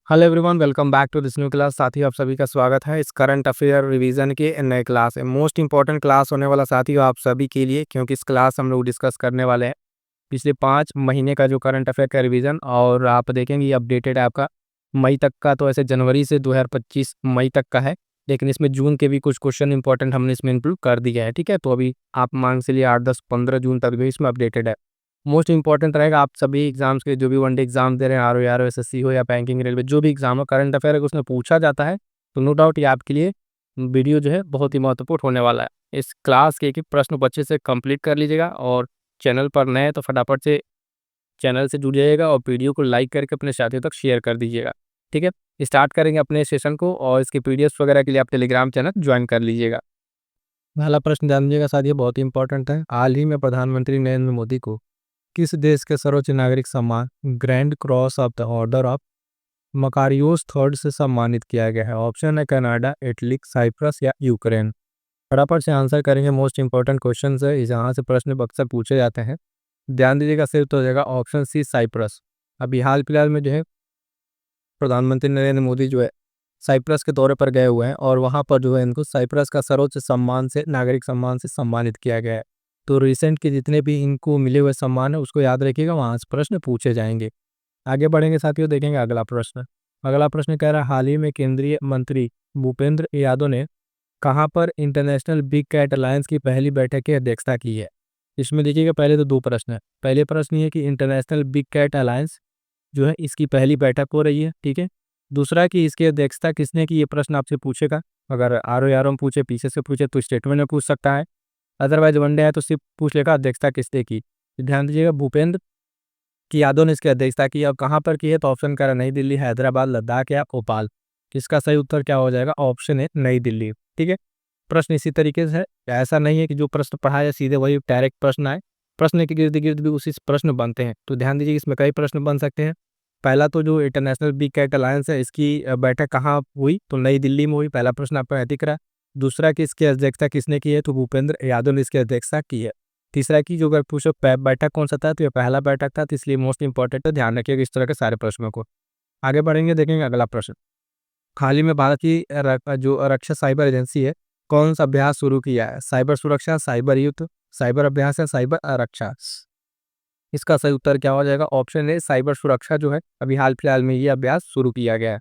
Hello everyone, welcome back to this new class. साथियों, आप सभी का स्वागत है इस करंट अफेयर रिवीजन के नए क्लास है। मोस्ट इंपॉर्टेंट क्लास होने वाला साथियों आप सभी के लिए, क्योंकि इस क्लास हम लोग डिस्कस करने वाले हैं पिछले 5 महीने का जो करंट अफेयर का रिवीजन। और आप देखेंगे ये अपडेटेड है आपका मई तक का। तो ऐसे जनवरी से 2025 मई तक का है, लेकिन इसमें जून के भी कुछ क्वेश्चन इंपॉर्टेंट हमने इसमें इंक्लूड कर दिया है। ठीक है, तो अभी आप मान से लिए 8, 10, 15 जून तक भी इसमें अपडेटेड है। मोस्ट इंपॉर्टेंट रहेगा आप सभी एग्जाम्स के, जो भी वनडे एग्जाम दे रहे हैं, आर ओ एसएससी हो या बैंकिंग रेलवे, जो भी एग्जाम हो, करंट अफेयर अगर उसमें पूछा जाता है तो नो डाउट ये आपके लिए वीडियो जो है बहुत ही महत्वपूर्ण होने वाला है। इस क्लास के एक एक प्रश्न को अच्छे से कंप्लीट कर लीजिएगा, और चैनल पर नए हैं तो फटाफट से चैनल से जुड़ जाइएगा और वीडियो को लाइक करके अपने साथियों तक शेयर कर दीजिएगा। ठीक है, स्टार्ट करेंगे अपने सेशन को, और इसके पीडीएफ वगैरह के लिए आप टेलीग्राम चैनल ज्वाइन कर लीजिएगा। पहला प्रश्न जान लीजिएगा साथियों, बहुत ही इंपॉर्टेंट है। हाल ही में प्रधानमंत्री नरेंद्र मोदी को किस देश के सर्वोच्च नागरिक सम्मान grand cross of the order of Makarios third से सम्मानित किया गया है? ऑप्शन है कनाडा, इटली, साइप्रस या यूक्रेन। फटाफट से आंसर करेंगे। मोस्ट इंपॉर्टेंट क्वेश्चन है, जहाँ से प्रश्न अक्सर पूछे जाते हैं। ध्यान दीजिएगा, सिर्फ तो हो जाएगा ऑप्शन सी साइप्रस। अभी हाल फिलहाल में जो है प्रधानमंत्री नरेंद्र मोदी जो है साइप्रस के दौरे पर गए हुए हैं, और वहाँ पर जो है इनको साइप्रस का सर्वोच्च सम्मान से, नागरिक सम्मान से सम्मानित किया गया है। तो रिसेंट के जितने भी इनको मिले हुए सम्मान है उसको याद रखिएगा, वहाँ से प्रश्न पूछे जाएंगे। आगे बढ़ेंगे साथियों, देखेंगे अगला प्रश्न। अगला प्रश्न कह रहा है, हाल ही में केंद्रीय मंत्री भूपेंद्र यादव ने कहाँ पर इंटरनेशनल बिग कैट अलायंस की पहली बैठक की अध्यक्षता की है? इसमें देखिएगा, पहले तो दो प्रश्न है। पहले प्रश्न ये है कि इंटरनेशनल बिग कैट अलायंस जो है इसकी पहली बैठक हो रही है। ठीक है, दूसरा कि इसकी अध्यक्षता किसने की, ये प्रश्न आपसे पूछेगा। अगर आर में पूछे, पीछे से पूछे तो स्टेटमेंट में पूछ सकता है, अदरवाइज वनडे है तो सिर्फ पूछ लेगा अध्यक्षता किसने की। तो ध्यान दीजिएगा, भूपेंद्र की यादव ने इसकी अध्यक्षता की। अब कहाँ पर की है, तो ऑप्शन कह रहा नई दिल्ली, हैदराबाद, लद्दाख या भोपाल। इसका सही उत्तर क्या हो जाएगा? ऑप्शन है नई दिल्ली। ठीक है, प्रश्न इसी तरीके से है, ऐसा नहीं है कि जो प्रश्न पढ़ा है सीधे वही डायरेक्ट प्रश्न आए, प्रश्न के गिर्द गिर्द भी उसी प्रश्न बनते हैं। तो ध्यान दीजिए, इसमें कई प्रश्न बन सकते हैं। पहला तो जो इंटरनेशनल बिग कैट अलायंस है इसकी बैठक कहाँ हुई, तो नई दिल्ली में हुई। पहला प्रश्न आपका दिख रहा है। दूसरा कि इसकी अध्यक्षता किसने की है, तो भूपेंद्र यादव ने इसकी अध्यक्षता की है। तीसरा की जो अगर पूछो बैठक कौन सा था, तो ये पहला बैठक था, तो इसलिए मोस्ट इंपॉर्टेंट है, ध्यान रखिएगा इस तरह के सारे प्रश्नों को। आगे बढ़ेंगे, देखेंगे अगला प्रश्न। हाल ही में भारत की जो रक्षा साइबर एजेंसी है, कौन सा अभ्यास शुरू किया है? साइबर सुरक्षा, साइबर युद्ध, साइबर अभ्यास या साइबर रक्षा। इसका सही उत्तर क्या हो जाएगा? ऑप्शन ए साइबर सुरक्षा जो है अभी हाल फिलहाल में ये अभ्यास शुरू किया गया है।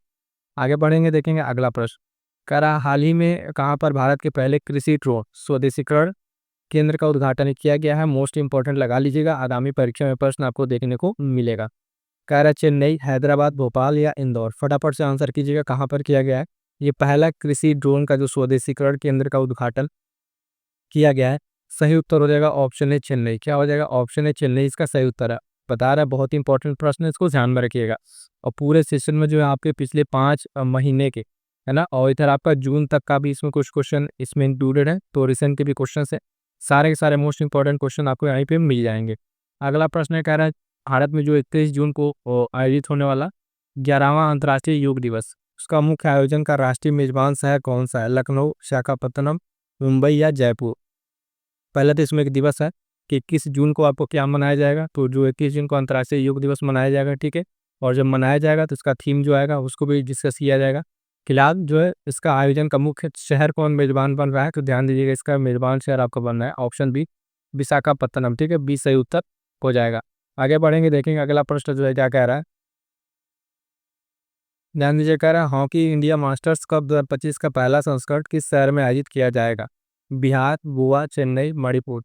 आगे बढ़ेंगे, देखेंगे अगला प्रश्न। कह रहा हाल ही में कहाँ पर भारत के पहले कृषि ड्रोन स्वदेशीकरण केंद्र का उद्घाटन किया गया है? मोस्ट इंपॉर्टेंट लगा लीजिएगा, आगामी परीक्षा में प्रश्न आपको देखने को मिलेगा। कह रहा चेन्नई, हैदराबाद, भोपाल या इंदौर। फटाफट से आंसर कीजिएगा, कहाँ पर किया गया है ये पहला कृषि ड्रोन का जो स्वदेशीकरण केंद्र का उद्घाटन किया गया है? सही उत्तर हो जाएगा ऑप्शन है चेन्नई। क्या हो जाएगा? ऑप्शन है चेन्नई इसका सही उत्तर है। बता रहा है बहुत ही इंपॉर्टेंट प्रश्न है, इसको ध्यान में रखिएगा। और पूरे सेशन में जो है आपके पिछले 5 महीने के है ना, और इधर आपका जून तक का भी इसमें कुछ क्वेश्चन इसमें इंक्लूडेड है, तो रिसेंट के भी क्वेश्चन है। सारे के सारे मोस्ट इंपॉर्टेंट क्वेश्चन आपको यहीं पे मिल जाएंगे। अगला प्रश्न है, कह रहा है भारत में जो 31 जून को आयोजित होने वाला 11वां अंतर्राष्ट्रीय योग दिवस, उसका मुख्य आयोजन का राष्ट्रीय मेजबान शहर कौन सा है? लखनऊ, विशाखापत्तनम, मुंबई या जयपुर। पहले तो इसमें एक दिवस है कि 21 जून को आपको क्या मनाया जाएगा, तो जो 21 जून को अंतर्राष्ट्रीय योग दिवस मनाया जाएगा। ठीक है, और जब मनाया जाएगा तो इसका थीम जो आएगा उसको भी डिस्कस किया जाएगा। फिलहाल जो है इसका आयोजन का मुख्य शहर कौन मेजबान बन रहा है, तो ध्यान दीजिएगा इसका मेजबान शहर आपका बन रहा है ऑप्शन बी विशाखापत्तनम। ठीक है, बी सही उत्तर हो जाएगा। आगे बढ़ेंगे, देखेंगे अगला प्रश्न जो है क्या कह रहा है। ध्यान दीजिए, कह रहा है हॉकी इंडिया मास्टर्स कप 2025 का पहला संस्करण किस शहर में आयोजित किया जाएगा? बिहार, गोवा, चेन्नई, मणिपुर।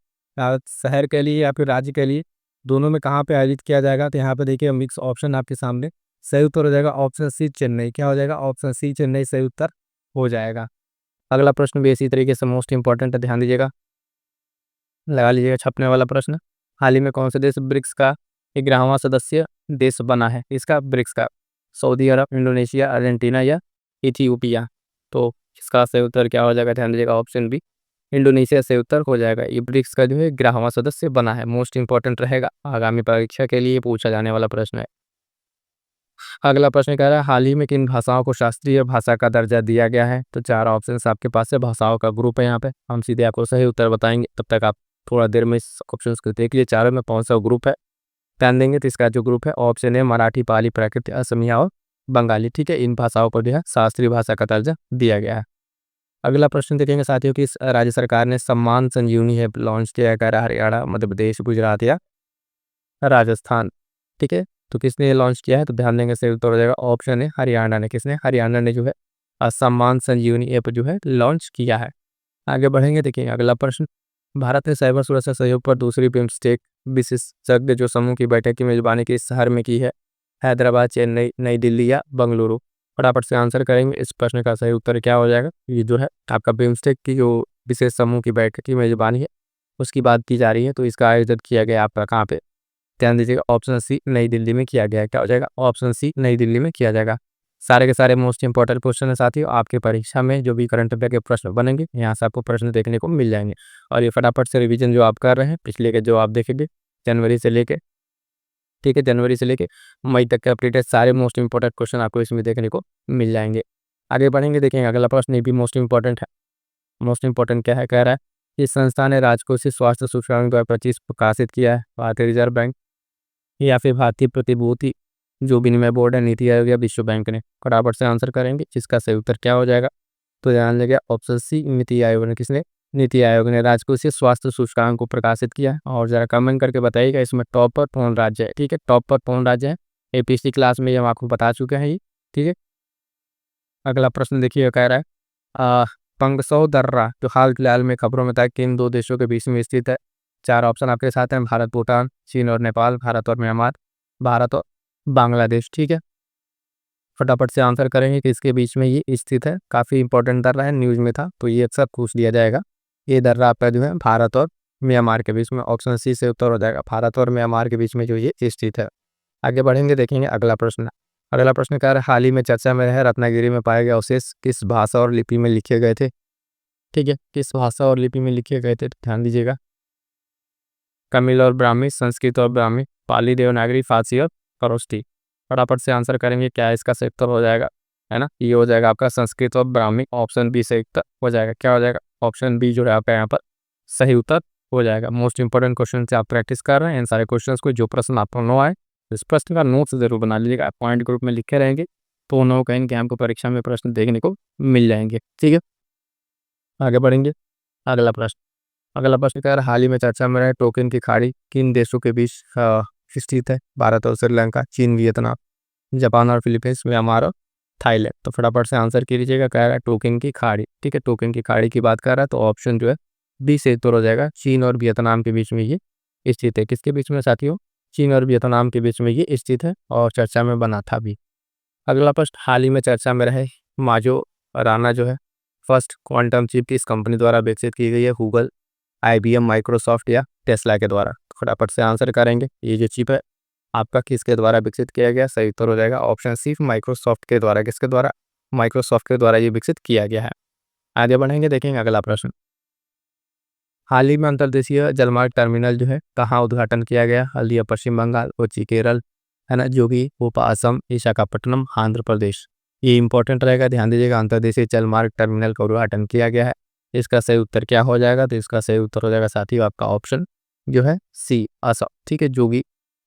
शहर के लिए या फिर राज्य के लिए, दोनों में कहाँ पे आयोजित किया जाएगा? तो यहाँ पे देखिए मिक्स ऑप्शन आपके सामने। सही उत्तर हो जाएगा ऑप्शन सी चेन्नई। क्या हो जाएगा? ऑप्शन सी चेन्नई सही उत्तर हो जाएगा। अगला प्रश्न भी इसी तरीके से मोस्ट इंपॉर्टेंट है, ध्यान दीजिएगा, लगा लीजिएगा छपने वाला प्रश्न। हाल ही में कौन से देश ब्रिक्स का 11वां सदस्य देश बना है? इसका ब्रिक्स का सऊदी अरब, इंडोनेशिया, अर्जेंटीना या इथियोपिया। तो इसका सही उत्तर क्या हो जाएगा? ध्यान दीजिएगा ऑप्शन बी इंडोनेशिया सही उत्तर हो जाएगा। ये ब्रिक्स का जो है 11वां सदस्य बना है। मोस्ट इंपॉर्टेंट रहेगा, आगामी परीक्षा के लिए पूछा जाने वाला प्रश्न है। अगला प्रश्न कह रहा है हाल ही में किन भाषाओं को शास्त्रीय भाषा का दर्जा दिया गया है? तो 4 ऑप्शन आपके पास है, भाषाओं का ग्रुप है। यहाँ पे हम सीधे आपको सही उत्तर बताएंगे, तब तक आप थोड़ा देर में इस ऑप्शन को देख लीजिए, चारों में कौन सा ग्रुप है। ध्यान देंगे तो इसका जो ग्रुप है ऑप्शन है मराठी, पाली, प्राकृत, असमिया और बंगाली। ठीक है, इन भाषाओं पर जो है शास्त्रीय भाषा का दर्जा दिया गया है। अगला प्रश्न देखेंगे साथियों कि राज्य सरकार ने सम्मान संजीवनी ऐप लॉन्च किया है, हरियाणा, मध्य प्रदेश, गुजरात या राजस्थान। ठीक है, तो किसने लॉन्च किया है? तो ध्यान देंगे सही उत्तर हो जाएगा ऑप्शन है हरियाणा ने। किसने? हरियाणा ने जो है सम्मान संजीवनी ऐप जो है लॉन्च किया है। आगे बढ़ेंगे, देखिए अगला प्रश्न। भारत ने साइबर सुरक्षा सहयोग पर दूसरी बिम्स्टेक विशेषज्ञ जो समूह की बैठक की मेजबानी किस शहर में की है? हैदराबाद, चेन्नई, नई दिल्ली या बंगलुरु? फटाफट से आंसर करेंगे। इस प्रश्न का सही उत्तर क्या हो जाएगा? ये जो है आपका बिम्स्टेक की जो विशेष समूह की बैठक की मेजबानी है उसकी बात की जा रही है, तो इसका आयोजन किया गया आपका कहाँ पे? ध्यान दीजिएगा ऑप्शन सी नई दिल्ली में किया गया है। क्या हो जाएगा? ऑप्शन सी नई दिल्ली में किया जाएगा। सारे के सारे मोस्ट इंपॉर्टेंट क्वेश्चन है साथियों, आपके परीक्षा में जो भी करंट अफेयर के प्रश्न बनेंगे यहाँ से आपको प्रश्न देखने को मिल जाएंगे। और ये फटाफट से रिवीजन जो आप कर रहे हैं पिछले के जो आप देखेंगे जनवरी से लेके, ठीक है, जनवरी से लेके मई तक के अपडेटेड सारे मोस्ट इंपॉर्टेंट क्वेश्चन आपको इसमें देखने को मिल जाएंगे। आगे बढ़ेंगे, देखेंगे अगला प्रश्न ये भी मोस्ट इंपॉर्टेंट है। मोस्ट इंपॉर्टेंट क्या है? कह रहा है इस संस्था ने राजकोषीय स्वास्थ्य सूचकांक 2025 प्रकाशित किया है। भारतीय रिजर्व बैंक या फिर भारतीय प्रतिभूति जो विनिमय बोर्ड है, नीति आयोग या विश्व बैंक ने? फटाफट से आंसर करेंगे। जिसका सही उत्तर क्या हो जाएगा? तो ध्यान देंगे ऑप्शन सी नीति आयोग ने। किसने? नीति आयोग ने राजकोषीय स्वास्थ्य सूचकांक को प्रकाशित किया है। और जरा कमेंट करके बताइएगा इसमें टॉप पर कौन राज्य है। ठीक है, टॉप पर कौन राज्य है? ये पिछली क्लास में हम आपको बता चुके हैं ये। ठीक है, अगला प्रश्न देखिए कह रहा है पंगसौ दर्रा जो हाल फिलहाल में खबरों में था किन दो देशों के बीच में स्थित है? चार ऑप्शन आपके साथ हैं, भारत, भूटान, चीन और नेपाल, भारत और म्यांमार, भारत और बांग्लादेश। ठीक है, फटाफट से आंसर करेंगे कि इसके बीच में ये स्थित है। काफ़ी इंपॉर्टेंट दर्रा है, न्यूज़ में था तो ये अक्सर पूछ लिया जाएगा। ये दर्रा आपका जो है भारत और म्यांमार के बीच में, ऑप्शन सी से उत्तर हो जाएगा, भारत और म्यांमार के बीच में जो ये स्थित है। आगे बढ़ेंगे, देखेंगे अगला प्रश्न। अगला प्रश्न क्या है? हाल ही में चर्चा में रहे रत्नागिरी में पाए गए अवशेष किस भाषा और लिपि में लिखे गए थे? ठीक है, किस भाषा और लिपि में लिखे गए थे? ध्यान दीजिएगा तमिल और ब्राह्मी, संस्कृत और ब्राह्मी, पाली, देवनागरी, फारसी और खरोष्ठी। फटाफट से आंसर करेंगे। क्या इसका सही उत्तर हो जाएगा? है ना, ये हो जाएगा आपका संस्कृत और ब्राह्मी। ऑप्शन बी सही उत्तर हो जाएगा। क्या हो जाएगा? ऑप्शन बी जो है आपका यहाँ पर सही उत्तर हो जाएगा। मोस्ट इंपॉर्टेंट क्वेश्चन से आप प्रैक्टिस कर रहे हैं इन सारे क्वेश्चन को। जो प्रश्न आपको नो आए इस प्रश्न का नोट्स जरूर बना लीजिएगा। पॉइंट ग्रुप में लिखे रहेंगे तो नो कहीं कि हमको परीक्षा में प्रश्न देखने को मिल जाएंगे। ठीक है, आगे बढ़ेंगे। अगला प्रश्न। अगला प्रश्न क्या है? हाल ही में चर्चा में रहे टोकिन की खाड़ी किन देशों के बीच स्थित है? भारत और श्रीलंका, चीन, वियतनाम, जापान और फिलीपींस, म्यांमार और थाईलैंड। तो फटाफट से आंसर कीजिएगा। कह रहा है टोकिन की खाड़ी। ठीक है, टोकिन की खाड़ी की बात कर रहा है तो ऑप्शन जो है बी से उत्तर हो जाएगा। चीन और वियतनाम के बीच में ये स्थित है। किसके बीच में साथियों? चीन और वियतनाम के बीच में ये स्थित है और चर्चा में बना था भी। अगला प्रश्न। हाल ही में चर्चा में रहे माजो राना जो है फर्स्ट क्वांटम चिप किस कंपनी द्वारा विकसित की गई है? गूगल, IBM, माइक्रोसॉफ्ट या टेस्ला के द्वारा? फटाफट से आंसर करेंगे। ये जो चिप है आपका किसके द्वारा विकसित किया गया? सही उत्तर हो जाएगा ऑप्शन सी माइक्रोसॉफ्ट के द्वारा। किसके द्वारा? माइक्रोसॉफ्ट के द्वारा ये विकसित किया गया है। आगे बढ़ेंगे, देखेंगे अगला प्रश्न। हाल ही में अंतर्देशीय जलमार्ग टर्मिनल जो है कहाँ उद्घाटन किया गया? हल्दिया, पश्चिम बंगाल, कोच्चि, केरल, है ना, जोगी, भोपाल, असम, विशाखापट्टनम, आंध्र प्रदेश। ये इंपॉर्टेंट रहेगा, ध्यान दीजिएगा। अंतर्देशीय जलमार्ग टर्मिनल का उद्घाटन किया गया है। इसका सही उत्तर क्या हो जाएगा? तो इसका सही उत्तर हो जाएगा साथियों आपका ऑप्शन जो है सी असम। ठीक है, जोगी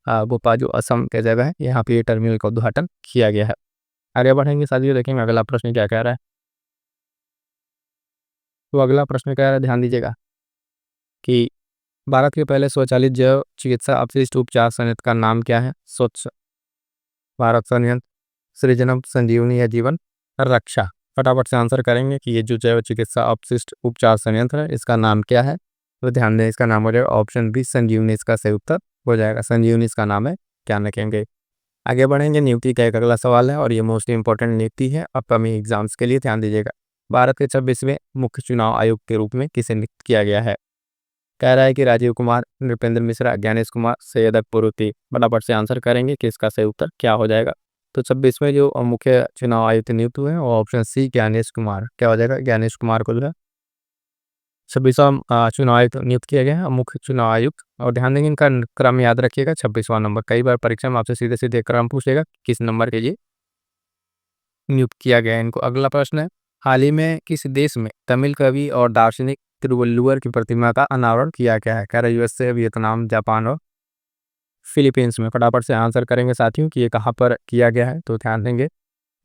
भोपाल जो असम के जगह है यहाँ पे ये टर्मिनल का उद्घाटन किया गया है। आगे बढ़ेंगे साथियों, देखेंगे अगला प्रश्न क्या कह रहा है। तो अगला प्रश्न कह रहा है, ध्यान दीजिएगा कि भारत के पहले स्वचालित जैव चिकित्सा अपशिष्ट उपचार संयंत्र का नाम क्या है? स्वच्छ भारत संयंत्र, सृजनम, संजीवनी या जीवन रक्षा? फटाफट से आंसर करेंगे कि ये जो जैव चिकित्सा अपशिष्ट उपचार संयंत्र है इसका नाम क्या है? तो ध्यान दें इसका नाम हो जाएगा ऑप्शन बी संजीवनी। इसका सही उत्तर हो जाएगा संजीवनी इसका नाम है। क्या रखेंगे? आगे बढ़ेंगे। नियुक्ति का एक अगला सवाल है और ये मोस्ट इंपॉर्टेंट नियुक्ति है अपकमिंग एग्जाम्स के लिए। ध्यान दीजिएगा। भारत के 26वें मुख्य चुनाव आयुक्त के रूप में किसे नियुक्त किया गया है? कह रहा है कि राजीव कुमार, नृपेंद्र मिश्रा, ज्ञानेश कुमार, सैयद अकबरुद्दीन। फटाफट से आंसर करेंगे कि इसका सही उत्तर क्या हो जाएगा। तो 26वें जो मुख्य चुनाव आयुक्त नियुक्त हुए हैं वो ऑप्शन सी ज्ञानेश कुमार। क्या हो जाएगा? ज्ञानेश कुमार को जो है 26वां चुनाव आयुक्त नियुक्त किया गया है, मुख्य चुनाव आयुक्त। और ध्यान देंगे इनका क्रम याद रखिएगा 26वां नंबर। कई बार परीक्षा में आपसे सीधे सीधे क्रम पूछेगा किस नंबर के लिए नियुक्त किया गया है इनको। अगला प्रश्न है, हाल ही में किस देश में तमिल कवि और दार्शनिक तिरुवल्लुवर की प्रतिमा का अनावरण किया गया है? कह रहा है USA, वियतनाम, जापान और फिलीपींस में। फटाफट से आंसर करेंगे साथियों कि ये कहाँ पर किया गया है। तो ध्यान देंगे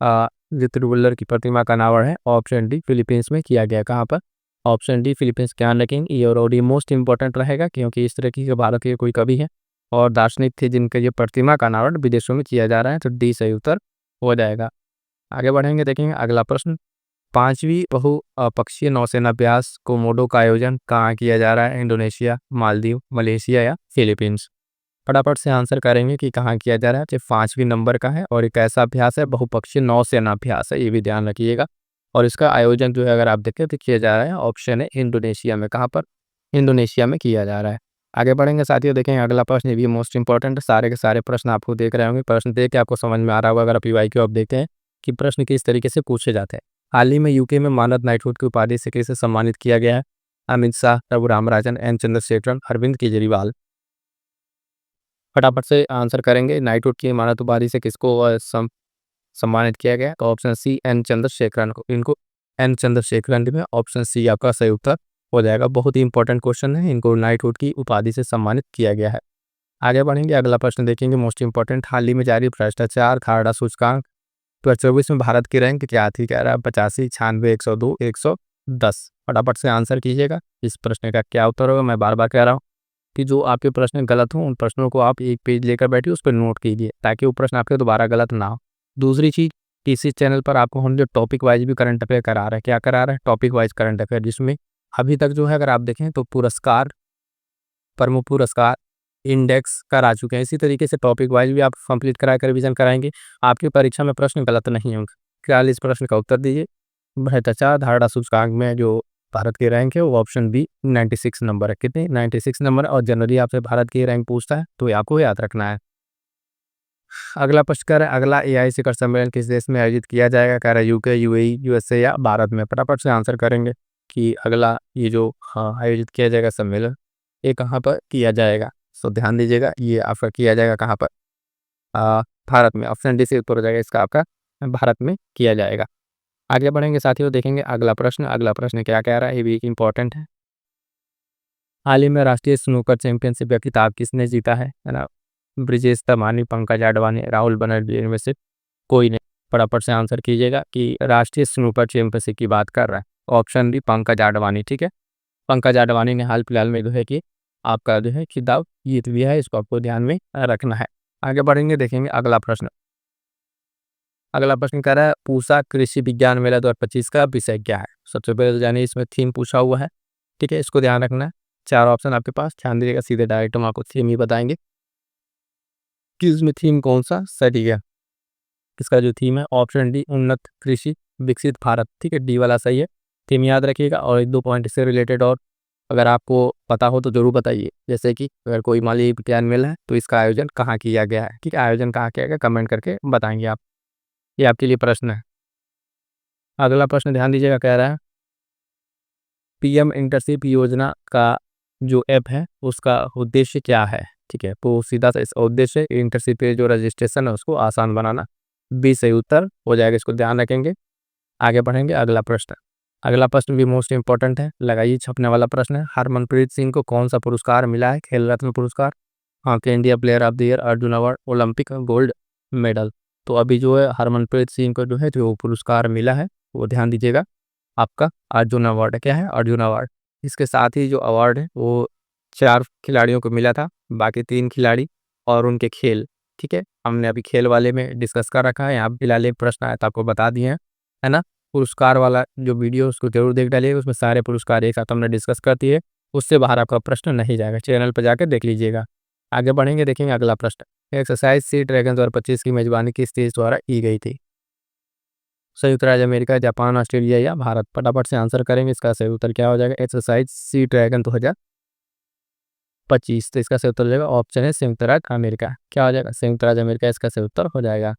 ऋतुवल्लभ की प्रतिमा का अनावरण है ऑप्शन डी फिलीपींस में किया गया। कहाँ पर? Option D Philippines. ध्यान रखेंगे ये, और ये मोस्ट इंपॉर्टेंट रहेगा क्योंकि इस तरह की भारत के कोई कवि है और दार्शनिक थे जिनके ये प्रतिमा का अनावरण विदेशों में किया जा रहा है, तो डी सही उत्तर हो जाएगा। आगे बढ़ेंगे, देखेंगे अगला प्रश्न। 5वीं बहुपक्षीय नौसेना अभ्यास कोमोडो का आयोजन कहाँ किया जा रहा है? इंडोनेशिया, मालदीव, मलेशिया या फिलीपींस? फटाफट से आंसर करेंगे कि कहाँ किया जा रहा है। तो 5वीं नंबर का है और एक ऐसा अभ्यास है बहुपक्षीय नौसेना अभ्यास है, ये भी ध्यान रखिएगा। और इसका आयोजन जो है अगर आप देखें तो किया जा रहा है, ऑप्शन है इंडोनेशिया में। कहाँ पर? इंडोनेशिया में किया जा रहा है। आगे बढ़ेंगे साथियों, देखेंगे अगला प्रश्न, ये भी मोस्ट इंपॉर्टेंट है। सारे के सारे प्रश्न आपको देख रहे होंगे, प्रश्न देख के आपको समझ में आ रहा होगा अगर आप पीवाईक्यू आप देखते हैं कि प्रश्न किस तरीके से पूछे जाते हैं। हाल ही में यूके में मानद नाइटहुड की उपाधि से किसे सम्मानित किया गया है? अमित शाह, रघु रामराजन, एन चंद्रशेखरन, अरविंद केजरीवाल? फटाफट से आंसर करेंगे, नाइटहुड की मानद उपाधि से किसको सम्मानित किया गया? तो ऑप्शन सी एन चंद्रशेखरन को, इनको एन चंद्रशेखरन में ऑप्शन सी आपका सही उत्तर हो जाएगा। बहुत ही इंपॉर्टेंट क्वेश्चन है, इनको नाइटहुड की उपाधि से सम्मानित किया गया है। आगे बढ़ेंगे, अगला प्रश्न देखेंगे मोस्ट इंपॉर्टेंट। हाल ही में जारी भ्रष्टाचार खाड़ा सूचकांक 2024 में भारत की रैंक क्या थी? कह रहा है 85, 96, 102, 110। फटाफट से आंसर कीजिएगा, इस प्रश्न का क्या उत्तर होगा। मैं बार बार कह रहा हूँ कि जो आपके प्रश्न गलत हों उन प्रश्नों को आप एक पेज लेकर बैठिए, उस पर नोट कीजिए ताकि वो प्रश्न आपके दोबारा गलत ना हो। दूसरी चीज़, इसी चैनल पर आपको हम जो टॉपिक वाइज भी करंट अफेयर करा रहे हैं, क्या करा रहे हैं? टॉपिक वाइज करंट अफेयर, जिसमें अभी तक जो है अगर आप देखें तो पुरस्कार, प्रमुख पुरस्कार, इंडेक्स करा चुके हैं। इसी तरीके से टॉपिक वाइज भी आप कंप्लीट करा कर रिवीजन कराएंगे, आपकी परीक्षा में प्रश्न गलत नहीं होंगे। क्या इस प्रश्न का उत्तर दीजिए। भ्रष्टाचार धारणा सूचकांक में जो भारत की रैंक है वो ऑप्शन बी 96 नंबर है। कितने? 96 नंबर। और जनरली आपसे भारत की रैंक पूछता है तो ये आपको याद रखना है। अगला प्रश्न कह रहा है अगला एआई शिखर सम्मेलन किस देश में आयोजित किया जाएगा? कह रहा है यूके, यूएई, यूएसए या भारत में? फटाफट से आंसर करेंगे कि अगला ये जो आयोजित किया जाएगा सम्मेलन, ये कहाँ पर किया जाएगा। सो ध्यान दीजिएगा, ये आपका किया जाएगा कहाँ पर? भारत में। ऑप्शन डी से उत्तर हो जाएगा इसका आपका, भारत में किया जाएगा। आगे बढ़ेंगे साथियों, देखेंगे अगला प्रश्न। अगला प्रश्न क्या कह रहा है, ये भी इंपॉर्टेंट है। हाल ही में राष्ट्रीय स्नूकर चैंपियनशिप का खिताब किसने जीता है ना? ब्रिजेश दमानी, पंकज आडवाणी, राहुल बनर्जी, इनमें से कोई नहीं। फटाफट से आंसर कीजिएगा कि राष्ट्रीय स्नूकर चैंपियनशिप की बात कर रहा है। ऑप्शन डी पंकज आडवाणी, ठीक है। पंकज आडवाणी ने हाल फिलहाल में जो है कि आपका जो है खिताब जीत लिया है, इसको आपको ध्यान में रखना है। आगे बढ़ेंगे, देखेंगे अगला प्रश्न। अगला प्रश्न कह रहा है पूसा कृषि विज्ञान मेला 2025 का विषय क्या है? सबसे पहले तो जानिए इसमें थीम पूछा हुआ है, ठीक है, इसको ध्यान रखना है। 4 ऑप्शन आपके पास, ध्यान दीजिएगा, सीधे डायरेक्ट हम आपको थीम ही बताएंगे कि इसमें थीम कौन सा सही है। इसका जो थीम है ऑप्शन डी उन्नत कृषि विकसित भारत, ठीक है, डी वाला सही है। थीम याद रखिएगा। और 1-2 पॉइंट इससे रिलेटेड और अगर आपको पता हो तो ज़रूर बताइए, जैसे कि अगर कोई मान लीजिए विज्ञान मेला है तो इसका आयोजन कहाँ किया गया है, ठीक है, आयोजन कहाँ किया गया कमेंट करके बताएंगे आप। ये आपके लिए प्रश्न है। अगला प्रश्न ध्यान दीजिएगा, कह रहा है पीएम इंटर्नशिप योजना का जो ऐप है उसका उद्देश्य क्या है? ठीक है, तो सीधा सा इसका उद्देश्य इंटर्नशिप के जो रजिस्ट्रेशन है उसको आसान बनाना। बी सही उत्तर हो जाएगा, इसको ध्यान रखेंगे। आगे बढ़ेंगे, अगला प्रश्न। अगला प्रश्न भी मोस्ट इंपॉर्टेंट है, लगाइए छपने वाला प्रश्न है। हरमनप्रीत सिंह को कौन सा पुरस्कार मिला है? खेल रत्न पुरस्कार, hockey India player of the year, Arjun award, Olympic gold medal? तो अभी जो है हरमनप्रीत सिंह को जो है जो पुरस्कार मिला है वो ध्यान दीजिएगा आपका अर्जुन अवार्ड है। क्या है? अर्जुन अवार्ड। इसके साथ ही जो अवार्ड है वो 4 खिलाड़ियों को मिला था, बाकी 3 खिलाड़ी और उनके खेल, ठीक है, हमने अभी खेल वाले में डिस्कस कर रखा है। यहाँ फिलहाल एक प्रश्न आया था आपको बता दिए हैं, है ना। पुरस्कार वाला जो वीडियो उसको जरूर देख डालिएगा, उसमें सारे पुरस्कार एक साथ हमने डिस्कस कर दिए, उससे बाहर आपका प्रश्न नहीं जाएगा, चैनल पर जाकर देख लीजिएगा। आगे बढ़ेंगे, देखेंगे अगला प्रश्न। एक्सरसाइज सी ड्रैगन 2025 की मेजबानी किस देश द्वारा की गई थी? संयुक्त राज्य अमेरिका, जापान, ऑस्ट्रेलिया या भारत? फटाफट से आंसर करेंगे, इसका सही उत्तर क्या हो जाएगा? एक्सरसाइज सी ड्रैगन 2025, तो इसका सही उत्तर हो जाएगा ऑप्शन है संयुक्त राज्य अमेरिका। क्या हो जाएगा? संयुक्त राज्य अमेरिका इसका सही उत्तर हो जाएगा।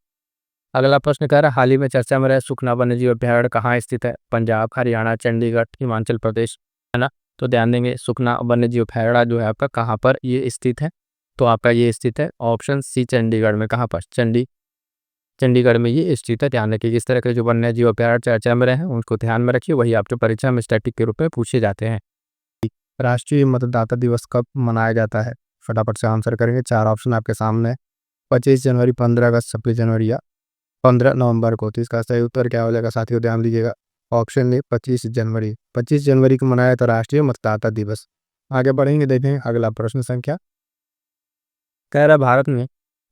अगला प्रश्न कह रहा है हाल ही में चर्चा में रहे सुखना वन्यजीव अभ्यारण्य कहाँ स्थित है? पंजाब, हरियाणा, चंडीगढ़, हिमाचल प्रदेश, है ना। तो ध्यान देंगे, सुखना वन्यजीव अभ्यारण्य जो है आपका कहाँ पर ये स्थित है? तो आपका ये स्थित है ऑप्शन सी चंडीगढ़ में। कहाँ पर? चंडीगढ़ में ये स्थित है। ध्यान रखिए, इस तरह के जो वन्य जीव अभ्यारण्य चर्चा में रहे हैं उनको ध्यान में रखिए, वही आपके परीक्षा में स्टैटिक के रूप में पूछे जाते हैं। राष्ट्रीय मतदाता दिवस कब मनाया जाता है? फटाफट से आंसर करेंगे, 4 ऑप्शन आपके सामने। 25 जनवरी, 15 अगस्त, 26 जनवरी या 15 नवंबर को। तो इसका सही उत्तर क्या हो जाएगा साथियों, ध्यान दीजिएगा। ऑप्शन ए 25 जनवरी। 25 जनवरी को मनाया था राष्ट्रीय मतदाता दिवस। आगे बढ़ेंगे, देखें अगला प्रश्न संख्या। कह रहा भारत में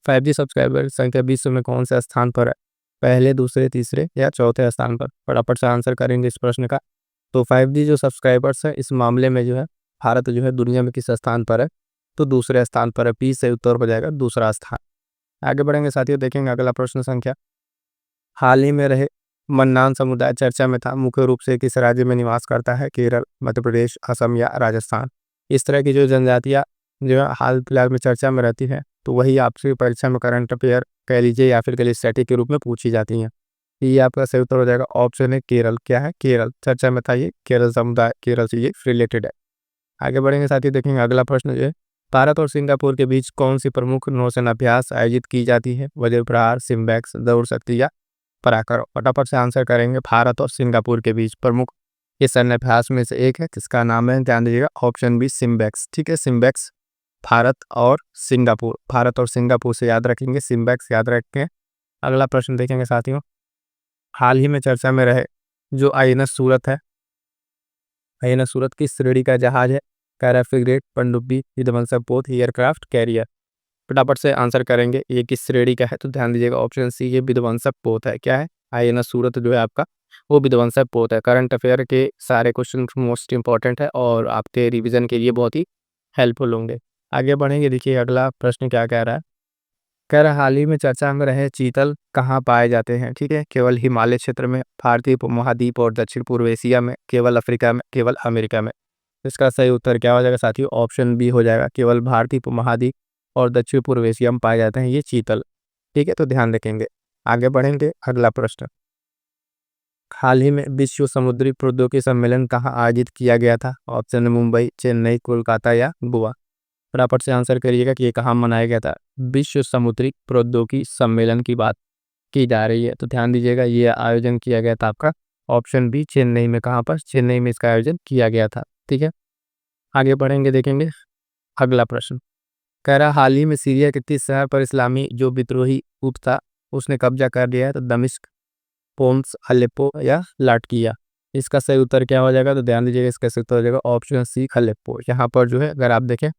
5G सब्सक्राइबर संख्या विश्व में कौन से स्थान पर है? पहले, दूसरे, तीसरे या चौथे स्थान पर? फटाफट से आंसर करेंगे इस प्रश्न का। तो 5G जो सब्सक्राइबर्स है इस मामले में जो है भारत जो है दुनिया में किस स्थान पर है? तो दूसरे स्थान पर है। पी से उत्तर हो जाएगा दूसरा स्थान। आगे बढ़ेंगे साथियों, देखेंगे अगला प्रश्न संख्या। हाल ही में रहे मन्नान समुदाय चर्चा में था, मुख्य रूप से किस राज्य में निवास करता है? केरल, मध्य प्रदेश, असम या राजस्थान? इस तरह की जो जनजातियाँ जो है हाल फिलहाल में चर्चा में रहती है, तो वही आपसे परीक्षा में करंट अफेयर कह लीजिए या फिर कह लीजिए स्टैटिक के रूप में पूछी जाती हैं। ये आपका सही उत्तर हो जाएगा। ऑप्शन है केरल। क्या है? केरल चर्चा में था, ये केरल समुदाय केरल से ये रिलेटेड है। आगे बढ़ेंगे साथियों, देखेंगे अगला प्रश्न जो है। भारत और सिंगापुर के बीच कौन सी प्रमुख नौसेना अभ्यास आयोजित की जाती है? वज्र प्रहार, सिम्बैक्स, दौड़ शक्ति या पराक्रम? फटाफट से आंसर करेंगे। भारत और सिंगापुर के बीच प्रमुख ये सैन्य अभ्यास में से एक है, जिसका नाम है, ध्यान दीजिएगा, ऑप्शन बी सिम्बैक्स। ठीक है, सिम्बैक्स। भारत और सिंगापुर से याद रखेंगे, सिम्बैक्स याद रखें। अगला प्रश्न देखेंगे साथियों। हाल ही में चर्चा में रहे जो INS सूरत है, INS सूरत किस श्रेणी का जहाज है? कैरा फ्रिगेट, पनडुब्बी, विध्वंसक पोत, एयरक्राफ्ट कैरियर? फटाफट से आंसर करेंगे ये किस श्रेणी का है? तो ध्यान दीजिएगा, ऑप्शन सी ये विध्वंसक पोत है। क्या है? INS सूरत जो है आपका वो विध्वंसक पोत है। करंट अफेयर के सारे क्वेश्चन मोस्ट इंपॉर्टेंट है और आपके रिवीजन के लिए बहुत ही हेल्पफुल होंगे। आगे बढ़ेंगे, देखिए अगला प्रश्न क्या कह रहा है। कह रहा हाल ही में चर्चा में रहे चीतल कहाँ पाए जाते हैं? ठीक है, केवल हिमालय क्षेत्र में, भारतीय उपमहाद्वीप और दक्षिण पूर्व एशिया में, केवल अफ्रीका में, केवल अमेरिका में? इसका सही उत्तर क्या हो जाएगा साथियों? ऑप्शन बी हो जाएगा, केवल भारतीय उपमहाद्वीप और दक्षिण पूर्व एशिया में पाए जाते हैं ये चीतल। ठीक है, तो ध्यान रखेंगे। आगे बढ़ेंगे, अगला प्रश्न। हाल ही में विश्व समुद्री प्रौद्योगिकी सम्मेलन कहाँ आयोजित किया गया था? ऑप्शन है मुंबई, चेन्नई, कोलकाता या गोवा? फटाफट से आंसर करिएगा कि ये कहाँ मनाया गया था। विश्व समुद्री प्रौद्योगिकी सम्मेलन की बात की जा रही है, तो ध्यान दीजिएगा ये आयोजन किया गया था आपका ऑप्शन बी चेन्नई में। कहाँ पर? चेन्नई में इसका आयोजन किया गया था। ठीक है, आगे बढ़ेंगे, देखेंगे अगला प्रश्न। कह रहा हाल ही में सीरिया के 30 शहर पर इस्लामी जो विद्रोही गुट था उसने कब्जा कर लिया है, तो दमिश्क, होम्स, अलेप्पो या लाटकिया? इसका सही उत्तर क्या हो जाएगा? तो ध्यान दीजिएगा, इसका सही उत्तर हो जाएगा ऑप्शन सी अलेप्पो। यहाँ पर जो है अगर आप देखें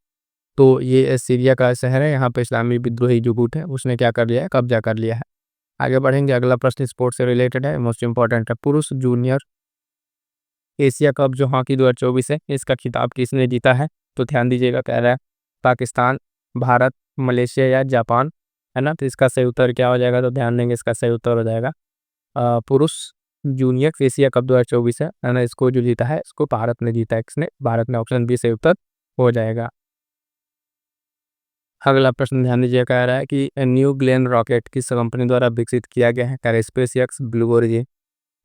तो ये सीरिया का शहर है, यहाँ पे इस्लामी विद्रोही जो गुट है उसने क्या कर लिया है? कब्जा कर लिया है। आगे बढ़ेंगे, अगला प्रश्न स्पोर्ट्स से रिलेटेड है, मोस्ट इंपॉर्टेंट है। पुरुष जूनियर एशिया कप जो हॉकी 2024 है इसका खिताब किसने जीता है? तो ध्यान दीजिएगा, कह रहा है पाकिस्तान, भारत, मलेशिया या जापान? है ना, तो इसका सही उत्तर क्या हो जाएगा? तो ध्यान देंगे, इसका सही उत्तर हो जाएगा पुरुष जूनियर एशिया कप 2024 है ना, इसको जो जीता है इसको भारत ने जीता है। किसने? भारत ने। ऑप्शन बी सही उत्तर हो जाएगा। अगला प्रश्न ध्यान दीजिए, कह रहा है कि न्यू ग्लेन रॉकेट किस कंपनी द्वारा विकसित किया गया है? क्या SpaceX, Blue Origin,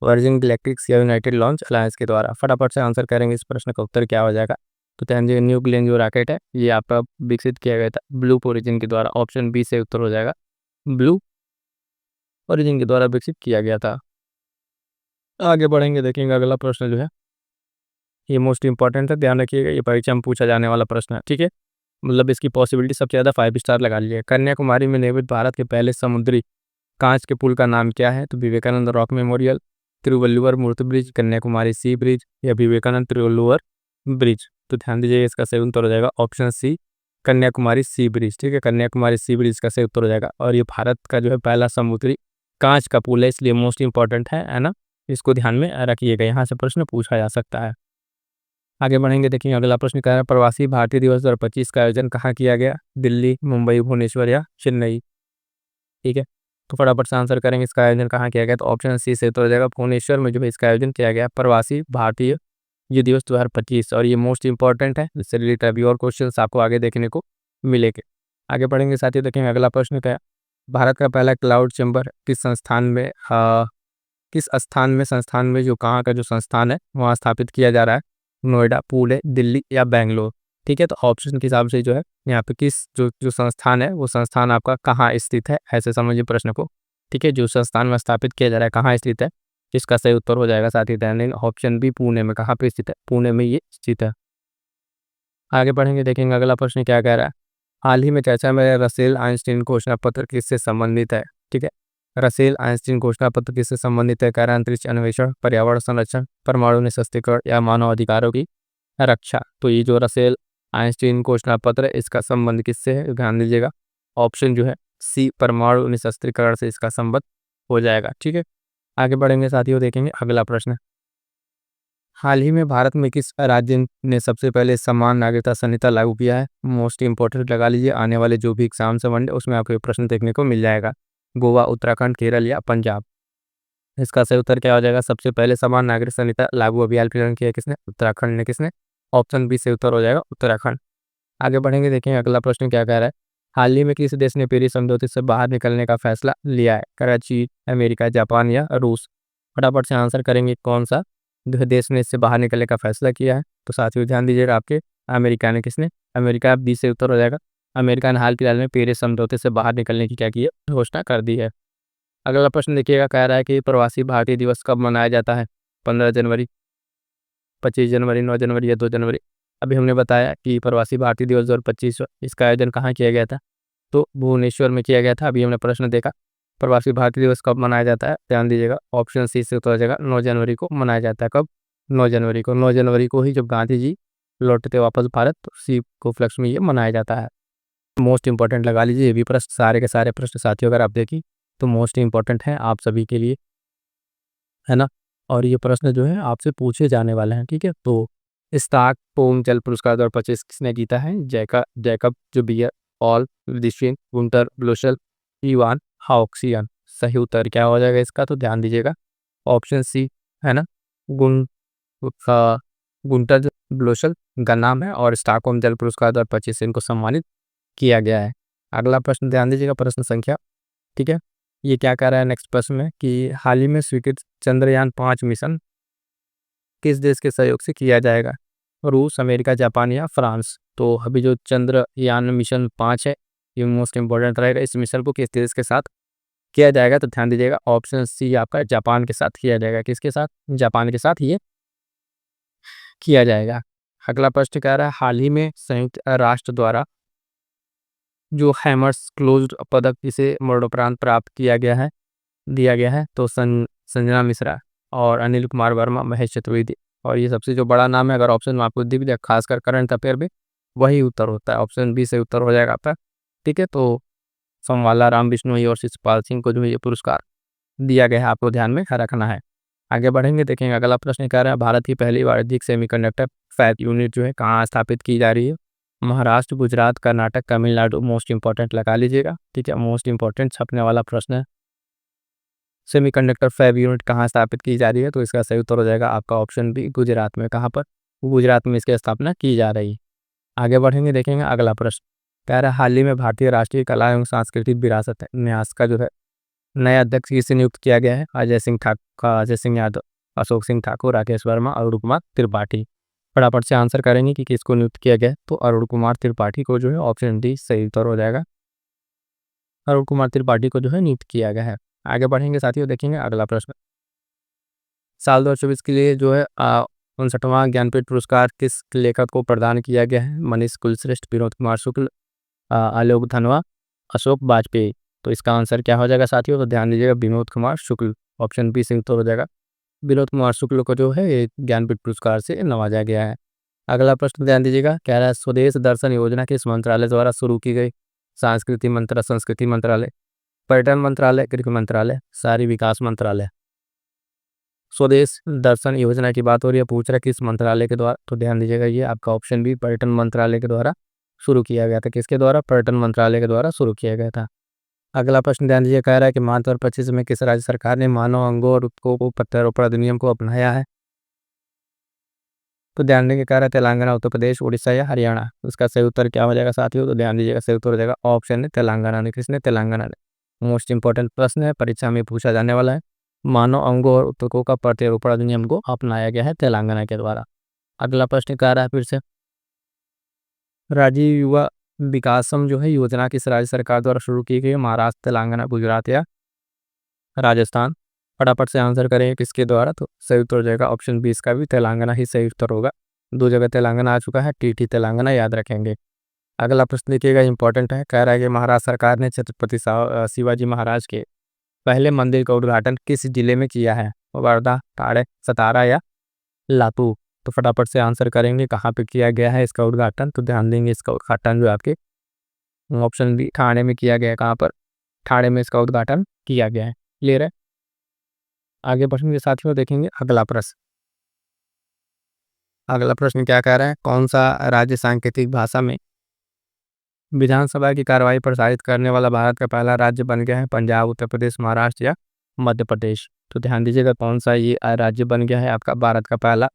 Virgin Galactics या यूनाइटेड लॉन्च अलायंस के द्वारा? फटाफट से आंसर करेंगे इस प्रश्न का उत्तर क्या हो जाएगा? तो ध्यान दीजिए, न्यू ग्लेन जो रॉकेट है ये आपका विकसित किया गया था ब्लू ओरिजिन के द्वारा। ऑप्शन बी से उत्तर हो जाएगा, ब्लू ओरिजिन के द्वारा विकसित किया गया था। आगे बढ़ेंगे, देखेंगे अगला प्रश्न जो है ये मोस्ट इंपॉर्टेंट है, ध्यान रखिएगा, ये परीक्षा में पूछा जाने वाला प्रश्न है। ठीक है, मतलब इसकी पॉसिबिलिटी सबसे ज़्यादा 5 स्टार लगा लीजिए। कन्याकुमारी में निर्मित भारत के पहले समुद्री कांच के पुल का नाम क्या है? तो विवेकानंद रॉक मेमोरियल, तिरुवल्लुवर मूर्ति ब्रिज, कन्याकुमारी सी ब्रिज या विवेकानंद तिरुवल्लुवर ब्रिज? तो ध्यान दीजिए, इसका सही उत्तर हो जाएगा ऑप्शन सी कन्याकुमारी सी ब्रिज। ठीक है, कन्याकुमारी सी ब्रिज का सही उत्तर हो जाएगा। और ये भारत का जो है पहला समुद्री कांच का पुल है, इसलिए मोस्ट इंपॉर्टेंट है ना, इसको ध्यान में रखिएगा, यहाँ से प्रश्न पूछा जा सकता है। आगे बढ़ेंगे, देखिए अगला प्रश्न कह रहा है प्रवासी भारतीय दिवस 2025 का आयोजन कहाँ किया गया? दिल्ली, मुंबई, भुवनेश्वर या चेन्नई? ठीक है, तो फटाफट से आंसर करेंगे इसका आयोजन कहाँ किया गया? तो ऑप्शन सी से तो हो जाएगा भुवनेश्वर में जो है इसका आयोजन किया गया प्रवासी भारतीय ये दिवस 2025। और ये मोस्ट इंपॉर्टेंट है, इससे रिलेटेड अभी और क्वेश्चन आपको आगे देखने को मिलेंगे। आगे बढ़ेंगे साथियों, देखेंगे अगला प्रश्न क्या है। भारत का पहला क्लाउड चैम्बर किस संस्थान में संस्थान में जो कहाँ का जो संस्थान है वहाँ स्थापित किया जा रहा है? नोएडा, पुणे, दिल्ली या बैंगलोर? ठीक है, तो ऑप्शन के हिसाब से जो है यहाँ पे किस जो जो संस्थान है वो संस्थान आपका कहाँ स्थित है, ऐसे समझिए प्रश्न को। ठीक है, जो संस्थान में स्थापित किया जा रहा है कहाँ स्थित है, इसका सही उत्तर हो जाएगा साथ ही ध्यान देंगे ऑप्शन बी पुणे में। कहाँ पे स्थित है? पुणे में ये स्थित है। आगे बढ़ेंगे, देखेंगे अगला प्रश्न क्या कह रहा है। हाल ही में चर्चा में रसेल आइंस्टीन घोषणा पत्र किससे संबंधित है? ठीक है, रसेल आइंस्टीन घोषणा पत्र किससे संबंधित है? कह रहा है अंतरिक्ष अन्वेषण, पर्यावरण संरक्षण, परमाणु निःशस्त्रीकरण या मानव अधिकारों की रक्षा। तो ये जो रसेल आइंस्टीन घोषणा पत्र है इसका संबंध किससे है? ध्यान दीजिएगा ऑप्शन जो है सी, परमाणु निःशस्त्रीकरण से इसका संबंध हो जाएगा। ठीक है, आगे बढ़ेंगे साथियों, देखेंगे अगला प्रश्न। हाल ही में भारत में किस राज्य ने सबसे पहले समान नागरिकता संहिता लागू किया है? मोस्ट इंपॉर्टेंट लगा लीजिए, आने वाले जो भी एग्जाम से वन उसमें आपको ये प्रश्न देखने को मिल जाएगा। गोवा, उत्तराखंड, केरल या पंजाब? इसका सही उत्तर क्या हो जाएगा? सबसे पहले समान नागरिक संहिता लागू अभियान प्रारंभ किया किसने? उत्तराखंड ने। किसने? ऑप्शन बी से उत्तर हो जाएगा उत्तराखंड। आगे बढ़ेंगे, देखेंगे अगला प्रश्न क्या कह रहा है। हाल ही में किस देश ने पेरिस समझौते से बाहर निकलने का फैसला लिया है? कराची, अमेरिका, जापान या रूस? फटाफट से आंसर करेंगे कौन सा देश ने इससे बाहर निकलने का फैसला किया है। तो साथियों ध्यान दीजिएगा आपके अमेरिका ने। किसने? अमेरिका, बी से उत्तर हो जाएगा। अमेरिका ने हाल फिलहाल में पेरिस समझौते से बाहर निकलने की क्या की है? घोषणा कर दी है। अगला प्रश्न देखिएगा, कह रहा है कि प्रवासी भारतीय दिवस कब मनाया जाता है? 15 जनवरी, 25 जनवरी, 9 जनवरी या 2 जनवरी? अभी हमने बताया कि प्रवासी भारतीय दिवस 2025 इसका आयोजन कहाँ किया गया था? तो भुवनेश्वर में किया गया था। अभी हमने प्रश्न देखा प्रवासी भारतीय दिवस कब मनाया जाता है? ध्यान दीजिएगा ऑप्शन सी से उत्तर हो जाएगा 9 जनवरी को मनाया जाता है। कब? 9 जनवरी को। 9 जनवरी को ही जब गांधी जी लौटते वापस भारत, तो उसी को उपलक्ष्य में ये मनाया जाता है। मोस्ट इंपॉर्टेंट लगा लीजिए, ये भी प्रश्न सारे के सारे प्रश्न साथियों अगर आप देखिए तो मोस्ट इंपॉर्टेंट है आप सभी के लिए, है ना। और ये प्रश्न जो है आपसे पूछे जाने वाले हैं। ठीक है, तो स्टॉकहोम जल पुरस्कार 2025 किसने जीता है? जैकब जुबियर, ऑल विदिशिन, गुंटर ब्लोशल, इवान हाउक्सियन? सही उत्तर क्या हो जाएगा इसका? तो ध्यान दीजिएगा ऑप्शन सी, है ना। गुन अ, गुंटर ब्लोशल का नाम है और स्टॉकहोम जल पुरस्कार 2025 से इनको सम्मानित किया गया है। अगला प्रश्न ध्यान दीजिएगा, प्रश्न संख्या, ठीक है, ये क्या कह रहा है नेक्स्ट प्रश्न में कि हाल ही में स्वीकृत चंद्रयान 5 मिशन किस देश के सहयोग से किया जाएगा? रूस, अमेरिका, जापान या फ्रांस? तो अभी जो चंद्रयान मिशन 5 है ये मोस्ट इंपॉर्टेंट रहेगा। इस मिशन को किस देश के साथ किया जाएगा? तो ध्यान दीजिएगा ऑप्शन सी आपका जापान के साथ किया जाएगा। किसके साथ? जापान के साथ ये किया जाएगा। अगला प्रश्न कह रहा है हाल ही में संयुक्त राष्ट्र द्वारा जो हैमर्स क्लोज्ड पदक इसे मरणोपरांत प्राप्त दिया गया है। तो संजना मिश्रा और अनिल कुमार वर्मा, महेश चतुर्वेदी। और ये सबसे जो बड़ा नाम है, अगर ऑप्शन में आपको दिख जाए खासकर करंट अफेयर में, वही उत्तर होता है। ऑप्शन बी से उत्तर हो जाएगा आपका। ठीक है, तो संवाला राम बिश्नोई और शिशपाल सिंह को जो है ये पुरस्कार दिया गया है, आपको ध्यान में रखना है। आगे बढ़ेंगे, देखेंगे अगला प्रश्न कह रहा है भारत की पहली वाणिज्यिक सेमीकंडक्टर फैब यूनिट जो है कहाँ स्थापित की जा रही है? महाराष्ट्र, गुजरात, कर्नाटक, तमिलनाडु? मोस्ट इंपॉर्टेंट लगा लीजिएगा। ठीक है, मोस्ट इंपॉर्टेंट छपने वाला प्रश्न है। सेमीकंडक्टर फैब यूनिट कहाँ स्थापित की जा रही है? तो इसका सही उत्तर हो जाएगा आपका ऑप्शन बी, गुजरात में। कहाँ पर? गुजरात में इसकी स्थापना की जा रही है। आगे बढ़ेंगे, देखेंगे अगला प्रश्न कह रहा है हाल ही में भारतीय राष्ट्रीय कला एवं सांस्कृतिक विरासत न्यास का जो है नया अध्यक्ष किसे नियुक्त किया गया है? अजय सिंह यादव, अशोक सिंह ठाकुर, राकेश वर्मा, अरुण कुमार त्रिपाठी? फटाफट से आंसर करेंगे कि किसको नियुक्त किया गया है। तो अरुण कुमार त्रिपाठी को जो है ऑप्शन डी सही उत्तर हो जाएगा। अरुण कुमार त्रिपाठी को जो है नियुक्त किया गया है। आगे बढ़ेंगे साथियों, देखेंगे अगला प्रश्न। साल 2024 के लिए जो है 59वां ज्ञानपीठ पुरस्कार किस लेखक को प्रदान किया गया है? मनीष कुलश्रेष्ठ, विनोद कुमार शुक्ल, आलोक धनवा, अशोक वाजपेयी? तो इसका आंसर क्या हो जाएगा साथियों? तो ध्यान दीजिएगा विनोद कुमार शुक्ल, ऑप्शन बी से उत्तर हो जाएगा। विनोद कुमार शुक्ल को जो है ये ज्ञानपीठ पुरस्कार से नवाजा गया है। अगला प्रश्न ध्यान दीजिएगा, कह रहा है स्वदेश दर्शन योजना किस मंत्रालय द्वारा शुरू की गई? संस्कृति मंत्रालय, पर्यटन मंत्रालय, गृह मंत्रालय, शहरी विकास मंत्रालय? स्वदेश दर्शन योजना की बात हो रही है, पूछ रहा है किस मंत्रालय के द्वारा? तो ध्यान दीजिएगा ये आपका ऑप्शन बी पर्यटन मंत्रालय के द्वारा शुरू किया गया था। किसके द्वारा? पर्यटन मंत्रालय के द्वारा शुरू किया गया था। अगला प्रश्न ध्यान दीजिए, कह रहा है कि मार्च 2025 में किस राज्य सरकार ने मानव अंगों और उत्तकों को प्रत्यारोपण अधिनियम को अपनाया है? तो ध्यान देंगे, कह रहा है तेलंगाना, उत्तर प्रदेश, उड़ीसा या हरियाणा? उसका सही उत्तर क्या हो जाएगा साथियों? तो ध्यान दीजिएगा सही उत्तर हो जाएगा ऑप्शन है तेलंगाना ने। किसने? तेलंगाना ने। मोस्ट इंपॉर्टेंट प्रश्न है, परीक्षा में पूछा जाने वाला है। मानव अंगों और उत्तकों का प्रत्यारोपण अधिनियम को अपनाया गया है तेलंगाना के द्वारा। अगला प्रश्न कह रहा है फिर से, राजीव युवा विकासम जो है योजना किस राज्य सरकार द्वारा शुरू की गई है? महाराष्ट्र, तेलंगाना, गुजरात या राजस्थान? फटाफट से आंसर करें किसके द्वारा? तो सही उत्तर हो जाएगा ऑप्शन बी, इसका भी तेलंगाना ही सही उत्तर होगा। 2 जगह तेलंगाना आ चुका है, टीटी तेलंगाना याद रखेंगे। अगला प्रश्न देखिएगा इंपॉर्टेंट है, कह रहा है कि महाराष्ट्र सरकार ने छत्रपति शिवाजी महाराज के पहले मंदिर का उद्घाटन किस जिले में किया है? वर्धा, ठाणे, सतारा या लातूर? तो फटाफट से आंसर करेंगे कहाँ पे किया गया है इसका उद्घाटन। तो ध्यान देंगे इसका उद्घाटन जो आपके ऑप्शन बी ठाणे में किया गया है। कहाँ पर? ठाणे में इसका उद्घाटन किया गया है। क्लियर है? आगे बढ़ेंगे साथियों, देखेंगे अगला प्रश्न। अगला प्रश्न क्या कह रहा है? कौन सा राज्य सांकेतिक भाषा में विधानसभा की कार्यवाही प्रसारित करने वाला भारत का पहला राज्य बन गया है? पंजाब, उत्तर प्रदेश, महाराष्ट्र या मध्य प्रदेश? तो ध्यान दीजिएगा कौन सा ये राज्य बन गया है आपका भारत का पहला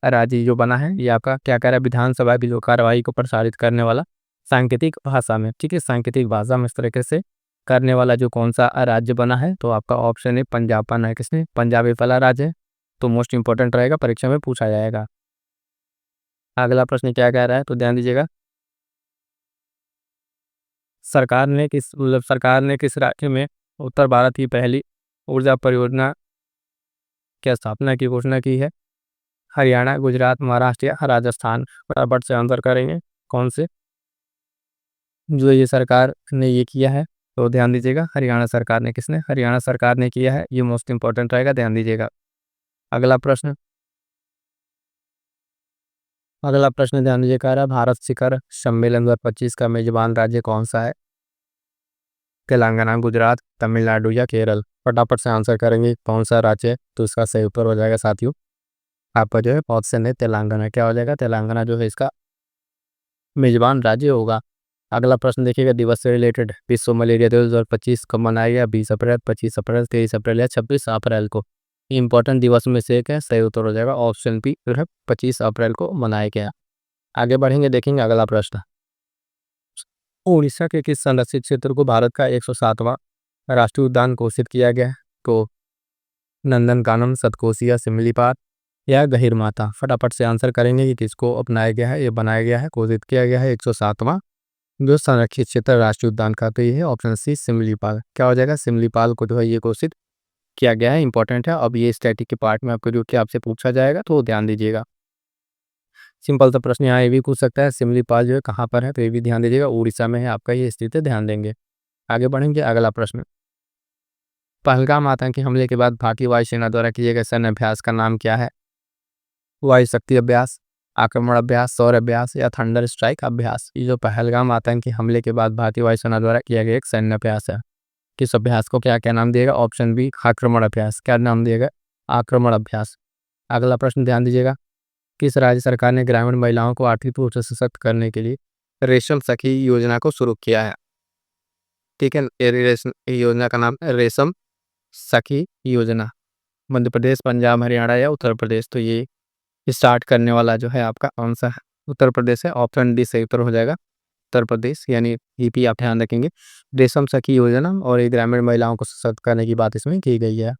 राज्य जो बना है। ये आपका क्या कह रहा है? विधानसभा की जो कार्यवाही को प्रसारित करने वाला सांकेतिक भाषा में, ठीक है, सांकेतिक भाषा में इस तरीके से करने वाला जो कौन सा राज्य बना है? तो आपका ऑप्शन है पंजाब बना है। किसने? पंजाब ही पहला राज्य है। तो मोस्ट इंपॉर्टेंट रहेगा, परीक्षा में पूछा जाएगा। अगला प्रश्न क्या कह रहा है? तो ध्यान दीजिएगा, सरकार ने किस राज्य में उत्तर भारत की पहली ऊर्जा परियोजना की स्थापना की घोषणा की है? हरियाणा, गुजरात, महाराष्ट्र या राजस्थान? फटाफट से आंसर करेंगे कौन से जो ये सरकार ने ये किया है। तो ध्यान दीजिएगा हरियाणा सरकार ने, किसने? हरियाणा सरकार ने किया है। ये मोस्ट इंपॉर्टेंट रहेगा, ध्यान दीजिएगा। अगला प्रश्न, ध्यान दीजिए, कह रहा है भारत शिखर सम्मेलन 2025 का मेजबान राज्य कौन सा है? तेलंगाना, गुजरात, तमिलनाडु या केरल? फटाफट से आंसर करेंगे कौन सा राज्य है। तो इसका सही उत्तर हो जाएगा साथियों आपका जो है ऑप्शन है तेलंगाना। क्या हो जाएगा? तेलंगाना जो है इसका मेजबान राज्य होगा। अगला प्रश्न देखिएगा दिवस से रिलेटेड। विश्व मलेरिया दिवस 2025 कब मनाया गया? 20 अप्रैल, 25 अप्रैल, 23 अप्रैल या 26 अप्रैल को? इंपॉर्टेंट दिवस में से एक है, सही उत्तर हो जाएगा ऑप्शन बी जो है 25 अप्रैल को मनाया गया। आगे बढ़ेंगे, देखेंगे अगला प्रश्न। उड़ीसा के किस संरक्षित क्षेत्र को भारत का 107वां राष्ट्रीय उद्यान घोषित किया गया है? तो नंदनकानन, सतकोसिया, सिमलीपाल या गहिरमाथा? फटाफट से आंसर करेंगे कि किसको अपनाया गया है, ये बनाया गया है, घोषित किया गया है 107वां जो संरक्षित क्षेत्र राष्ट्रीय उद्यान का। तो ये है ऑप्शन सी सिमलीपाल। क्या हो जाएगा? सिमलीपाल को जो है ये घोषित किया गया है। इंपॉर्टेंट है। अब ये स्टैटिक के पार्ट में आपको जो कि आपसे पूछा जाएगा तो ध्यान दीजिएगा। सिंपल सा प्रश्न यहाँ ये भी पूछ सकता है सिमलीपाल जो है कहाँ पर है? तो ये भी ध्यान दीजिएगा, उड़ीसा में है आपका ये स्थित है, ध्यान देंगे। आगे बढ़ेंगे, अगला प्रश्न। पहलगाम आतंकी हमले के बाद भारतीय वायुसेना द्वारा किए गए सैन्य अभ्यास का नाम क्या है? वायु शक्ति अभ्यास, आक्रमण अभ्यास, सौर अभ्यास या थंडर स्ट्राइक अभ्यास? ये जो पहलगाम आतंकी हमले के बाद भारतीय वायुसेना द्वारा किया गया एक सैन्य अभ्यास है, किस अभ्यास को क्या क्या नाम दिएगा? ऑप्शन बी आक्रमण अभ्यास। क्या नाम दिएगा? आक्रमण अभ्यास। अगला प्रश्न ध्यान दीजिएगा, किस राज्य सरकार ने ग्रामीण महिलाओं को आर्थिक रूप से सशक्त करने के लिए रेशम सखी योजना को शुरू किया है? ठीक है, ये योजना का नाम है रेशम सखी योजना। मध्य प्रदेश, पंजाब, हरियाणा या उत्तर प्रदेश? तो ये स्टार्ट करने वाला जो है आपका कौन सा है? उत्तर प्रदेश है। ऑप्शन डी सही उत्तर हो जाएगा उत्तर प्रदेश, यानी ईपी आप ध्यान रखेंगे। रेशम सखी योजना और ये ग्रामीण महिलाओं को सशक्त करने की बात इसमें की गई है।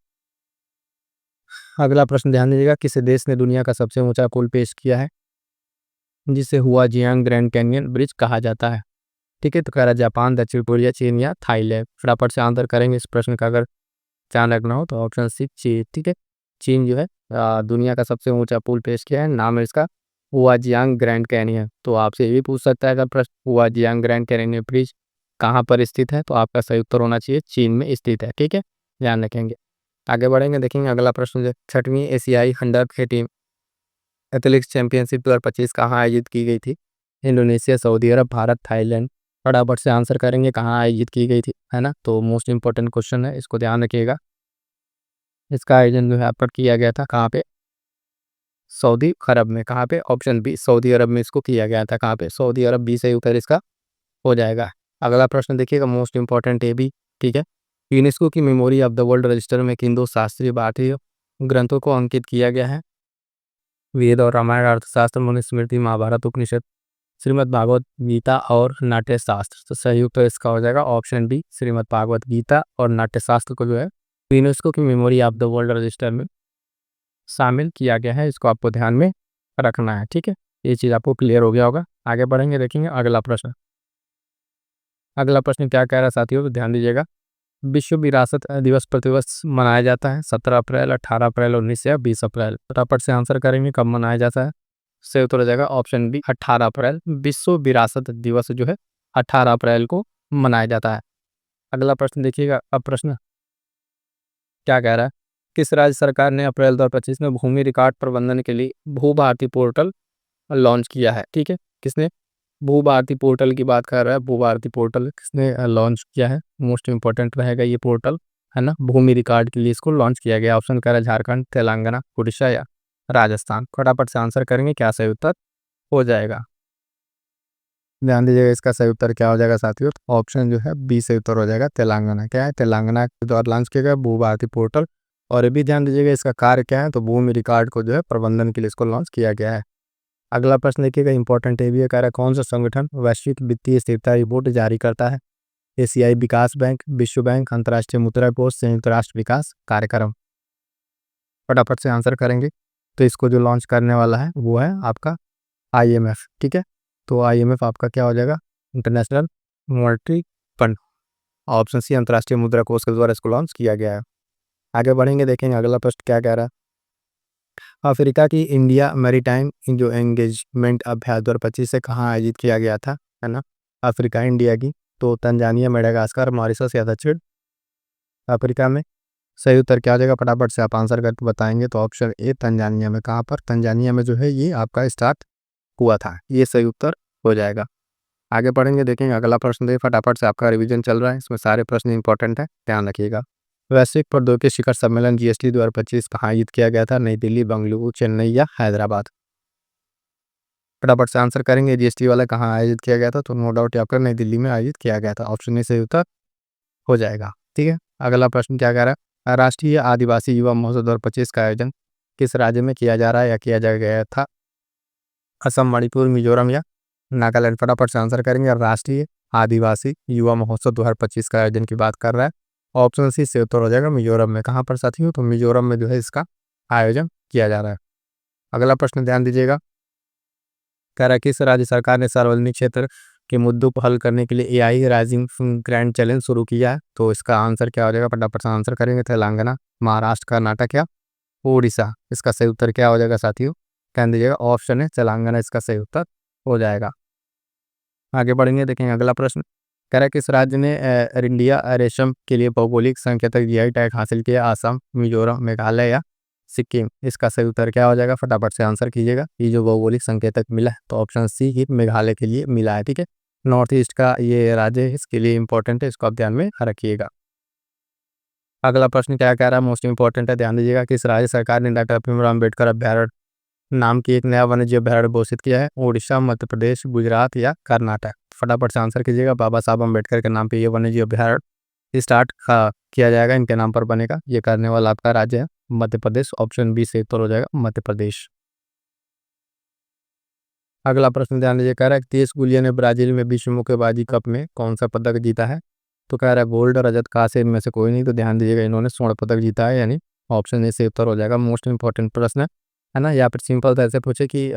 अगला प्रश्न ध्यान दीजिएगा, किस देश ने दुनिया का सबसे ऊंचा पुल पेश किया है जिसे हुआजियांग ग्रैंड कैनियन ब्रिज कहा जाता है? ठीक है, तो कह रहा है जापान, दक्षिण कोरिया, चीन या थाईलैंड? फटाफट से आंसर करेंगे इस प्रश्न का अगर ध्यान रखना हो तो ऑप्शन सी चीन। ठीक है, चीन जो है दुनिया का सबसे ऊंचा पुल पेश किया है, नाम है इसका हुआजियांग ग्रैंड कैनियन। तो आपसे ये भी पूछ सकता है अगर प्रश्न हुआजियांग ग्रैंड कैनियन ब्रिज कहाँ पर स्थित है? तो आपका सही उत्तर होना चाहिए चीन में स्थित है। ठीक है, ध्यान रखेंगे। आगे बढ़ेंगे, देखेंगे अगला प्रश्न जो 6वीं एशियाई अंडर-18 एथलेटिक्स चैंपियनशिप 2025 कहाँ आयोजित की गई थी? इंडोनेशिया, सऊदी अरब, भारत, थाईलैंड? फटाफट से आंसर करेंगे कहाँ आयोजित की गई थी, है ना? तो मोस्ट इंपॉर्टेंट क्वेश्चन है, इसको ध्यान रखिएगा। इसका आयोजन जो है आप पर किया गया था कहाँ पे? सऊदी अरब में। कहाँ पे? ऑप्शन बी सऊदी अरब में इसको किया गया था। कहाँ पे? सऊदी अरब। बी सही उत्तर इसका हो जाएगा। अगला प्रश्न देखिएगा, मोस्ट इंपॉर्टेंट है भी। ठीक है, यूनेस्को की memory of the world register में किन दो शास्त्रीय भारतीय ग्रंथों को अंकित किया गया है? वेद और रामायण, अर्थशास्त्र, मनुस्मृति, महाभारत, उपनिषद, श्रीमद् भागवत गीता और नाट्य शास्त्र? तो सही उत्तर इसका हो जाएगा ऑप्शन बी श्रीमद् भागवत गीता और नाट्य शास्त्र को जो है यूनेस्को की memory of the world register में शामिल किया गया है। इसको आपको ध्यान में रखना है। ठीक है, ये चीज़ आपको क्लियर हो गया होगा। आगे बढ़ेंगे, देखेंगे अगला प्रश्न। अगला प्रश्न क्या कह रहा है साथियों? तो ध्यान दीजिएगा, विश्व विरासत दिवस प्रतिवर्ष मनाया जाता है 17 अप्रैल, 18 अप्रैल, 19 या 20 अप्रैल? फटाफट से आंसर करेंगे कब मनाया जाता है। सही उत्तर हो जाएगा ऑप्शन बी 18 अप्रैल। विश्व विरासत दिवस जो है 18 अप्रैल को मनाया जाता है। अगला प्रश्न देखिएगा, अब प्रश्न क्या कह रहा है, किस राज्य सरकार ने अप्रैल 2025 में भूमि रिकॉर्ड प्रबंधन के लिए भू भारती पोर्टल लॉन्च किया है। ठीक है, किसने, भू भारती पोर्टल की बात कर रहा है। भू भारती पोर्टल किसने लॉन्च किया है, मोस्ट इंपॉर्टेंट रहेगा ये पोर्टल, है ना। भूमि रिकॉर्ड के लिए इसको लॉन्च किया गया। ऑप्शन कह रहा है झारखंड, तेलंगाना, उड़ीसा या राजस्थान। फटाफट से आंसर करेंगे, क्या सही उत्तर हो जाएगा। ध्यान दीजिएगा, इसका सही उत्तर क्या हो जाएगा साथियों, ऑप्शन जो है बी सही उत्तर हो जाएगा, तेलंगाना। क्या है, तेलंगाना के द्वारा लॉन्च किया गया भू भारती पोर्टल। और ये भी ध्यान दीजिएगा, इसका कार्य क्या है, तो भूमि रिकॉर्ड को जो है प्रबंधन के लिए इसको लॉन्च किया गया है। अगला प्रश्न देखिएगा, इंपॉर्टेंट है भी, कह रहा है कौन सा संगठन वैश्विक वित्तीय स्थिरता रिपोर्ट जारी करता है। एशियाई विकास बैंक, विश्व बैंक, अंतर्राष्ट्रीय मुद्रा कोष, संयुक्त राष्ट्र विकास कार्यक्रम। फटाफट से आंसर करेंगे, तो इसको जो लॉन्च करने वाला है वो है आपका IMF। ठीक है, तो IMF आपका क्या हो जाएगा, international monetary fund. Option C, अंतर्राष्ट्रीय मुद्रा कोष के द्वारा इसको लॉन्च किया गया है। आगे बढ़ेंगे, देखेंगे अगला प्रश्न क्या कह रहा है। अफ्रीका की इंडिया मैरीटाइम जो एंगेजमेंट अभ्यास 2025 से कहाँ आयोजित किया गया था, है ना। अफ्रीका इंडिया की, तो तंजानिया, मेडागास्कर, मॉरिशस या दक्षिण अफ्रीका में। सही उत्तर क्या हो जाएगा, फटाफट से आप आंसर करके बताएंगे, तो ऑप्शन ए तंजानिया में। कहाँ पर, तंजानिया में जो है ये आपका स्टार्ट हुआ था, ये सही उत्तर हो जाएगा। आगे पढ़ेंगे, देखेंगे अगला प्रश्न दे, फटाफट से आपका रिवीजन चल रहा है, इसमें सारे प्रश्न इंपॉर्टेंट है, ध्यान रखिएगा। वैश्विक प्रौद्योगिकी शिखर सम्मेलन GST 2025 कहाँ आयोजित किया गया था, नई दिल्ली, बेंगलुरु, चेन्नई या हैदराबाद। फटाफट से आंसर करेंगे, GST वाला कहाँ आयोजित किया गया था, तो नो डाउट आपका नई दिल्ली में आयोजित किया गया था। ऑप्शन ए सही उत्तर हो जाएगा। ठीक है, अगला प्रश्न क्या कह रहा है, राष्ट्रीय आदिवासी युवा महोत्सव 2025 का आयोजन किस राज्य में किया जा रहा है या किया जा गया था। असम, मणिपुर, मिजोरम या नागालैंड। फटाफट से आंसर करेंगे, राष्ट्रीय आदिवासी युवा महोत्सव 2025 का आयोजन की बात कर रहा है। ऑप्शन सी से उत्तर हो जाएगा मिजोरम में। कहाँ पर साथियों, तो मिजोरम में जो है इसका आयोजन किया जा रहा है। अगला प्रश्न ध्यान दीजिएगा, कह रहा है किस राज्य सरकार ने सार्वजनिक क्षेत्र के मुद्दों को हल करने के लिए AI राइजिंग ग्रैंड चैलेंज शुरू किया है। तो इसका आंसर क्या हो जाएगा, फटाफट से आंसर करेंगे, तेलंगाना, महाराष्ट्र, कर्नाटक या उड़ीसा। इसका सही उत्तर क्या हो जाएगा साथियों, कह दीजिएगा ऑप्शन है तेलंगाना, इसका सही उत्तर हो जाएगा। आगे बढ़ेंगे, देखेंगे अगला प्रश्न, कह रहा है किस राज्य ने इंडिया रेशम के लिए भौगोलिक संकेतक GI टैग हासिल किया, असम, मिजोरम, मेघालय या सिक्किम। इसका सही उत्तर क्या हो जाएगा, फटाफट से आंसर कीजिएगा। ये जो भौगोलिक संकेतक मिला है, तो ऑप्शन सी ही मेघालय के लिए मिला है। ठीक है, नॉर्थ ईस्ट का ये राज्य है, इसके लिए इंपॉर्टेंट है, इसको आप ध्यान में रखिएगा। अगला प्रश्न क्या कह रहा है, मोस्ट इंपॉर्टेंट है, ध्यान दीजिएगा, किस राज्य सरकार ने डॉक्टर भीमराव अम्बेडकर अभ्यारण्य नाम की एक नया वन्यजीव अभ्यारण्य घोषित किया है। उड़ीसा, मध्य प्रदेश, गुजरात या कर्नाटक। फटाफट से आंसर कीजिएगा, बाबा साहब अम्बेडकर के नाम पे ये वन्यजीव अभ्यारण्य स्टार्ट किया जाएगा, इनके नाम पर बनेगा। ये करने वाला आपका राज्य है मध्य प्रदेश। ऑप्शन बी से उत्तर हो जाएगा मध्य प्रदेश। अगला प्रश्न ध्यान दीजिए, कह रहा है तेज गुलिया ने ब्राजील में विश्व मुक्केबाजी कप में कौन सा पदक जीता है। तो कह रहा है गोल्ड, रजत, कांस्य, इनमें से कोई नहीं। तो ध्यान दीजिएगा, इन्होंने स्वर्ण पदक जीता है, यानी ऑप्शन ए से उत्तर हो जाएगा। मोस्ट इंपॉर्टेंट प्रश्न है ना। यहाँ पर सिंपल से ऐसे पूछे कि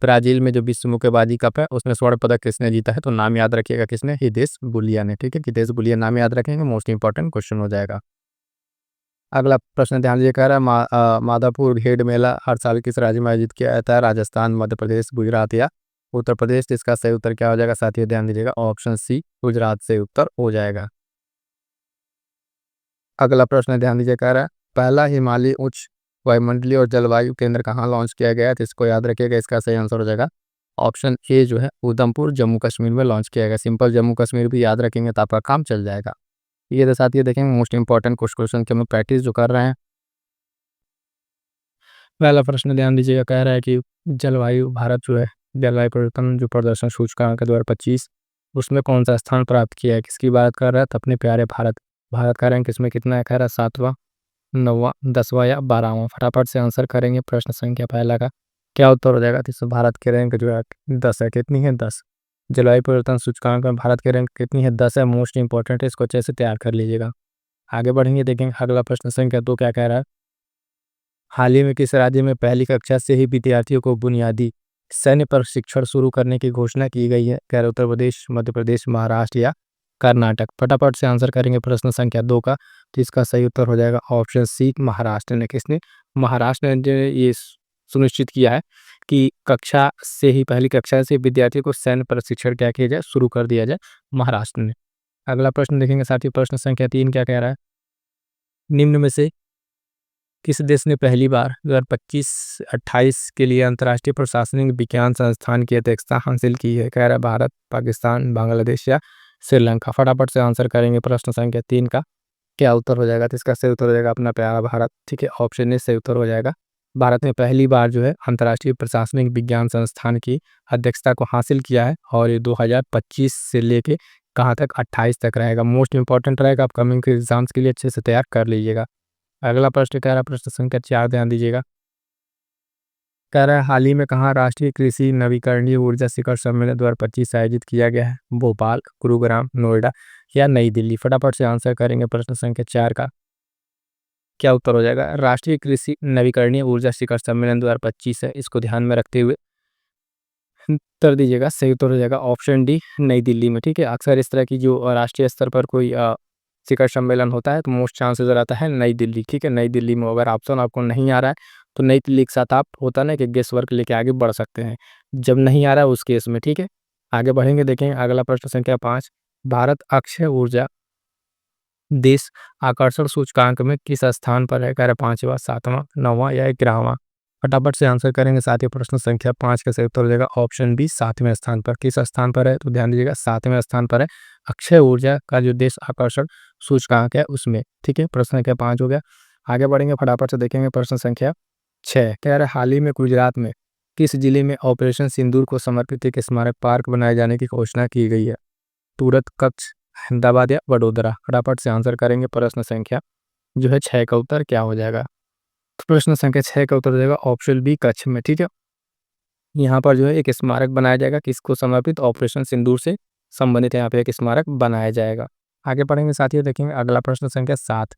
ब्राजील में जो विश्व मुक्केबाजी कप है उसमें स्वर्ण पदक किसने जीता है, तो नाम याद रखिएगा, किसने, हिदेश बुलिया ने। ठीक है, हिदेश बुलिया नाम याद रखेंगे, मोस्ट इंपॉर्टेंट क्वेश्चन हो जाएगा। अगला प्रश्न ध्यान दीजिए, कह रहा है माधापुर घेड़ मेला हर साल किस राज्य में आयोजित किया जाता है, राजस्थान, मध्य प्रदेश, गुजरात या उत्तर प्रदेश। इसका सही उत्तर क्या हो जाएगा साथियों, ध्यान दीजिएगा, ऑप्शन सी गुजरात से उत्तर हो जाएगा। अगला प्रश्न ध्यान दीजिए, कह रहा है पहला हिमालय उच्च वायुमंडलीय और जलवायु केंद्र कहाँ लॉन्च किया गया है, तो इसको याद रखिएगा, इसका सही आंसर हो जाएगा ऑप्शन ए जो है उधमपुर, जम्मू कश्मीर में लॉन्च किया गया। सिंपल जम्मू कश्मीर भी याद रखेंगे तो आपका काम चल जाएगा। ये तो साथियों देखेंगे मोस्ट इंपॉर्टेंट कुछ क्वेश्चन के हम लोग प्रैक्टिस जो कर रहे हैं। पहला प्रश्न ध्यान दीजिएगा, कह रहा है कि जलवायु भारत जो है जलवायु परिवर्तन जो प्रदर्शन सूचकांक 2025 उसमें कौन सा स्थान प्राप्त किया है, किसकी बात कर रहा है, तो अपने प्यारे भारत। भारत का रैंक इसमें कितना है, कह रहा है 7वां, 9वां, 10वां या 12वां। फटाफट से आंसर करेंगे, प्रश्न संख्या पहला का क्या उत्तर हो जाएगा, तो इसमें भारत के रैंक जो है 10 है। कितनी है, 10। जलवायु परिवर्तन सूचकांक में भारत के रैंक कितनी है, 10 है। मोस्ट इंपॉर्टेंट है, इसको अच्छे से तैयार कर लीजिएगा। आगे बढ़ेंगे, देखेंगे अगला प्रश्न संख्या 2 क्या कह रहा है। हाल ही में किस राज्य में पहली कक्षा से ही विद्यार्थियों को बुनियादी सैन्य प्रशिक्षण शुरू करने की घोषणा की गई है, कह रहे उत्तर प्रदेश, मध्य प्रदेश, महाराष्ट्र या कर्नाटक। फटाफट से आंसर करेंगे प्रश्न संख्या 2 का, तो इसका सही उत्तर हो जाएगा ऑप्शन सी महाराष्ट्र ने। किसने, महाराष्ट्र ने जो ये सुनिश्चित किया है कि कक्षा से ही, पहली कक्षा से विद्यार्थियों को सैन्य प्रशिक्षण क्या किया जाए, शुरू कर दिया जाए, महाराष्ट्र ने। अगला प्रश्न देखेंगे साथियों, प्रश्न संख्या 3 क्या कह रहा है। निम्न में से किस देश ने पहली बार 2025-28 के लिए अंतर्राष्ट्रीय प्रशासनिक विज्ञान संस्थान की अध्यक्षता हासिल की है? कह रहा है भारत, पाकिस्तान, बांग्लादेश या श्रीलंका। फटाफट से आंसर करेंगे प्रश्न संख्या 3 का। क्या उत्तर हो जाएगा? तो इसका सही उत्तर हो जाएगा अपना प्यारा भारत। ठीक है, ऑप्शन ए सही उत्तर हो जाएगा। भारत ने पहली बार जो है अंतर्राष्ट्रीय प्रशासनिक विज्ञान संस्थान की अध्यक्षता को हासिल किया है और ये 2025 से लेके कहाँ तक 28 तक रहेगा। मोस्ट इंपॉर्टेंट रहेगा, अपकमिंग के एग्जाम्स के लिए अच्छे से तैयार कर लीजिएगा। अगला प्रश्न कह रहा है प्रश्न संख्या 4, ध्यान दीजिएगा। कह रहा है हाल ही में कहाँ राष्ट्रीय कृषि नवीकरणीय ऊर्जा शिखर सम्मेलन 2025 आयोजित किया गया है? भोपाल, गुरुग्राम, नोएडा या नई दिल्ली। फटाफट से आंसर करेंगे प्रश्न संख्या 4 का। क्या उत्तर हो जाएगा? राष्ट्रीय कृषि नवीकरणीय ऊर्जा शिखर सम्मेलन 2025 है, इसको ध्यान में रखते हुए उत्तर दीजिएगा। सही उत्तर हो जाएगा ऑप्शन डी, नई दिल्ली में। ठीक है, अक्सर इस तरह की जो राष्ट्रीय स्तर पर कोई शिखर सम्मेलन होता है तो मोस्ट चांसेस रहता है नई दिल्ली। ठीक है, नई दिल्ली में। अगर ऑप्शन आपको नहीं आ रहा है तो नई दिल्ली के साथ आप होता ना कि गेस वर्क लेके आगे बढ़ सकते हैं, जब नहीं आ रहा है उस केस में। ठीक है, आगे बढ़ेंगे, देखेंगे अगला प्रश्न संख्या 5। भारत अक्षय ऊर्जा देश आकर्षण सूचकांक में किस स्थान पर है? कह रहे 5वां, 7वां, 9वां या 11वां। फटाफट से आंसर करेंगे। साथ ही प्रश्न संख्या 5 का सही उत्तर हो जाएगा ऑप्शन बी, 7वें स्थान पर। किस स्थान पर है? तो ध्यान दीजिएगा 7वें स्थान पर है अक्षय ऊर्जा का जो देश आकर्षण सूचकांक है उसमें। ठीक है, प्रश्न संख्या 5 हो गया। आगे बढ़ेंगे, फटाफट से देखेंगे प्रश्न संख्या 6। कह रहे हाल ही में गुजरात में किस जिले में ऑपरेशन सिंदूर को समर्पित एक स्मारक पार्क बनाए जाने की घोषणा की गई है? सूरत, कच्छ, अहमदाबाद या वडोदरा। फटाफट से आंसर करेंगे। प्रश्न संख्या जो है 6 का उत्तर क्या हो जाएगा? तो प्रश्न संख्या 6 का उत्तर हो जाएगा ऑप्शन बी, कच्छ में। ठीक है, यहाँ पर जो है एक स्मारक बनाया जाएगा, किसको समर्पित? ऑपरेशन सिंदूर से संबंधित यहाँ पे एक स्मारक बनाया जाएगा। आगे पढ़ेंगे साथियों, देखेंगे अगला प्रश्न संख्या 7।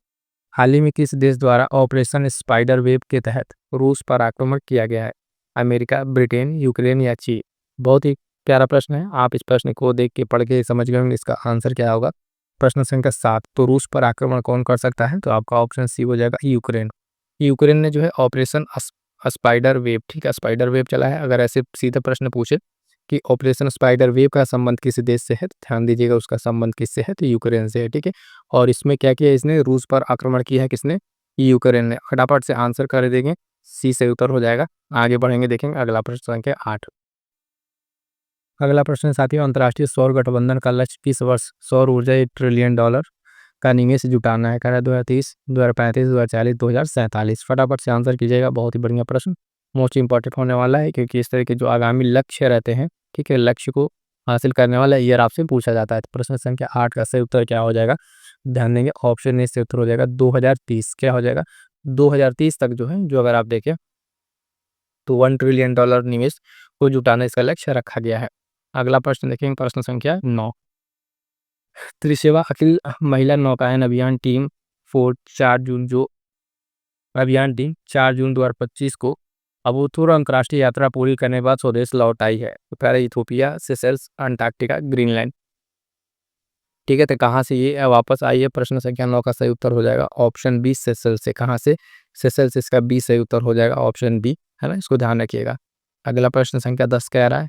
हाल ही में किस देश द्वारा ऑपरेशन स्पाइडर वेब के तहत रूस पर आक्रमण किया गया है? अमेरिका, ब्रिटेन, यूक्रेन या चीन। बहुत ही प्यारा प्रश्न है, आप इस प्रश्न को देख के पढ़ के समझ गए होंगे इसका आंसर क्या होगा। प्रश्न संख्या 7, तो रूस पर आक्रमण कौन कर सकता है? तो आपका ऑप्शन सी हो जाएगा यूक्रेन। यूक्रेन ने जो है ऑपरेशन स्पाइडर वेब, ठीक है, स्पाइडर वेब चला है। अगर ऐसे सीधे प्रश्न पूछे कि ऑपरेशन स्पाइडर वेव का संबंध किस देश से है, तो ध्यान दीजिएगा उसका संबंध किससे है? तो यूक्रेन से है। ठीक है, और इसमें क्या किया? इसने रूस पर आक्रमण किया है। किसने? यूक्रेन ने। फटाफट से आंसर कर देंगे, सी से उत्तर हो जाएगा। आगे बढ़ेंगे, देखेंगे अगला प्रश्न संख्या 8। अगला प्रश्न साथियों, अंतर्राष्ट्रीय सौर गठबंधन का लक्ष्य किस वर्ष सौर ऊर्जा $1 ट्रिलियन का निवेश जुटाना है? कह रहा है 2030, 2035, 2040, 2047। फटाफट से आंसर कीजिएगा। बहुत ही बढ़िया प्रश्न, मोस्ट इंपॉर्टेंट होने वाला है, क्योंकि इस तरह के जो आगामी लक्ष्य रहते हैं, ठीक है, लक्ष्य को हासिल करने वाला ईयर आपसे पूछा जाता है। तो प्रश्न संख्या 8 का सही उत्तर क्या हो जाएगा? ध्यान देंगे, ऑप्शन ए से उत्तर हो जाएगा 2030। क्या हो जाएगा? 2030 तक जो है, जो अगर आप देखें तो $1 ट्रिलियन निवेश को जुटाने इसका लक्ष्य रखा गया है। अगला प्रश्न देखेंगे, प्रश्न संख्या 9। त्रिसेवा अखिल महिला नौकायन अभियान टीम 4 जून 2025 को अबूतूर अंतर्राष्ट्रीय यात्रा पूरी करने के बाद स्वदेश लौट आई है। तो पहले इथोपिया, सेशल्स, अंटार्कटिका, ग्रीनलैंड। ठीक है, तो कहाँ से ये वापस आई है? प्रश्न संख्या 9 का सही उत्तर हो जाएगा ऑप्शन बी, सेशल से। कहाँ से? सेशल से। इसका बी सही उत्तर हो जाएगा ऑप्शन बी, है ना, इसको ध्यान रखिएगा। अगला प्रश्न संख्या 10 कह रहा है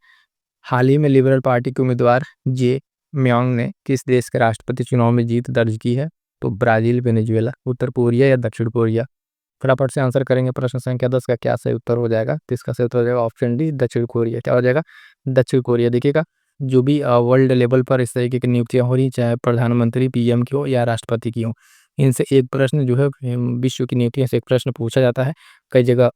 हाल ही में लिबरल पार्टी के उम्मीदवार जे म्यांग ने किस देश के राष्ट्रपति चुनाव में जीत दर्ज की है? तो ब्राजील, वेनेजुएला, उत्तर कोरिया या दक्षिण कोरिया। फटाफट से आंसर करेंगे। प्रश्न संख्या 10 का क्या सही उत्तर हो जाएगा? तो इसका सही उत्तर हो जाएगा ऑप्शन डी, दक्षिण कोरिया। क्या हो जाएगा? दक्षिण कोरिया। देखिएगा, जो भी वर्ल्ड लेवल पर इस तरीके की नियुक्तियां हो रही, चाहे प्रधानमंत्री, पीएम की हो या राष्ट्रपति की हो, इनसे एक प्रश्न जो है विश्व की नीतियों से एक प्रश्न पूछा जाता है। कई जगह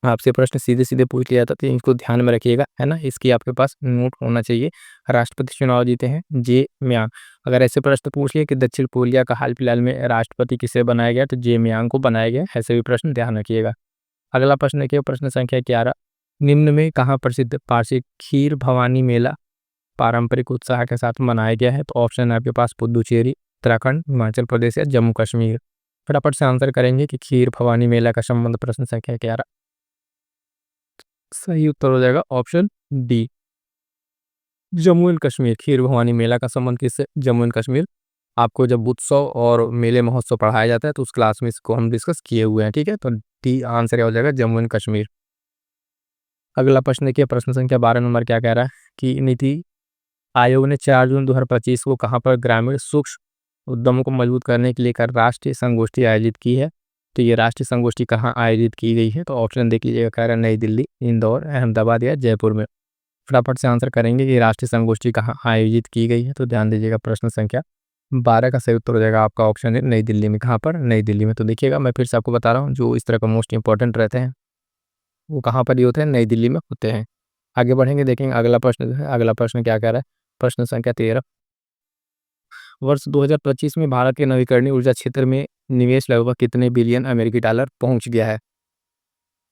आपसे प्रश्न सीधे-सीधे पूछ लिया जाता है, तो इनको ध्यान में रखिएगा, है ना? इसकी आपके पास नोट होना चाहिए। राष्ट्रपति चुनाव जीते हैं जे म्यांग। अगर ऐसे प्रश्न पूछ लिए कि दक्षिण कोरिया का हाल-फिलहाल में राष्ट्रपति किसे बनाया गया, तो जे म्यांग को बनाया गया। ऐसे भी प्रश्न ध्यान रखिएगा। अगला प्रश्न देखिए, प्रश्न संख्या 11। निम्न में कहाँ प्रसिद्ध पारसी खीर भवानी मेला पारंपरिक उत्साह के साथ मनाया गया है? तो ऑप्शन है आपके पास पुदुचेरी, उत्तराखंड, हिमाचल प्रदेश या जम्मू कश्मीर। फटाफट से आंसर करेंगे कि खीर भवानी मेला का संबंध प्रश्न संख्या 11। सही उत्तर हो जाएगा option D, Jammu and Kashmir. Kheer Bhawani मेला का संबंध किससे? जम्मू एंड कश्मीर। आपको जब उत्सव और मेले महोत्सव पढ़ाया जाता है तो उस क्लास में इसको हम डिस्कस किए हुए हैं। ठीक है, तो डी आंसर हो जाएगा जम्मू एंड कश्मीर। अगला प्रश्न देखिए, प्रश्न संख्या 12 नंबर क्या कह रहा है कि नीति आयोग ने 4 जून 2025 को कहाँ पर ग्रामीण सूक्ष्म उद्यमों को मजबूत करने के लिए कर राष्ट्रीय संगोष्ठी आयोजित की है। तो ये राष्ट्रीय संगोष्ठी कहाँ आयोजित की गई है? तो ऑप्शन देख लीजिएगा, कह रहा है नई दिल्ली, इंदौर, अहमदाबाद या जयपुर में। फटाफट से आंसर करेंगे कि राष्ट्रीय संगोष्ठी कहाँ आयोजित की गई है। तो ध्यान दीजिएगा, प्रश्न संख्या 12 का सही उत्तर हो जाएगा आपका ऑप्शन है नई दिल्ली में। कहाँ पर? नई दिल्ली में। तो देखिएगा, मैं फिर से आपको बता रहा हूँ, जो इस तरह का मोस्ट इंपॉर्टेंट रहते हैं वो कहाँ पर ही होते हैं? नई दिल्ली में होते हैं। आगे बढ़ेंगे, देखेंगे अगला प्रश्न जो है, अगला प्रश्न क्या कह रहा है। प्रश्न संख्या 13, वर्ष 2025 में भारत के नवीकरणीय ऊर्जा क्षेत्र में निवेश लगभग कितने बिलियन अमेरिकी डॉलर पहुंच गया है?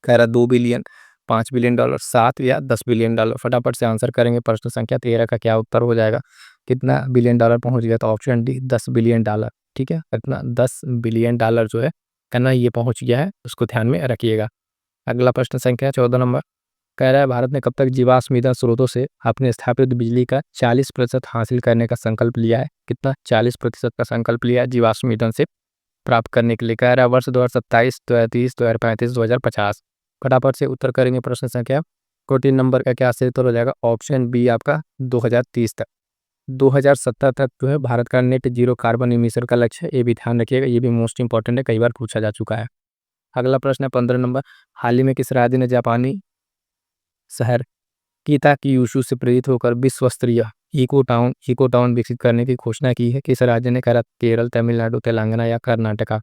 कह रहा 2 बिलियन, 5 बिलियन डॉलर, 7 या 10 बिलियन डॉलर। फटाफट से आंसर करेंगे। प्रश्न संख्या 13 का क्या उत्तर हो जाएगा? कितना बिलियन डॉलर पहुंच गया? तो ऑप्शन डी 10 बिलियन डॉलर। ठीक है, कितना? 10 बिलियन डॉलर जो है कहना ये पहुंच गया है, उसको ध्यान में रखिएगा। अगला प्रश्न संख्या 14 नंबर, कह रहा है भारत ने कब तक जीवाश्म ईंधन स्रोतों से अपने स्थापित बिजली का 40% हासिल करने का संकल्प लिया है? कितना? 40% का संकल्प लिया है जीवाश्म ईंधन से प्राप्त करने के लिए। कह रहा है वर्ष 2027, 2030, 2035, 2050। फटाफट से उत्तर करेंगे। प्रश्न संख्या 14 नंबर का क्या सही उत्तर हो जाएगा? ऑप्शन बी आपका 2030 तक। 2070 तक जो है भारत का नेट जीरो कार्बन इमिशन का लक्ष्य है, ये भी ध्यान रखिएगा, ये भी मोस्ट इंपॉर्टेंट है, कई बार पूछा जा चुका है। अगला प्रश्न है 15 नंबर, हाल ही में किस राज्य ने जापानी शहर कीता क्यूशू से प्रेरित होकर विश्व स्तरीय इको टाउन विकसित करने की घोषणा की है? किस राज्य ने करा? केरल, तमिलनाडु, तेलंगाना या कर्नाटका।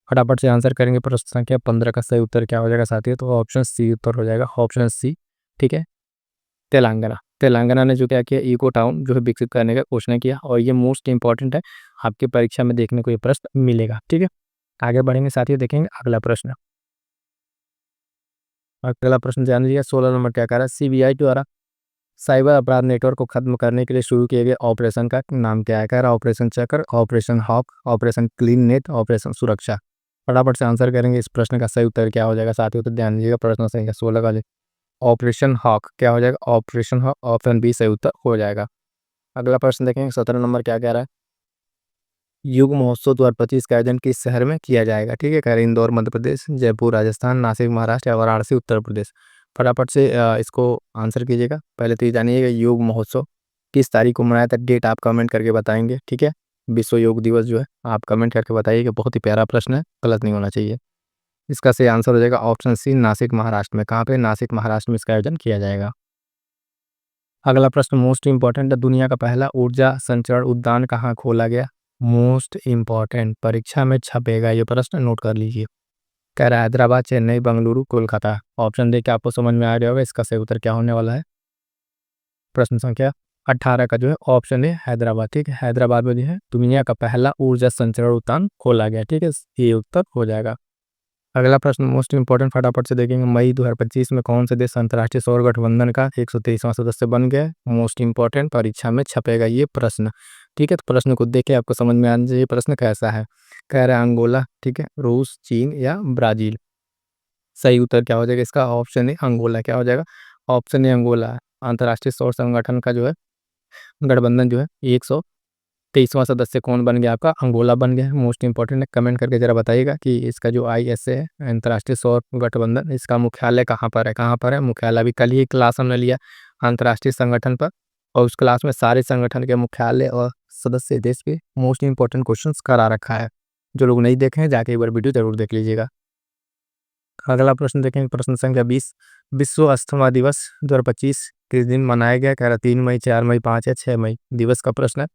फटाफट से आंसर करेंगे। प्रश्न संख्या 15 का सही उत्तर क्या हो जाएगा साथियों? तो ऑप्शन सी उत्तर हो जाएगा, ऑप्शन सी। ठीक है, तेलंगाना। तेलंगाना ने जो क्या किया, इको टाउन जो है विकसित करने का घोषणा किया, और ये मोस्ट इंपॉर्टेंट है, आपकी परीक्षा में देखने को ये प्रश्न मिलेगा। ठीक है, आगे बढ़ेंगे साथियों, देखेंगे अगला प्रश्न। अगला प्रश्न जान लीजिए, 16 नंबर क्या कह रहा है? सीबीआई द्वारा साइबर अपराध नेटवर्क को खत्म करने के लिए शुरू किए गए ऑपरेशन का नाम क्या है? कह रहा operation Chakra, operation hawk, operation clean net, operation Suraksha. फटाफट से आंसर करेंगे। इस प्रश्न का सही उत्तर क्या हो जाएगा साथियों? तो ध्यान दीजिएगा, प्रश्न संख्या 16 का ऑपरेशन हॉक क्या हो जाएगा? ऑपरेशन हॉक, ऑप्शन बी सही उत्तर हो जाएगा। अगला प्रश्न देखेंगे, 17 नंबर क्या कह रहा है? युग महोत्सव 2025 का आयोजन किस शहर में किया जाएगा? ठीक है, कह रहे इंदौर मध्य प्रदेश, जयपुर राजस्थान, नासिक महाराष्ट्र या वाराणसी उत्तर प्रदेश। फटाफट से इसको आंसर कीजिएगा। पहले तो ये जानिएगा, योग महोत्सव किस तारीख को मनाया था? डेट आप कमेंट करके बताएंगे। ठीक है, विश्व योग दिवस जो है आप कमेंट करके बताइएगा। बहुत ही प्यारा प्रश्न है, गलत नहीं होना चाहिए। इसका सही आंसर हो जाएगा ऑप्शन सी, नासिक महाराष्ट्र में। कहाँ पे? नासिक महाराष्ट्र में इसका आयोजन किया जाएगा। अगला प्रश्न मोस्ट इंपॉर्टेंट है, दुनिया का पहला ऊर्जा संचरण उद्यान कहाँ खोला गया? मोस्ट इंपॉर्टेंट, परीक्षा में छपेगा ये प्रश्न, नोट कर लीजिए। कह रहा है हैदराबाद, चेन्नई, बेंगलुरु, कोलकाता। ऑप्शन देख के आपको समझ में आ गया होगा इसका सही उत्तर क्या होने वाला है। प्रश्न संख्या 18 का जो है ऑप्शन है हैदराबाद। ठीक है, हैदराबाद में जो है दुनिया का पहला ऊर्जा संचरण उद्यान खोला गया। ठीक है, ये उत्तर हो जाएगा। अगला प्रश्न मोस्ट इंपॉर्टेंट, फटाफट से देखेंगे। मई 2025 में कौन से देश अंतर्राष्ट्रीय सौर गठबंधन का 123वां सदस्य बन गया? मोस्ट इंपॉर्टेंट, परीक्षा में छपेगा ये प्रश्न। ठीक है, तो प्रश्न को देख के आपको समझ में आना चाहिए प्रश्न कैसा है। कह रहा है अंगोला, ठीक है, रूस, चीन या ब्राजील। सही उत्तर क्या हो जाएगा इसका? ऑप्शन है अंगोला। क्या हो जाएगा? ऑप्शन है अंगोला। अंतर्राष्ट्रीय सौर संगठन का जो है गठबंधन जो है 123वां सदस्य कौन बन गया? आपका अंगोला बन गया है। मोस्ट इंपॉर्टेंट है, कमेंट करके जरा बताइएगा कि इसका जो ISA है, अंतर्राष्ट्रीय सौर गठबंधन, इसका मुख्यालय कहाँ पर है? कहाँ पर है मुख्यालय? अभी कल ही क्लास हमने लिया अंतर्राष्ट्रीय संगठन पर, और उस क्लास में सारे संगठन के मुख्यालय और सदस्य देश के मोस्ट इंपॉर्टेंट क्वेश्चन करा रखा है। जो लोग नहीं देखे हैं जाके एक बार वीडियो जरूर देख लीजिएगा। अगला प्रश्न देखेंगे, प्रश्न संख्या 20, विश्व अस्थमा दिवस 2025 किस दिन मनाया गया? कह रहा 3 मई, 4 मई, 5 या 6 मई। दिवस का प्रश्न है,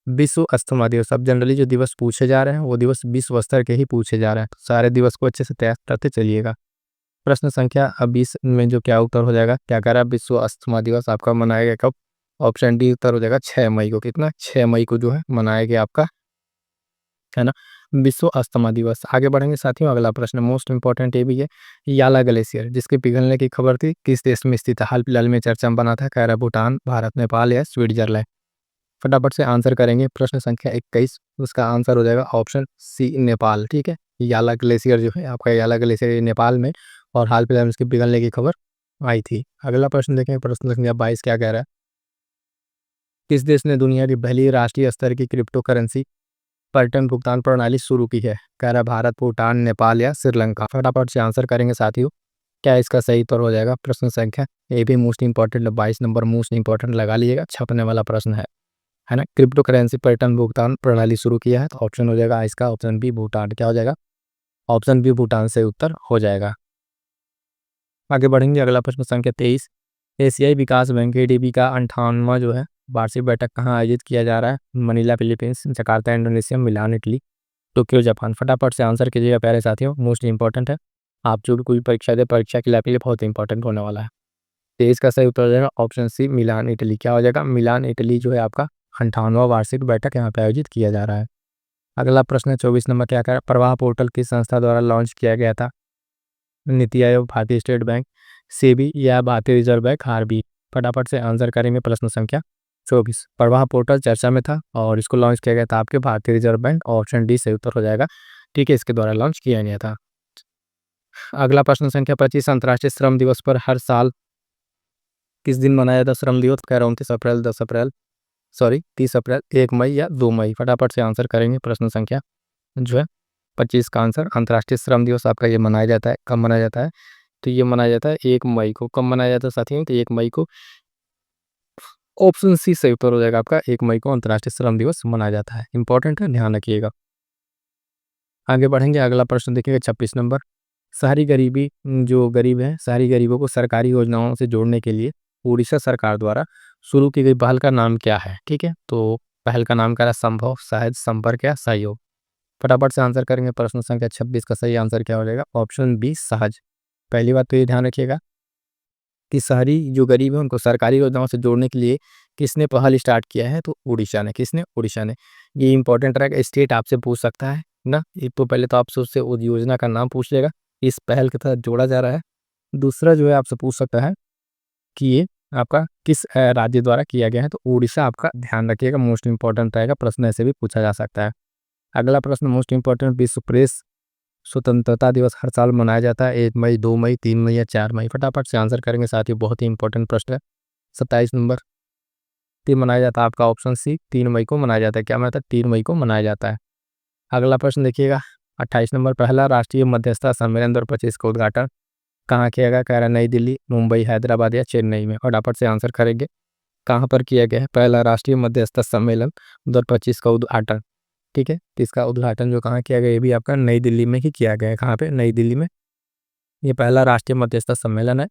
विश्व अस्थमा दिवस। अब जनरली जो दिवस पूछे जा रहे हैं वो दिवस विश्व स्तर के ही पूछे जा रहे हैं, तो सारे दिवस को अच्छे से तैयार करते चलिएगा। प्रश्न संख्या 20 में जो क्या उत्तर हो जाएगा, क्या कह रहा है? विश्व अस्थमा दिवस आपका मनाया गया कब? ऑप्शन डी उत्तर हो जाएगा 6 मई को। कितना? 6 मई को जो है मनाया गया आपका, है ना, विश्व अस्थमा दिवस। आगे बढ़ेंगे साथियों, अगला प्रश्न मोस्ट इंपॉर्टेंट ये भी है, याला ग्लेशियर जिसके पिघलने की खबर थी किस देश में स्थित है? हाल फिलहाल में चर्चा में बना था। कह रहा है भूटान, भारत, नेपाल या स्विट्जरलैंड। फटाफट से आंसर करेंगे। प्रश्न संख्या 21, उसका आंसर हो जाएगा ऑप्शन सी, नेपाल। ठीक है, याला ग्लेशियर जो है आपका, याला ग्लेशियर ये नेपाल में, और हाल फिलहाल में इसके पिघलने की खबर आई थी। अगला प्रश्न देखेंगे, प्रश्न संख्या 22 क्या कह रहा है? किस देश ने दुनिया की पहली राष्ट्रीय स्तर की क्रिप्टो करेंसी पर्यटन भुगतान प्रणाली शुरू की है? कह रहा है भारत, भूटान, नेपाल या श्रीलंका। फटाफट से आंसर करेंगे साथियों, क्या इसका सही उत्तर हो जाएगा? प्रश्न संख्या ये भी most important, 22 number most important लगा लीजिएगा, छपने वाला प्रश्न है। है ना, क्रिप्टो करेंसी पर रिटर्न भुगतान प्रणाली शुरू किया है, तो ऑप्शन हो जाएगा इसका ऑप्शन बी भूटान। क्या हो जाएगा? ऑप्शन बी भूटान से उत्तर हो जाएगा। आगे बढ़ेंगे, अगला प्रश्न संख्या 23। एशियाई विकास बैंक एडीबी का 58वां जो है वार्षिक बैठक कहाँ आयोजित किया जा रहा है? Manila Philippines, Jakarta Indonesia, Milan Italy, Tokyo Japan. फटाफट से आंसर कीजिएगा प्यारे साथियों, मोस्ट इंपॉर्टेंट है। आप जो भी कोई परीक्षा दे, परीक्षा के लिए आपके लिए बहुत इंपॉर्टेंट होने वाला है। तो इसका सही उत्तर हो जाएगा ऑप्शन सी मिलान इटली। क्या हो जाएगा? मिलान इटली जो है आपका 58वां वार्षिक बैठक यहाँ पे आयोजित किया जा रहा है। अगला प्रश्न 24 नंबर क्या कह प्रवाह पोर्टल किस संस्था द्वारा लॉन्च किया गया था? नीति आयोग, भारतीय स्टेट बैंक, सेबी या भारतीय रिजर्व बैंक आरबी। फटाफट से आंसर करेंगे प्रश्न संख्या 24। प्रवाह पोर्टल चर्चा में था और इसको लॉन्च किया गया था आपके भारतीय रिजर्व बैंक, ऑप्शन डी सही उत्तर हो जाएगा। ठीक है, इसके द्वारा लॉन्च किया गया था। अगला प्रश्न संख्या 25। अंतर्राष्ट्रीय श्रम दिवस पर हर साल किस दिन मनाया जाता है श्रम दिवस? कह रहा हूँ 29 अप्रैल, 10 अप्रैल, सॉरी 30 अप्रैल, 1 मई या 2 मई। फटाफट से आंसर करेंगे प्रश्न संख्या जो है 25 का आंसर। अंतर्राष्ट्रीय श्रम दिवस आपका ये मनाया जाता है, कब मनाया जाता है? तो ये मनाया जाता है 1 मई को। कब मनाया जाता है साथियों? तो 1 मई को। ऑप्शन सी सही उत्तर हो जाएगा आपका, 1 मई को अंतर्राष्ट्रीय श्रम दिवस मनाया जाता है। इंपॉर्टेंट है, ध्यान रखिएगा। आगे बढ़ेंगे, अगला प्रश्न देखिएगा 26 नंबर। शहरी गरीबी जो गरीब है, शहरी गरीबों को सरकारी योजनाओं से जोड़ने के लिए उड़ीसा सरकार द्वारा शुरू की गई पहल का नाम क्या है? ठीक है, तो पहल का नाम क्या है? संभव, सहज, संपर्क या सहयोग। फटाफट से आंसर करेंगे प्रश्न संख्या 26 का सही आंसर क्या हो जाएगा? ऑप्शन बी सहज। पहली बात तो ये ध्यान रखिएगा कि शहरी जो गरीब है उनको सरकारी योजनाओं से जोड़ने के लिए किसने पहल स्टार्ट किया है? तो उड़ीसा ने। किसने? उड़ीसा ने। ये इंपॉर्टेंट रहेगा, स्टेट आपसे पूछ सकता है ना। एक तो पहले तो आपसे उससे उस योजना का नाम पूछ लेगा, इस पहल के तहत जोड़ा जा रहा है। दूसरा जो है आपसे पूछ सकता है कि ये आपका किस राज्य द्वारा किया गया है? तो उड़ीसा आपका ध्यान रखिएगा, मोस्ट इंपॉर्टेंट रहेगा, प्रश्न ऐसे भी पूछा जा सकता है। अगला प्रश्न मोस्ट इंपॉर्टेंट। विश्व प्रेस स्वतंत्रता दिवस हर साल मनाया जाता है 1 मई, 2 मई, 3 मई या 4 मई। फटाफट से आंसर करेंगे साथियों, बहुत ही इंपॉर्टेंट प्रश्न है। 27 नंबर। मनाया जाता है आपका ऑप्शन सी 3 मई को मनाया जाता है। क्या मनाया था? 3 मई को मनाया जाता है। अगला प्रश्न देखिएगा 28 नंबर। पहला राष्ट्रीय मध्यस्थता सम्मेलन 2025 का उद्घाटन कहाँ किया गया? कह रहा है नई दिल्ली, मुंबई, हैदराबाद या चेन्नई में। फटाफट से आंसर करेंगे कहाँ पर किया गया है पहला राष्ट्रीय मध्यस्थता सम्मेलन 2025 का उद्घाटन। ठीक है, तो इसका उद्घाटन जो कहाँ किया गया, ये भी आपका नई दिल्ली में ही किया गया है। कहाँ पे? नई दिल्ली में। ये पहला राष्ट्रीय मध्यस्थता सम्मेलन है,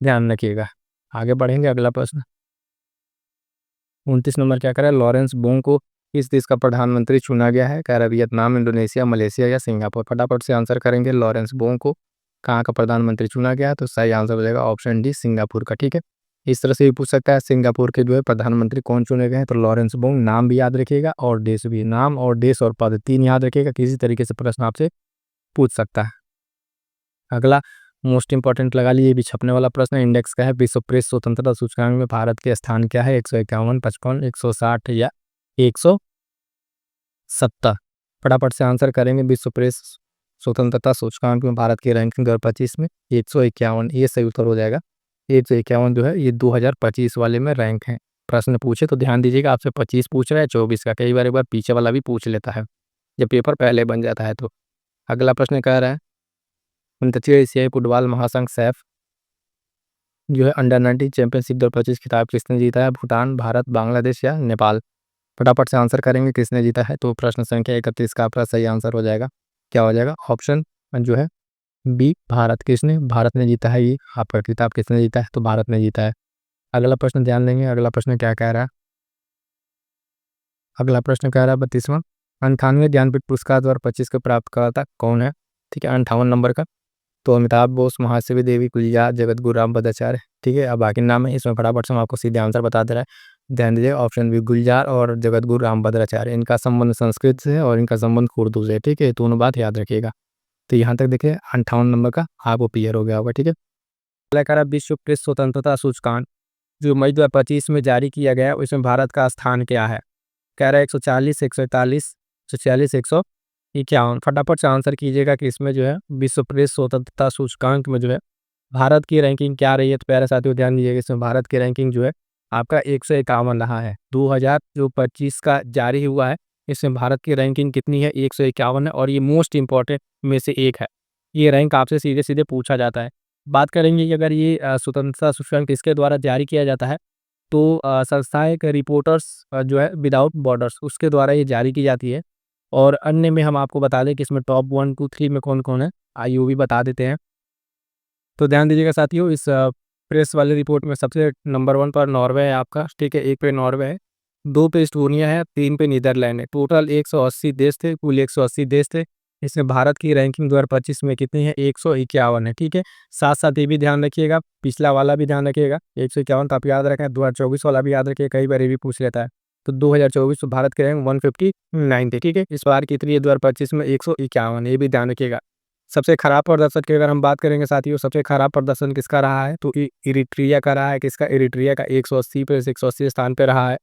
ध्यान रखिएगा। आगे बढ़ेंगे, अगला प्रश्न 29 नंबर क्या करें? लॉरेंस बोंग को किस देश का प्रधानमंत्री चुना गया है? कह रहा है वियतनाम, इंडोनेशिया, मलेशिया या सिंगापुर। फटाफट से आंसर करेंगे लॉरेंस बोंग को कहाँ का प्रधानमंत्री चुना गया है? तो सही आंसर हो जाएगा ऑप्शन डी सिंगापुर का। ठीक है, इस तरह से भी पूछ सकता है सिंगापुर के जो है प्रधानमंत्री कौन चुने गए हैं? तो लॉरेंस बोंग। नाम भी याद रखिएगा और देश भी। नाम और देश और पद तीन याद रखिएगा, किसी तरीके से प्रश्न आपसे पूछ सकता है। अगला मोस्ट इंपॉर्टेंट लगा लिए, ये भी छपने वाला प्रश्न। इंडेक्स का है विश्व प्रेस स्वतंत्रता सूचकांक में भारत के स्थान क्या है? 151, 55, 160 या 170। फटाफट से आंसर करेंगे विश्व प्रेस स्वतंत्रता सूचकांक में भारत की रैंकिंग 2025 में 151, ये सही उत्तर हो जाएगा। 151 जो है ये 2025 वाले में रैंक है। प्रश्न पूछे तो ध्यान दीजिएगा, आपसे 25 पूछ रहा है, 24 का, कई बार एक बार पीछे वाला भी पूछ लेता है जब पेपर पहले बन जाता है। तो अगला प्रश्न कह रहा है दक्षिण एशियाई फुटबॉल महासंघ सैफ जो है अंडर 19 चैंपियनशिप 2025 खिताब किसने जीता है? भूटान, भारत, बांग्लादेश या नेपाल। फटाफट से आंसर करेंगे किसने जीता है? तो प्रश्न संख्या 31 का आपका सही आंसर हो जाएगा। क्या हो जाएगा? ऑप्शन जो है बी भारत। किसने? भारत ने जीता है। ये आपका खिताब किसने जीता है? तो भारत ने जीता है। अगला प्रश्न ध्यान देंगे, अगला प्रश्न क्या कह रहा है? अगला प्रश्न कह रहा है 32वां। 98वें ज्ञानपीठ पुरस्कार 2025 का प्राप्तकर्ता कौन है? ठीक है, 58 नंबर का। तो अमिताभ बोस, महाश्वेता देवी, गुलजार, जगतगुरु रामभद्राचार्य। ठीक है, अब बाकी नाम है, इसमें फटाफट से हम आपको सीधे आंसर बता दे रहा है, ध्यान दीजिए। ऑप्शन बी गुलजार और जगतगुरु रामभद्राचार्य, इनका संबंध संस्कृत से है और इनका संबंध उर्दू से। ठीक है, दोनों बात याद रखिएगा। तो यहाँ तक देखिए 58 नंबर का आपको क्लियर हो गया होगा। ठीक है, अगला कह रहा है विश्व प्रेस स्वतंत्रता सूचकांक जो मई 2025 में जारी किया गया है उसमें भारत का स्थान क्या है? कह रहा है 140, 141, 146, 151। फटाफट से आंसर कीजिएगा कि इसमें जो है विश्व प्रेस स्वतंत्रता सूचकांक में जो है भारत की रैंकिंग क्या रही है। तो प्यारे साथियों ध्यान दीजिएगा, इसमें भारत की रैंकिंग जो है आपका 151 रहा है। 2025 का जारी हुआ है, इसमें भारत की रैंकिंग कितनी है? 151 है, और ये मोस्ट इंपॉर्टेंट में से एक है। ये रैंक आपसे सीधे सीधे पूछा जाता है। बात करेंगे कि अगर ये स्वतंत्रता सूचकांक किसके द्वारा जारी किया जाता है, तो संस्था एक रिपोर्टर्स जो है विदाउट बॉर्डर्स उसके द्वारा ये जारी की जाती है। और अन्य में हम आपको बता दें कि इसमें टॉप 1, 2, 3 में कौन-कौन है, आइए वो भी बता देते हैं। तो ध्यान दीजिएगा साथियों, इस प्रेस वाली रिपोर्ट में सबसे नंबर 1 पर नॉर्वे है आपका, ठीक है, 1 पे नॉर्वे है, 2 पे एस्टोनिया है, 3 पे नीदरलैंड है। टोटल 180 देश थे, कुल 180 देश थे। इसमें भारत की रैंकिंग 2025 में कितनी है? 151 है, ठीक है। साथ-साथ ये भी ध्यान रखिएगा, पिछला वाला भी ध्यान रखिएगा, 151 तो आप याद रखें, 2024 वाला भी याद रखिए, कई बार ये भी पूछ लेता है। तो 2024 में भारत की रैंक 159 थी, ठीक है। इस बार कितनी है 2025 में? 151, ये भी ध्यान रखिएगा। सबसे खराब प्रदर्शन की अगर हम बात करेंगे साथियों, सबसे खराब प्रदर्शन किसका रहा है? तो इरिट्रिया का रहा है। किसका? इरिट्रिया का 180 पे से 180 स्थान पे रहा है।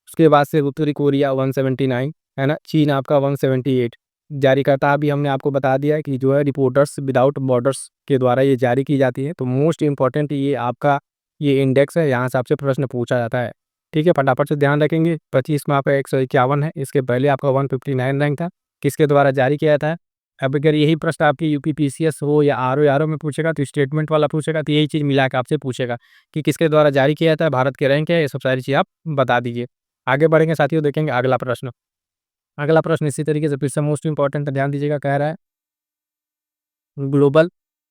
उसके बाद से उत्तरी कोरिया 179, है ना? चीन आपका 178। जारीकर्ता भी हमने आपको बता दिया है कि जो है रिपोर्टर्स विदाउट बॉर्डर्स के द्वारा ये जारी की जाती है। तो मोस्ट इम्पोर्टेंट ये आपका ये इंडेक्स है, यहाँ से आपसे प्रश्न पूछा जाता है। ठीक है, फटाफट से ध्यान रखेंगे। 25 में आपका 151 है, इसके पहले आपका 159 रैंक था। किसके द्वारा जारी किया था? अब अगर यही प्रश्न आपकी यूपीपीसीएस हो या आरओ में पूछेगा तो स्टेटमेंट वाला पूछेगा, तो यही चीज़ मिला के आपसे पूछेगा कि किसके द्वारा जारी किया जाता है, भारत के रैंक है, ये सब सारी चीज़ आप बता दीजिए। आगे बढ़ेंगे साथियों, देखेंगे अगला प्रश्न। अगला प्रश्न इसी तरीके से फिर से मोस्ट इंपॉर्टेंट है, ध्यान दीजिएगा। कह रहा है ग्लोबल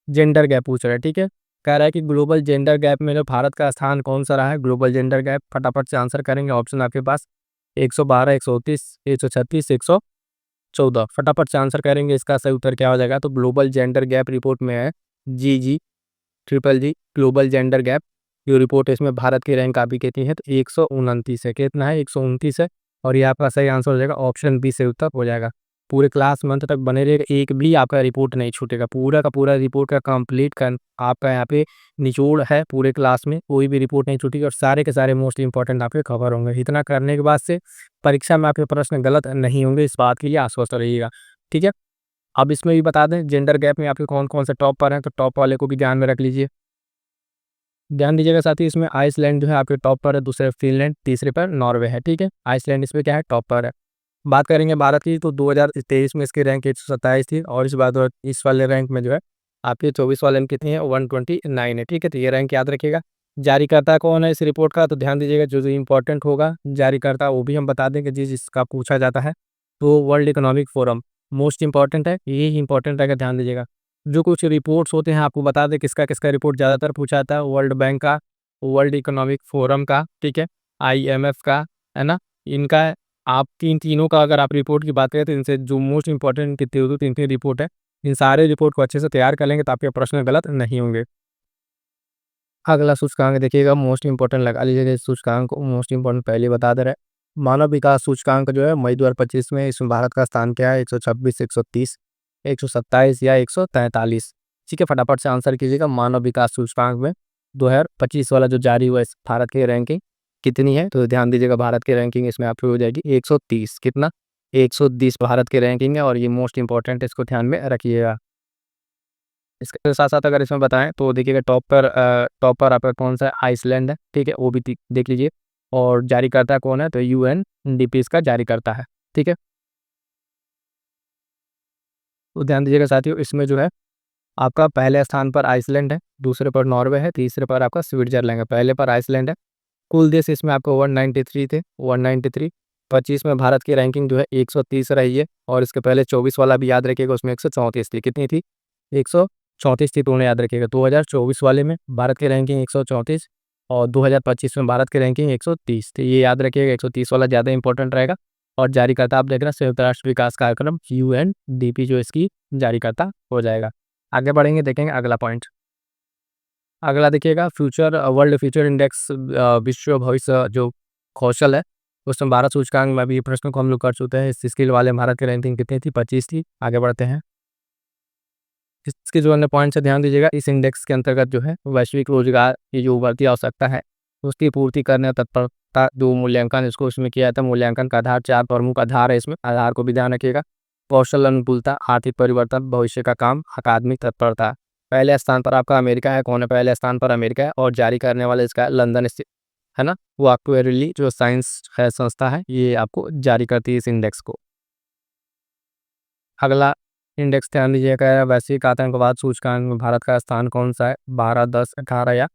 जेंडर गैप पूछ रहा है, ठीक है। कह रहा है कि ग्लोबल जेंडर गैप में जो भारत का स्थान कौन सा रहा है ग्लोबल जेंडर गैप? फटाफट से आंसर करेंगे। ऑप्शन आपके पास 112, 129, 136, 114। फटाफट से आंसर करेंगे, इसका सही उत्तर क्या हो जाएगा? तो ग्लोबल जेंडर गैप रिपोर्ट में है G triple G, global gender gap जो रिपोर्ट है, इसमें भारत की रैंक आपकी कितनी है? तो 129 है। कितना है? 129 है। और ये आपका सही आंसर हो जाएगा, ऑप्शन बी से उत्तर हो जाएगा। पूरे क्लास मंथ तक बने रहिएगा, एक भी आपका रिपोर्ट नहीं छूटेगा। पूरा का पूरा रिपोर्ट का कंप्लीट कर आपका यहाँ पे निचोड़ है, पूरे क्लास में कोई भी रिपोर्ट नहीं छूटेगी और सारे के सारे मोस्ट इंपॉर्टेंट आपके कवर होंगे। इतना करने के बाद से परीक्षा में आपके प्रश्न गलत नहीं होंगे, इस बात के लिए आश्वस्त रहिएगा, ठीक है। अब इसमें भी बता दें जेंडर गैप में आपके कौन-कौन से टॉप पर हैं, तो टॉप वाले को भी ध्यान में रख लीजिए। ध्यान दीजिएगा साथ ही, इसमें आइसलैंड जो है आपके टॉप पर है, दूसरे फिनलैंड, तीसरे पर नॉर्वे है, ठीक है। आइसलैंड इसमें क्या है? टॉप पर है। बात करेंगे भारत की, तो 2023 में इसकी रैंक 127 थी और इस बार इस वाले रैंक में जो है आपके 24 वाले में कितनी है? 129 है, ठीक है। तो ये रैंक याद रखिएगा। जारीकर्ता कौन है इस रिपोर्ट का? तो ध्यान दीजिएगा, जो इंपॉर्टेंट होगा जारीकर्ता वो भी हम बता देंगे जिसका पूछा जाता है। तो world economic forum most important है, ये इंपॉर्टेंट रहेगा, ध्यान दीजिएगा। जो कुछ रिपोर्ट्स होते हैं आपको बता दें किसका रिपोर्ट ज़्यादातर पूछा जाता है। वर्ल्ड बैंक का, वर्ल्ड इकोनॉमिक फोरम का, ठीक है, आईएमएफ का, है ना, इनका आप तीनों का अगर आप रिपोर्ट की बात करें तो इनसे जो मोस्ट इंपॉर्टेंट तीन तीन रिपोर्ट है, इन सारे रिपोर्ट को अच्छे से तैयार कर लेंगे तो आपके प्रश्न गलत नहीं होंगे। अगला सूचकांक देखिएगा, मोस्ट इंपॉर्टेंट लगा लीजिएगा इस सूचकांक को, मोस्ट इंपॉर्टेंट पहले बता दे रहा है। मानव विकास सूचकांक जो है मई 2025 में, इसमें भारत का स्थान क्या है? 126, 130, 127 या 143? ठीक है, फटाफट से आंसर कीजिएगा। मानव विकास सूचकांक में 2025 वाला जो जारी हुआ है, भारत की रैंकिंग कितनी है? तो ध्यान दीजिएगा, भारत की रैंकिंग इसमें आपकी हो जाएगी 130। कितना? 130 भारत की रैंकिंग है और ये मोस्ट इंपॉर्टेंट है, इसको ध्यान में रखिएगा। इसके साथ-साथ अगर इसमें बताएँ तो देखिएगा, टॉप पर आपका कौन-सा है? आइसलैंड है, ठीक है, वो भी देख लीजिए। और जारीकर्ता कौन है? तो यूएनडीपी इसका जारीकर्ता है, ठीक है। तो ध्यान दीजिएगा साथियों, इसमें जो है आपका पहले स्थान पर आइसलैंड है, दूसरे पर नॉर्वे है, तीसरे पर आपका स्विट्ज़रलैंड है, पहले पर आइसलैंड है। कुल देश इसमें आपको 193 थे, 193। 25 में भारत की रैंकिंग जो है 130 रही है और इसके पहले 24 वाला भी याद रखिएगा, उसमें 134 थी। कितनी थी? 134 थी, तो उन्हें याद रखिएगा। 2024 वाले में भारत की रैंकिंग 134 और 2025 में भारत की रैंकिंग 130, तो ये याद रखिएगा, 130 वाला ज़्यादा इंपॉर्टेंट रहेगा। और जारीकर्ता आप देख रहे हैं संयुक्त राष्ट्र विकास कार्यक्रम यूएनडीपी जो इसकी जारीकर्ता हो जाएगा। आगे बढ़ेंगे, देखेंगे अगला पॉइंट। अगला देखिएगा, वर्ल्ड फ्यूचर इंडेक्स, विश्व भविष्य जो कौशल है, उसमें भारत सूचकांक में अभी ये प्रश्न को हम लोग कर चुके हैं। इस स्किल वाले भारत की रैंकिंग कितनी थी? 25 थी। आगे बढ़ते हैं। इसके जो अन्य पॉइंट से ध्यान दीजिएगा, इस इंडेक्स के अंतर्गत जो है वैश्विक रोजगार की जो उभरती आवश्यकता है उसकी पूर्ति करने तत्परता जो मूल्यांकन इसको इसमें किया जाता है। मूल्यांकन का आधार 4 प्रमुख आधार है, इसमें आधार को भी ध्यान रखिएगा। कौशल अनुकूलता, आर्थिक परिवर्तन, भविष्य का काम, अकादमिक तत्परता। पहले स्थान पर आपका अमेरिका है। कौन है पहले स्थान पर? अमेरिका है और जारी करने वाले इसका लंदन स्थित, है ना, वो एक्वेरिली जो साइंस है संस्था है, ये आपको जारी करती है इस इंडेक्स को। अगला इंडेक्स ध्यान दीजिएगा, वैश्विक आतंकवाद सूचकांक में भारत का स्थान कौन सा है? 12, 10, 18 या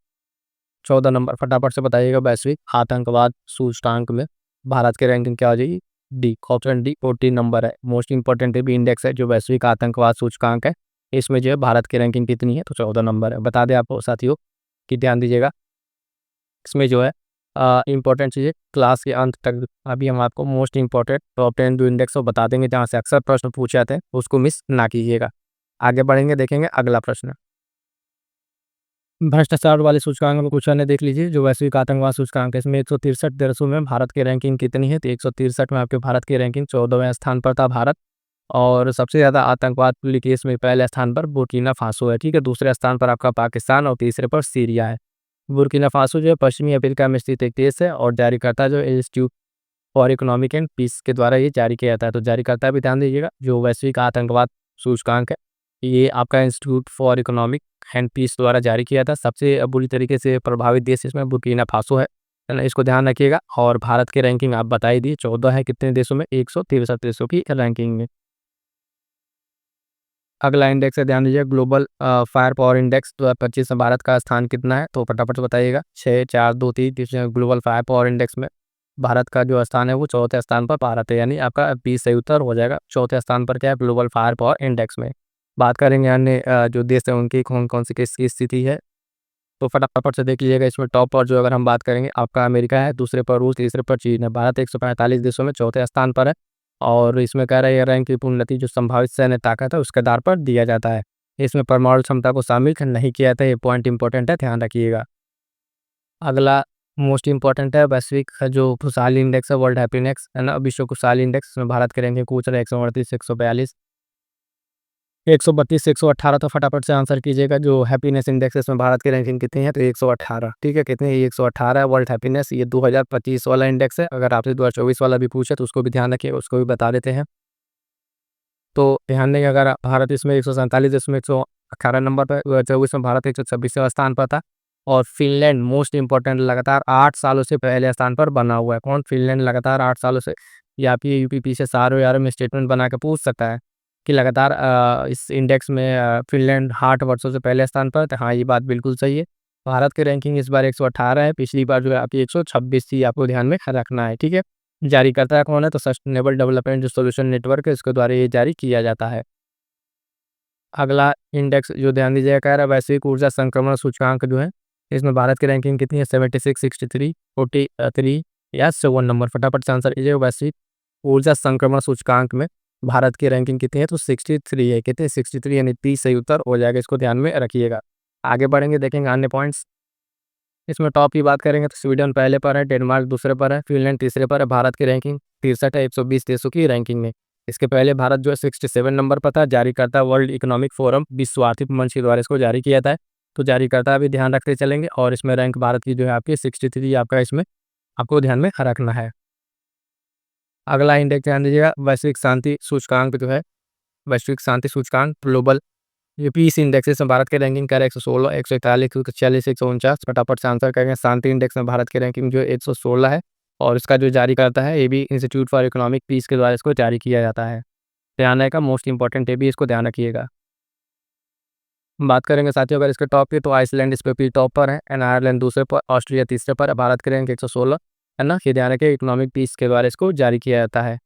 14 नंबर, फटाफट से बताइएगा। वैश्विक आतंकवाद सूचकांक में भारत की रैंकिंग क्या हो जाएगी? डी, ऑप्शन डी 14 नंबर है। मोस्ट इंपॉर्टेंट भी इंडेक्स है जो वैश्विक आतंकवाद सूचकांक है, इसमें जो है भारत की रैंकिंग कितनी है? तो 14 नंबर है। बता दें आपको साथियों कि ध्यान दीजिएगा, इसमें जो है इंपॉर्टेंट चीज़ें क्लास के अंत तक अभी हम आपको मोस्ट इंपॉर्टेंट टॉप 10 जो इंडेक्स वो बता देंगे, जहाँ से अक्सर प्रश्न पूछे जाते हैं, उसको मिस ना कीजिएगा। आगे बढ़ेंगे, देखेंगे अगला प्रश्न। भ्रष्टाचार वाले सूचकांक में कुछ अन्य देख लीजिए। जो वैश्विक आतंकवाद सूचकांक है, इसमें 163 देशों में भारत की रैंकिंग कितनी है? तो 163 में आपके भारत की रैंकिंग 14वें स्थान पर था भारत। और सबसे ज़्यादा आतंकवाद केस में पहले स्थान पर बुर्किना फासो है, ठीक है। दूसरे स्थान पर आपका पाकिस्तान और तीसरे पर सीरिया है। बुर्किना फासो जो है पश्चिमी अफ्रीका में स्थित एक देश है और जारीकर्ता जो institute for economic and peace के द्वारा ये जारी किया जाता है। तो जारीकर्ता भी ध्यान दीजिएगा। जो वैश्विक आतंकवाद सूचकांक है, ये आपका Institute for economic and Peace द्वारा जारी किया था। सबसे बुरी तरीके से प्रभावित देश इसमें बुर्किना फासो है ना, इसको ध्यान रखिएगा। और भारत की रैंकिंग आप बता ही दी, 14 है कितने देशों में? 163 देशों की रैंकिंग में। अगला इंडेक्स है, ध्यान दीजिए, ग्लोबल फायर पावर इंडेक्स 2025 में भारत का स्थान कितना है? तो फटाफट से बताइएगा। 6 4 2 3 ग्लोबल फायर पावर इंडेक्स में भारत का जो स्थान है वो चौथे स्थान पर भारत है, यानी आपका 20 सही उत्तर हो जाएगा। चौथे स्थान पर क्या है? ग्लोबल फायर पावर इंडेक्स में। बात करेंगे अन्य जो देश है उनकी कौन कौन सी किसकी स्थिति है, तो फटाफट से देख लीजिएगा। इसमें टॉप पर जो अगर हम बात करेंगे आपका अमेरिका है, दूसरे पर रूस, तीसरे पर चीन है। भारत 145 देशों में चौथे स्थान पर है। और इसमें कह रहा है, यह रैंक की उन्नति जो संभावित सैन्य ताकत है उसके आधार पर दिया जाता है। इसमें परमाणु क्षमता को शामिल नहीं किया जाता है, ये पॉइंट इंपॉर्टेंट है, ध्यान रखिएगा। अगला मोस्ट इंपॉर्टेंट है वैश्विक जो खुशहाली इंडेक्स है, वर्ल्ड हैप्पीनेस है ना, विश्व खुशहाली इंडेक्स में भारत के रैंकिंग पूछ रहे हैं 138, 142, 132, 118। तो फटाफट से आंसर कीजिएगा। जो हैप्पीनेस इंडेक्स है इसमें भारत की रैंकिंग कितनी है? तो 118, ठीक है। कितनी है? 118 है वर्ल्ड हैप्पीनेस। ये 2025 वाला इंडेक्स है। अगर आपसे 2024 वाला भी पूछे तो उसको भी ध्यान रखिए, उसको भी बता देते हैं। तो ध्यान देंगे, अगर भारत इसमें 147 देशों में 118 नंबर पर, 2024 में भारत 126वें स्थान पर था। और फिनलैंड मोस्ट इंपॉर्टेंट लगातार 8 सालों से पहले स्थान पर बना हुआ है। कौन? फिनलैंड लगातार 8 सालों से। या आपकी यूपीपी से सारों यारों में स्टेटमेंट बना के पूछ सकता है कि लगातार इस इंडेक्स में फिनलैंड 8 वर्षों से पहले स्थान पर। तो हाँ, ये बात बिल्कुल सही है। भारत की रैंकिंग इस बार 118 है, पिछली बार जो है आपकी 126 थी, आपको ध्यान में रखना है, ठीक है। जारीकर्ता कौन है? तो सस्टेनेबल डेवलपमेंट जो सॉल्यूशन नेटवर्क है इसके द्वारा ये जारी किया जाता है। अगला इंडेक्स जो ध्यान दीजिएगा, कह रहा है वैश्विक ऊर्जा संक्रमण सूचकांक जो है, इसमें भारत की रैंकिंग कितनी है? 76, 63, 43 या 7 नंबर। फटाफट से आंसर कीजिएगा। वैश्विक ऊर्जा संक्रमण सूचकांक में भारत की रैंकिंग कितनी है? तो 63 है। कितने? 63, यानी 30 सही उत्तर हो जाएगा, इसको ध्यान में रखिएगा। आगे बढ़ेंगे, देखेंगे अन्य पॉइंट्स। इसमें टॉप की बात करेंगे तो स्वीडन पहले पर है, डेनमार्क दूसरे पर है, फिनलैंड तीसरे पर है। भारत की रैंकिंग 63 है 120 देशों की रैंकिंग में। इसके पहले भारत जो है 67 नंबर पर था। जारीकर्ता वर्ल्ड इकोनॉमिक फोरम, विश्व आर्थिक मंच के द्वारा इसको जारी किया था। तो जारीकर्ता भी ध्यान रखते चलेंगे। और इसमें रैंक भारत की जो है आपकी 63 आपका, इसमें आपको ध्यान में रखना है। अगला इंडेक्स ध्यान दीजिएगा, वैश्विक शांति सूचकांक जो है, वैश्विक शांति सूचकांक ग्लोबल ये पीस इंडेक्स में भारत की रैंकिंग क्या है? 116, 141, 146, 149। फटाफट से आंसर करेंगे। शांति इंडेक्स में भारत की रैंकिंग जो है 116 है। और इसका जो जारी करता है ये भी इंस्टीट्यूट फॉर इकोनॉमिक पीस के द्वारा इसको जारी किया जाता है। ध्यान रहेगा, मोस्ट इंपॉर्टेंट है भी, इसको ध्यान रखिएगा। बात करेंगे साथियों अगर इसके टॉप की, तो आइसलैंड इस पे भी टॉप पर है, एंड आयरलैंड दूसरे पर, ऑस्ट्रेलिया तीसरे पर है। भारत की रैंक 116 है ना, ये ध्यान रखिए, इकोनॉमिक पीस के द्वारा इसको जारी किया जाता है।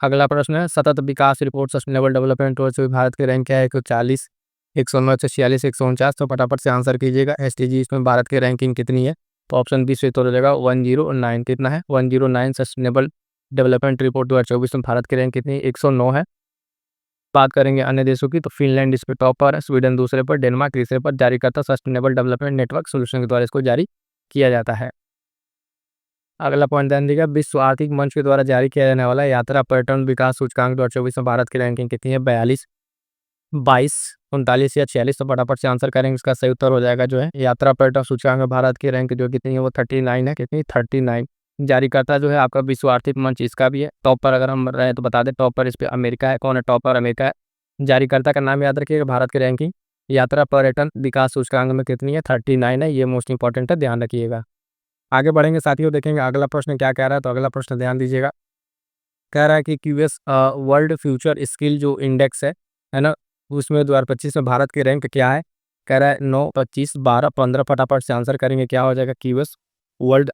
अगला प्रश्न है, सतत विकास रिपोर्ट सस्टेनेबल डेवलपमेंट गोल्स में भारत की रैंक क्या है? 140, 109, 146, 149। तो फटाफट से आंसर कीजिएगा। एसडीजी इसमें भारत की रैंकिंग कितनी है? तो ऑप्शन बी से तो हो जाएगा 109। कितना है? 109 सस्टेनेबल डेवलपमेंट रिपोर्ट 2024 में भारत की रैंक कितनी है? 109 है। बात करेंगे अन्य देशों की, तो फिनलैंड इस पे टॉप पर है, स्वीडन दूसरे पर, डेनमार्क तीसरे पर। जारी करता सस्टेनेबल डेवलपमेंट नेटवर्क सोल्यूशन के द्वारा इसको जारी किया जाता है। अगला पॉइंट ध्यान दीजिएगा, विश्व आर्थिक मंच के द्वारा जारी किया जाने वाला यात्रा पर्यटन विकास सूचकांक 2024 में भारत की रैंकिंग कितनी है? 42, 22, 39 या 46। तो फटाफट से आंसर करेंगे, इसका सही उत्तर हो जाएगा जो है यात्रा पर्यटन सूचकांक में भारत की रैंक जो कितनी है वो 39 है। कितनी? 39। जारी करता जो है आपका विश्व आर्थिक मंच, इसका भी है। टॉप पर अगर हम रहे तो बता दें, टॉप पर इस पर अमेरिका है। कौन है टॉप पर? अमेरिका है। जारीकर्ता का नाम याद रखिएगा। भारत की रैंकिंग यात्रा पर्यटन विकास सूचकांक में कितनी है? 39 है। ये मोस्ट इंपॉर्टेंट है, ध्यान रखिएगा। आगे बढ़ेंगे साथियों, देखेंगे अगला प्रश्न क्या कह रहा है। तो अगला प्रश्न ध्यान दीजिएगा, कह रहा है कि क्यूएस वर्ल्ड फ्यूचर स्किल जो इंडेक्स है ना, उसमें 2025 में भारत की रैंक क्या है? कह रहा है 9, 25, 12, 15 फटाफट से आंसर करेंगे। क्या हो जाएगा क्यूएस वर्ल्ड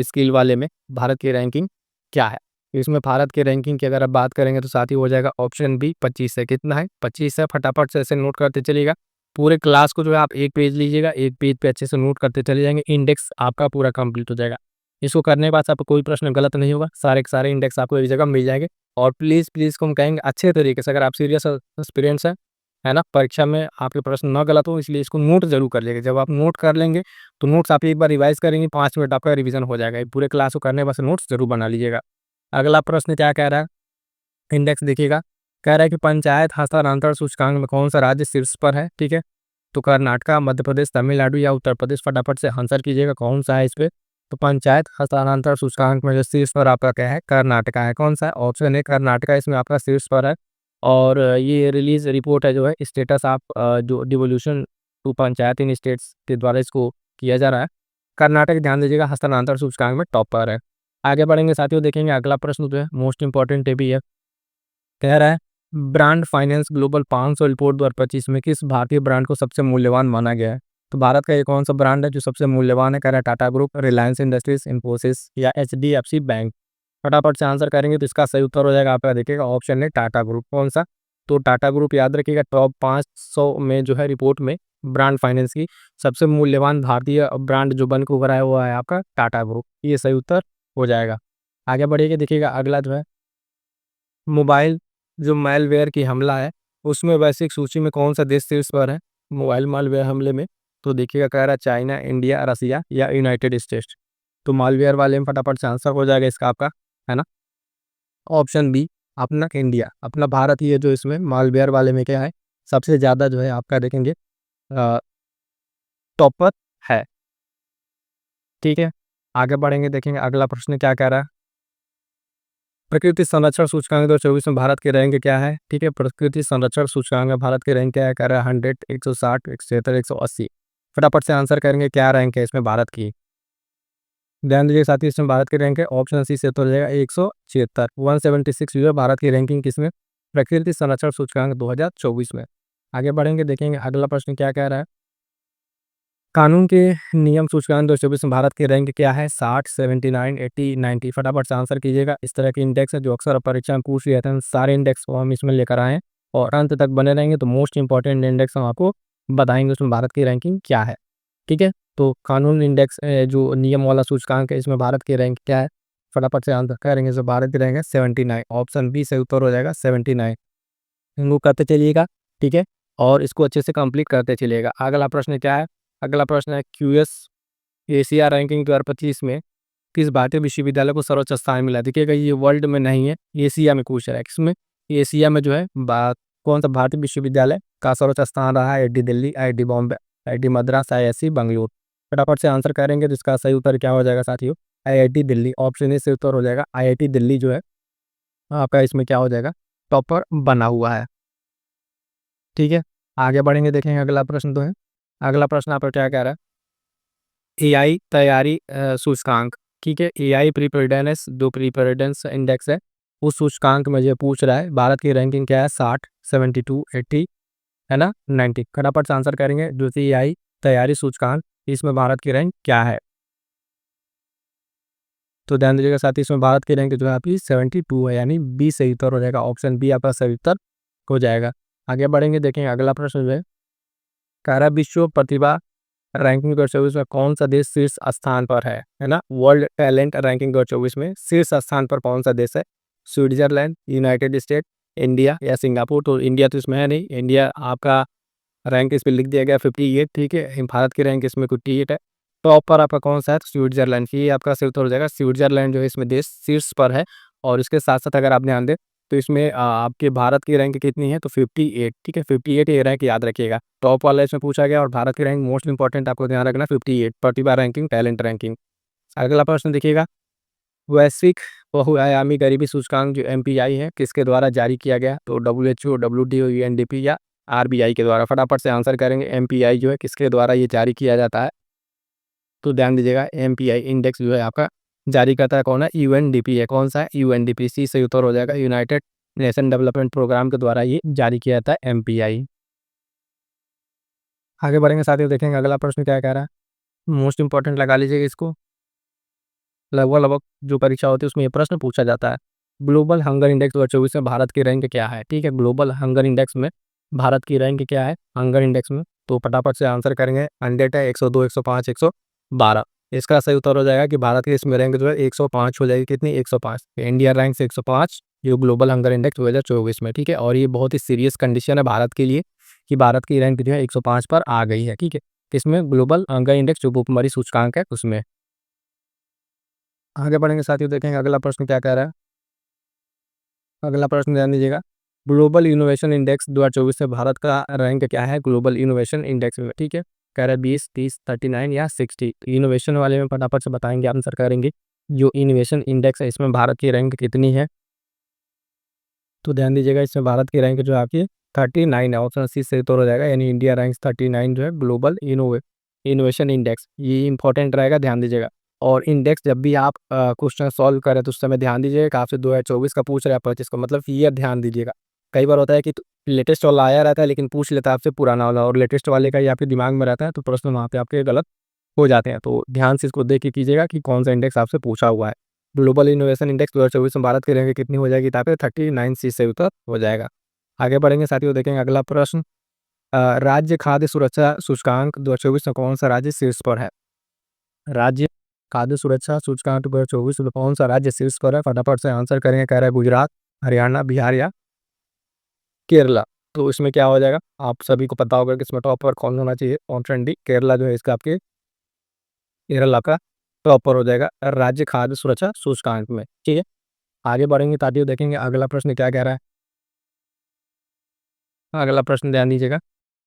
स्किल वाले में भारत की रैंकिंग क्या है? इसमें भारत की रैंकिंग की अगर आप बात करेंगे तो साथ ही हो जाएगा ऑप्शन बी 25 है। कितना है? 25 है। फटाफट से ऐसे नोट करते चलिएगा। पूरे क्लास को जो है आप एक पेज लीजिएगा, एक पेज पे अच्छे से नोट करते चले जाएंगे, इंडेक्स आपका पूरा कंप्लीट हो जाएगा। इसको करने के बाद आपको कोई प्रश्न गलत नहीं होगा, सारे के सारे इंडेक्स आपको एक जगह मिल जाएंगे। और प्लीज़ प्लीज़ को हम कहेंगे अच्छे तरीके से, अगर आप सीरियस एक्सपीरियंस है ना, परीक्षा में आपके प्रश्न ना गलत हो, इसलिए इसको नोट जरूर कर लीजिएगा। जब आप नोट कर लेंगे तो नोट्स आप एक बार रिवाइज करेंगे, 5 मिनट आपका रिवीजन हो जाएगा। ये पूरे क्लास को करने के बाद नोट्स जरूर बना लीजिएगा। अगला प्रश्न क्या कह रहा है, इंडेक्स देखिएगा। कह रहा है कि पंचायत हस्तांतरण सूचकांक में कौन सा राज्य शीर्ष पर है? ठीक है, तो कर्नाटका, मध्य प्रदेश, तमिलनाडु या उत्तर प्रदेश? फटाफट से आंसर कीजिएगा कौन सा है इस पे। तो पंचायत हस्तांतरण सूचकांक में जो शीर्ष पर आपका क्या है? कर्नाटका है। कौन सा है? ऑप्शन ए कर्नाटका इसमें आपका शीर्ष पर है। और ये रिलीज रिपोर्ट है जो है स्टेटस ऑफ जो devolution to panchayat in states के द्वारा इसको किया जा रहा है। कर्नाटक ध्यान दीजिएगा हस्तांतरण सूचकांक में टॉप पर है। आगे बढ़ेंगे साथियों, देखेंगे अगला प्रश्न जो है मोस्ट इंपॉर्टेंट है भी है। कह रहा है ब्रांड फाइनेंस ग्लोबल 500 रिपोर्ट 2025 में किस भारतीय ब्रांड को सबसे मूल्यवान माना गया है? तो भारत का ये कौन सा ब्रांड है जो सबसे मूल्यवान है? कह रहा है टाटा ग्रुप, रिलायंस इंडस्ट्रीज, इन्फोसिस या एचडीएफसी बैंक? फटाफट से आंसर करेंगे तो इसका सही उत्तर हो जाएगा आपका, देखिएगा ऑप्शन है टाटा ग्रुप। कौन सा? तो टाटा ग्रुप याद रखिएगा, टॉप 500 में जो है रिपोर्ट में ब्रांड फाइनेंस की सबसे मूल्यवान भारतीय ब्रांड जो बन के उभरा है वो है आपका टाटा ग्रुप। ये सही उत्तर हो जाएगा। आगे बढ़िएगा, देखिएगा अगला जो है मोबाइल जो मैलवेयर की हमला है उसमें वैश्विक सूची में कौन सा देश शीर्ष पर है मोबाइल मालवेयर हमले में? तो देखिएगा कह रहा है चाइना, इंडिया, रसिया या यूनाइटेड स्टेट्स? तो मालवेयर वाले में फटाफट से आंसर हो जाएगा इसका आपका, है ना, ऑप्शन बी अपना इंडिया, अपना भारत ही है जो इसमें मालवेयर वाले में क्या है सबसे ज़्यादा जो है आपका देखेंगे टॉपर है। ठीक है, आगे बढ़ेंगे, देखेंगे अगला प्रश्न क्या कह रहा है। प्रकृति संरक्षण सूचकांक 2024 में भारत के रैंक क्या है? ठीक है, प्रकृति संरक्षण सूचकांक में भारत के रैंक क्या है? कह रहा है 100, 160, 176, 180? फटाफट से आंसर करेंगे क्या रैंक है इसमें भारत की। ध्यान दीजिए साथ ही इसमें भारत की रैंक है ऑप्शन सी से तो हो जाएगा 176, 176 जो है भारत की रैंकिंग किसमें? प्रकृति संरक्षण सूचकांक 2024 में। आगे बढ़ेंगे, देखेंगे अगला प्रश्न क्या कह रहा है। कानून के नियम सूचकांक 2024 में भारत की रैंक क्या है? 60, 79, 80, 90? फटाफट से आंसर कीजिएगा। इस तरह के इंडेक्स है जो अक्सर परीक्षा में पूछ लिया था, सारे इंडेक्स को हम इसमें लेकर आए हैं और अंत तक बने रहेंगे तो मोस्ट इंपॉर्टेंट इंडेक्स हम आपको बताएंगे उसमें भारत की रैंकिंग क्या है। ठीक है, तो कानून इंडेक्स जो नियम वाला सूचकांक है इसमें भारत की रैंक क्या है? फटाफट से आंसर करेंगे तो भारत की रैंक है 79, ऑप्शन बी से उत्तर हो जाएगा 79। इनको करते चलिएगा, ठीक है, और इसको अच्छे से कंप्लीट करते चलिएगा। अगला प्रश्न क्या है? अगला प्रश्न है क्यूएस एशिया रैंकिंग 2025 में किस भारतीय विश्वविद्यालय को सर्वोच्च स्थान मिला? देखिएगा ये वर्ल्ड में नहीं है, एशिया में पूछ रहा है। किसमें? एशिया में जो है कौन सा भारतीय विश्वविद्यालय का सर्वोच्च स्थान रहा है? IIT Delhi, IIT Bombay, IIT Madras, IISc Bengaluru? फटाफट से आंसर करेंगे तो इसका सही उत्तर क्या हो जाएगा साथियों? आईआईटी दिल्ली, ऑप्शन ए से उत्तर हो जाएगा। आईआईटी दिल्ली जो है आपका इसमें क्या हो जाएगा? टॉपर बना हुआ है। ठीक है, आगे बढ़ेंगे, देखेंगे अगला प्रश्न तो है। अगला प्रश्न आपका क्या कह रहा है? एआई तैयारी सूचकांक, ठीक है, एआई प्रीपेयर्डनेस जो प्रीपेयर्डनेस इंडेक्स है उस सूचकांक में जो पूछ रहा है भारत की रैंकिंग क्या है? 60, 72, 80, है ना, 90? फटाफट से आंसर करेंगे जो एआई तैयारी सूचकांक इसमें भारत की रैंक क्या है? तो ध्यान दीजिएगा साथ ही इसमें भारत की रैंक जो है आपकी 72 है, यानी बी सही उत्तर हो जाएगा, ऑप्शन बी आपका सही उत्तर हो जाएगा। आगे बढ़ेंगे, देखेंगे अगला प्रश्न जो है कह रहा है विश्व प्रतिभा रैंकिंग 2024 में कौन सा देश शीर्ष स्थान पर है ना, वर्ल्ड टैलेंट रैंकिंग 2024 में शीर्ष स्थान पर कौन सा देश है? स्विट्जरलैंड, यूनाइटेड स्टेट, इंडिया या सिंगापुर? तो इंडिया तो इसमें है नहीं, इंडिया आपका रैंक इस पर लिख दिया गया 58, ठीक है, भारत की रैंक इसमें 58 है। टॉप पर आपका कौन सा है? स्विट्जरलैंड की, आपका सही उत्तर हो जाएगा। स्विट्जरलैंड जो है इसमें देश शीर्ष पर है। और इसके साथ साथ अगर आप ध्यान दें तो इसमें आपके भारत की रैंक कितनी है? तो 58, ठीक है, 58 ये रैंक याद रखिएगा। टॉप वाला इसमें पूछा गया और भारत की रैंक मोस्ट इंपॉर्टेंट आपको ध्यान रखना 58, प्रतिभा रैंकिंग, टैलेंट रैंकिंग। अगला प्रश्न देखिएगा, वैश्विक बहुआयामी गरीबी सूचकांक जो एमपीआई है किसके द्वारा जारी किया गया? तो डब्ल्यूएचओ, डब्ल्यूटीओ, यूएनडीपी या आरबीआई के द्वारा? फटाफट से आंसर करेंगे। एमपीआई जो है किसके द्वारा ये जारी किया जाता है? तो ध्यान दीजिएगा एमपीआई इंडेक्स जो है आपका जारी करता है कौन है? यूएनडीपी है। कौन सा है? यूएनडीपी, सी सही उत्तर हो जाएगा। यूनाइटेड नेशन डेवलपमेंट प्रोग्राम के द्वारा ये जारी किया जाता है एमपीआई। आगे बढ़ेंगे साथियों, देखेंगे अगला प्रश्न क्या कह रहा है। मोस्ट इंपॉर्टेंट लगा लीजिएगा इसको, लगभग लगभग जो परीक्षा होती है उसमें ये प्रश्न पूछा जाता है। ग्लोबल हंगर इंडेक्स 2024 में भारत की रैंक क्या है? ठीक है, ग्लोबल हंगर इंडेक्स में भारत की रैंक क्या है हंगर इंडेक्स में? तो फटाफट से आंसर करेंगे। 100 है, 102, 105, 112। इसका सही उत्तर हो जाएगा कि भारत की इसमें रैंक जो है 105 हो जाएगी। कितनी? 105। इंडिया रैंक से 105 ये ग्लोबल हंगर इंडेक्स 2024 में। ठीक है, और ये बहुत ही सीरियस कंडीशन है भारत के लिए कि भारत की रैंक जो है 105 पर आ गई है। ठीक है, किसमें? ग्लोबल हंगर इंडेक्स जो भूखमरी सूचकांक है उसमें। आगे बढ़ेंगे साथियों, देखेंगे अगला प्रश्न क्या कह रहा है। अगला प्रश्न ध्यान दीजिएगा। ग्लोबल इनोवेशन इंडेक्स 2024 में भारत का रैंक क्या है ग्लोबल इनोवेशन इंडेक्स में? ठीक है, कह रहा है 20, 30, 39 या 60। इनोवेशन वाले में फटाफट से बताएंगे, आंसर करेंगे। जो इनोवेशन इंडेक्स है इसमें भारत की रैंक कितनी है? तो ध्यान दीजिएगा, इसमें भारत की रैंक जो है आपकी 39 है। ऑप्शन सी से उत्तर हो जाएगा, यानी इंडिया रैंक 39 जो है ग्लोबल इनोवेशन इंडेक्स। ये इंपॉर्टेंट रहेगा, ध्यान दीजिएगा। और इंडेक्स जब भी आप क्वेश्चन सॉल्व करें तो उस समय ध्यान दीजिएगा कि आपसे 2024 का पूछ रहा है 25 का, मतलब ईयर ध्यान दीजिएगा। कई बार होता है कि लेटेस्ट वाला आया रहता है लेकिन पूछ लेता है आपसे पुराना वाला, और लेटेस्ट वाले का ही आपके दिमाग में रहता है तो प्रश्न वहाँ पे आपके गलत हो जाते हैं। तो ध्यान से इसको देख के कीजिएगा कि कौन सा इंडेक्स आपसे पूछा हुआ है। ग्लोबल इनोवेशन इंडेक्स 2024 में भारत की रैंक कितनी हो जाएगी? ताकि 39 सी से उत्तर हो जाएगा। आगे बढ़ेंगे साथियों, देखेंगे अगला प्रश्न। राज्य खाद्य सुरक्षा सूचकांक 2024 में कौन सा राज्य शीर्ष पर है? राज्य खाद्य सुरक्षा सूचकांक 2024 में कौन सा राज्य शीर्ष पर है? फटाफट से आंसर करेंगे। कह रहा है गुजरात, हरियाणा, बिहार या केरला। तो इसमें क्या हो जाएगा? आप सभी को पता होगा कि इसमें टॉप पर कौन होना चाहिए। ऑप्शन डी केरला जो है इसका आपके केरला का टॉपर हो जाएगा राज्य खाद्य सुरक्षा सूचकांक में। ठीक है, आगे बढ़ेंगे ताकि देखेंगे अगला प्रश्न क्या कह रहा है। अगला प्रश्न ध्यान दीजिएगा।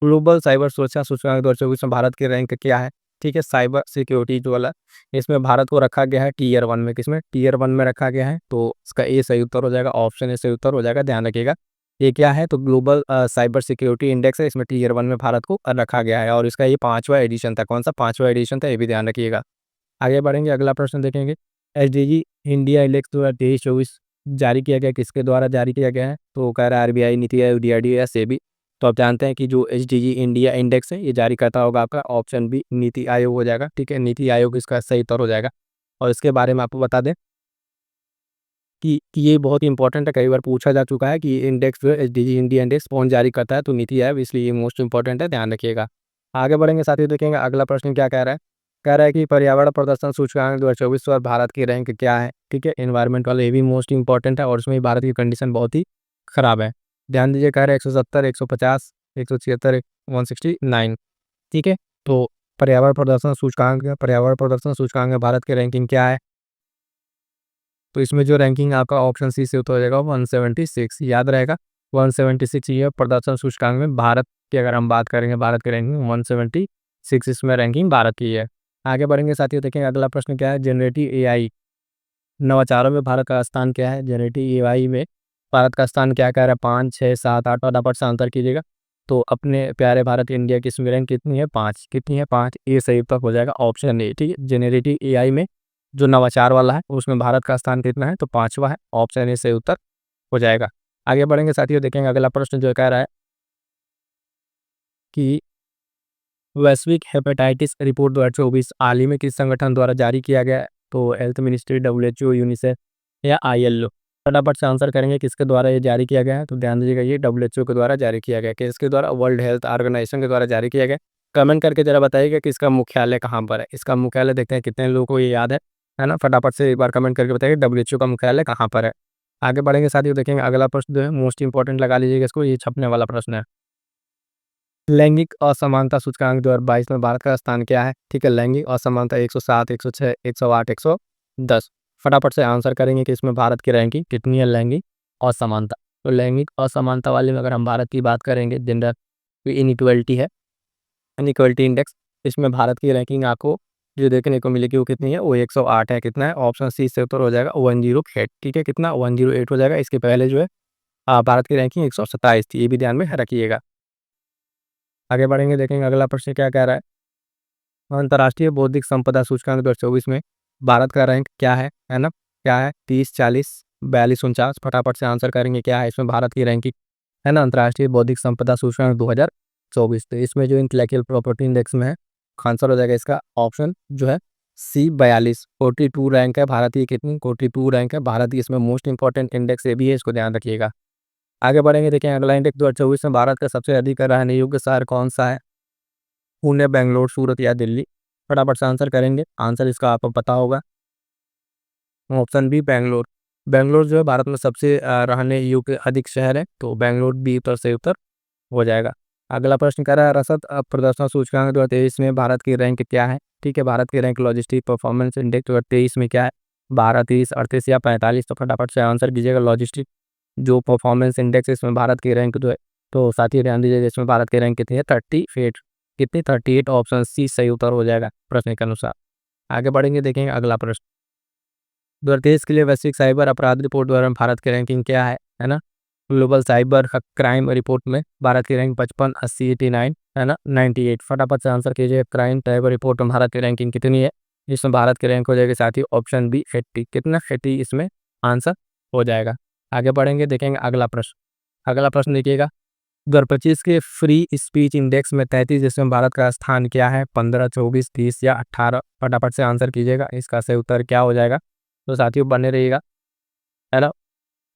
ग्लोबल साइबर सुरक्षा सूचकांक 2024 में भारत की रैंक क्या है? ठीक है, साइबर सिक्योरिटी जो वाला इसमें भारत को रखा गया है टीयर 1 में। किसमें? टीयर 1 में रखा गया है। तो इसका ए सही उत्तर हो जाएगा, ऑप्शन ए सही उत्तर हो जाएगा, ध्यान रखिएगा। ये क्या है? तो ग्लोबल साइबर सिक्योरिटी इंडेक्स है, इसमें टीयर 1 में भारत को रखा गया है और इसका ये 5वां एडिशन था। कौन सा 5वां एडिशन था, ये भी ध्यान रखिएगा। आगे बढ़ेंगे, अगला प्रश्न देखेंगे। एसडीजी इंडिया इंडेक्स 2023-24 जारी किया गया, किसके द्वारा जारी किया गया है? तो कह रहा है आरबीआई, नीति आयोग, डीआरडीओ या सेबी। तो आप जानते हैं कि जो एसडीजी इंडिया इंडेक्स है ये जारी करता होगा आपका ऑप्शन बी नीति आयोग हो जाएगा। ठीक है, नीति आयोग इसका सही उत्तर हो जाएगा। और इसके बारे में आपको बता दें कि ये बहुत ही इंपॉर्टेंट है, कई बार पूछा जा चुका है कि इंडेक्स जो है एसडीजी इंडिया इंडेक्स कौन जारी करता है? तो नीति आयोग, इसलिए ये मोस्ट इंपॉर्टेंट है, ध्यान रखिएगा। आगे बढ़ेंगे साथियों, देखेंगे अगला प्रश्न क्या कह रहा है। कह रहा है कि पर्यावरण प्रदर्शन सूचकांक 2024 पर भारत की रैंक क्या है? ठीक है, एनवायरमेंट वाला ये भी मोस्ट इंपॉर्टेंट है और इसमें भारत की कंडीशन बहुत ही खराब है। ध्यान दीजिए, कह रहा है 170, 150, 176, 169। ठीक है, तो पर्यावरण प्रदर्शन सूचकांक में भारत की रैंकिंग क्या है? तो इसमें जो रैंकिंग आपका ऑप्शन सी से उत्तर हो जाएगा 176, याद रहेगा। 176 ये प्रदर्शन सूचकांक में भारत की अगर हम बात करेंगे, भारत की रैंकिंग 176 इसमें रैंकिंग भारत की है। आगे बढ़ेंगे साथियों, देखेंगे अगला प्रश्न क्या है। जनरेटिव एआई नवाचारों में भारत का स्थान क्या है? जनरेटिव एआई में भारत का स्थान क्या कह रहा है? 5, 6, 7, 8 फटाफट से आंसर कीजिएगा। तो अपने प्यारे भारत इंडिया की इसमें रैंक कितनी है? 5। कितनी है? 5। ये सही उत्तर हो जाएगा, ऑप्शन ए। ठीक है, जनरेटिव एआई में जो नवाचार वाला है उसमें भारत का स्थान कितना है? तो 5वां है, ऑप्शन ए सही उत्तर हो जाएगा। आगे बढ़ेंगे साथियों, देखेंगे अगला प्रश्न जो कह रहा है कि वैश्विक हेपेटाइटिस रिपोर्ट 2024 हाल ही में किस संगठन द्वारा जारी किया गया है? तो हेल्थ मिनिस्ट्री, डब्ल्यूएचओ, यूनिसेफ या आईएलओ। फटाफट से आंसर करेंगे किसके द्वारा ये जारी किया गया है। तो ध्यान दीजिएगा, ये डब्ल्यूएचओ के द्वारा जारी किया गया है। किसके द्वारा? वर्ल्ड हेल्थ ऑर्गेनाइजेशन के द्वारा जारी किया गया। कमेंट करके जरा बताइएगा कि इसका मुख्यालय कहाँ पर है। इसका मुख्यालय देखते हैं कितने लोगों को ये याद है ना? फटाफट से एक बार कमेंट करके बताइए डब्ल्यूएचओ का मुख्यालय कहाँ पर है। आगे बढ़ेंगे साथियों, देखेंगे अगला प्रश्न जो है मोस्ट इंपॉर्टेंट लगा लीजिएगा इसको, ये छपने वाला प्रश्न है। लैंगिक असमानता सूचकांक 2022 में भारत का स्थान क्या है? ठीक है, लैंगिक असमानता 107, 106, 108, 110। फटाफट से आंसर करेंगे कि इसमें भारत की रैंकिंग कितनी है लैंगिक असमानता। तो लैंगिक असमानता वाले में अगर हम भारत की बात करेंगे, जेंडर इनइक्वलिटी है, इनइक्वलिटी इंडेक्स, इसमें भारत की रैंकिंग आपको जो देखने को मिलेगी वो कितनी है? वो 108 है। कितना है? ऑप्शन सी से उत्तर हो जाएगा 108। ठीक है, कितना? 108 हो जाएगा। इसके पहले जो है भारत की रैंकिंग 127 थी, ये भी ध्यान में रखिएगा। आगे बढ़ेंगे, देखेंगे अगला प्रश्न क्या कह रहा है। अंतर्राष्ट्रीय बौद्धिक संपदा सूचकांक 2024 में भारत का रैंक क्या है ना? क्या है? 30, 40, 42, 49। फटाफट से आंसर करेंगे क्या है इसमें भारत की रैंकिंग, है ना? अंतर्राष्ट्रीय बौद्धिक संपदा सूचकांक 24। तो इसमें जो इंटेलेक्चुअल प्रॉपर्टी इंडेक्स में है, आंसर हो जाएगा इसका ऑप्शन जो है C42। 42 रैंक है भारत की, कितनी 42 रैंक है भारत की। इसमें मोस्ट इंपॉर्टेंट इंडेक्स ये भी है, इसको ध्यान रखिएगा। आगे बढ़ेंगे, देखें अगला इंडेक्स 2024 में भारत का सबसे अधिक रहने योग्य शहर कौन सा है? पुणे, बेंगलोर, सूरत या दिल्ली? फटाफट से आंसर करेंगे, आंसर इसका आपको पता होगा। Option B Bangalore. बेंगलोर जो है भारत में सबसे रहने योग्य अधिक शहर है, तो बेंगलोर भी उत्तर से उत्तर हो जाएगा। अगला प्रश्न कह रहा है रसद प्रदर्शन सूचकांक 2023 में भारत की रैंक क्या है? ठीक है, भारत की रैंक लॉजिस्टिक परफॉर्मेंस इंडेक्स 2023 में क्या है? 12, 30, 38 या 45? तो फटाफट से आंसर कीजिएगा। लॉजिस्टिक जो परफॉर्मेंस इंडेक्स है इसमें भारत की रैंक जो है, तो साथ ही ध्यान दीजिएगा इसमें भारत की रैंक कितनी है? 38। कितनी? 38। ऑप्शन सी सही उत्तर हो जाएगा प्रश्न के अनुसार। आगे बढ़ेंगे, देखेंगे अगला प्रश्न। 2023 के लिए वैश्विक साइबर अपराध रिपोर्ट द्वारा भारत की रैंकिंग क्या है ना? ग्लोबल साइबर क्राइम रिपोर्ट में भारत की रैंक 55, 80, 89 है ना, 98? फटाफट से आंसर कीजिए। क्राइम साइबर रिपोर्ट में भारत की रैंकिंग कितनी है? इसमें भारत की रैंक हो जाएगी साथी ऑप्शन बी 80। कितना? 80 इसमें आंसर हो जाएगा। आगे बढ़ेंगे, देखेंगे अगला प्रश्न। अगला प्रश्न देखिएगा, 2025 के फ्री स्पीच इंडेक्स में 33 इसमें भारत का स्थान क्या है? 15, 24, 30 या 18? फटाफट से आंसर कीजिएगा, इसका सही उत्तर क्या हो जाएगा। तो साथियों बने रहिएगा, है ना,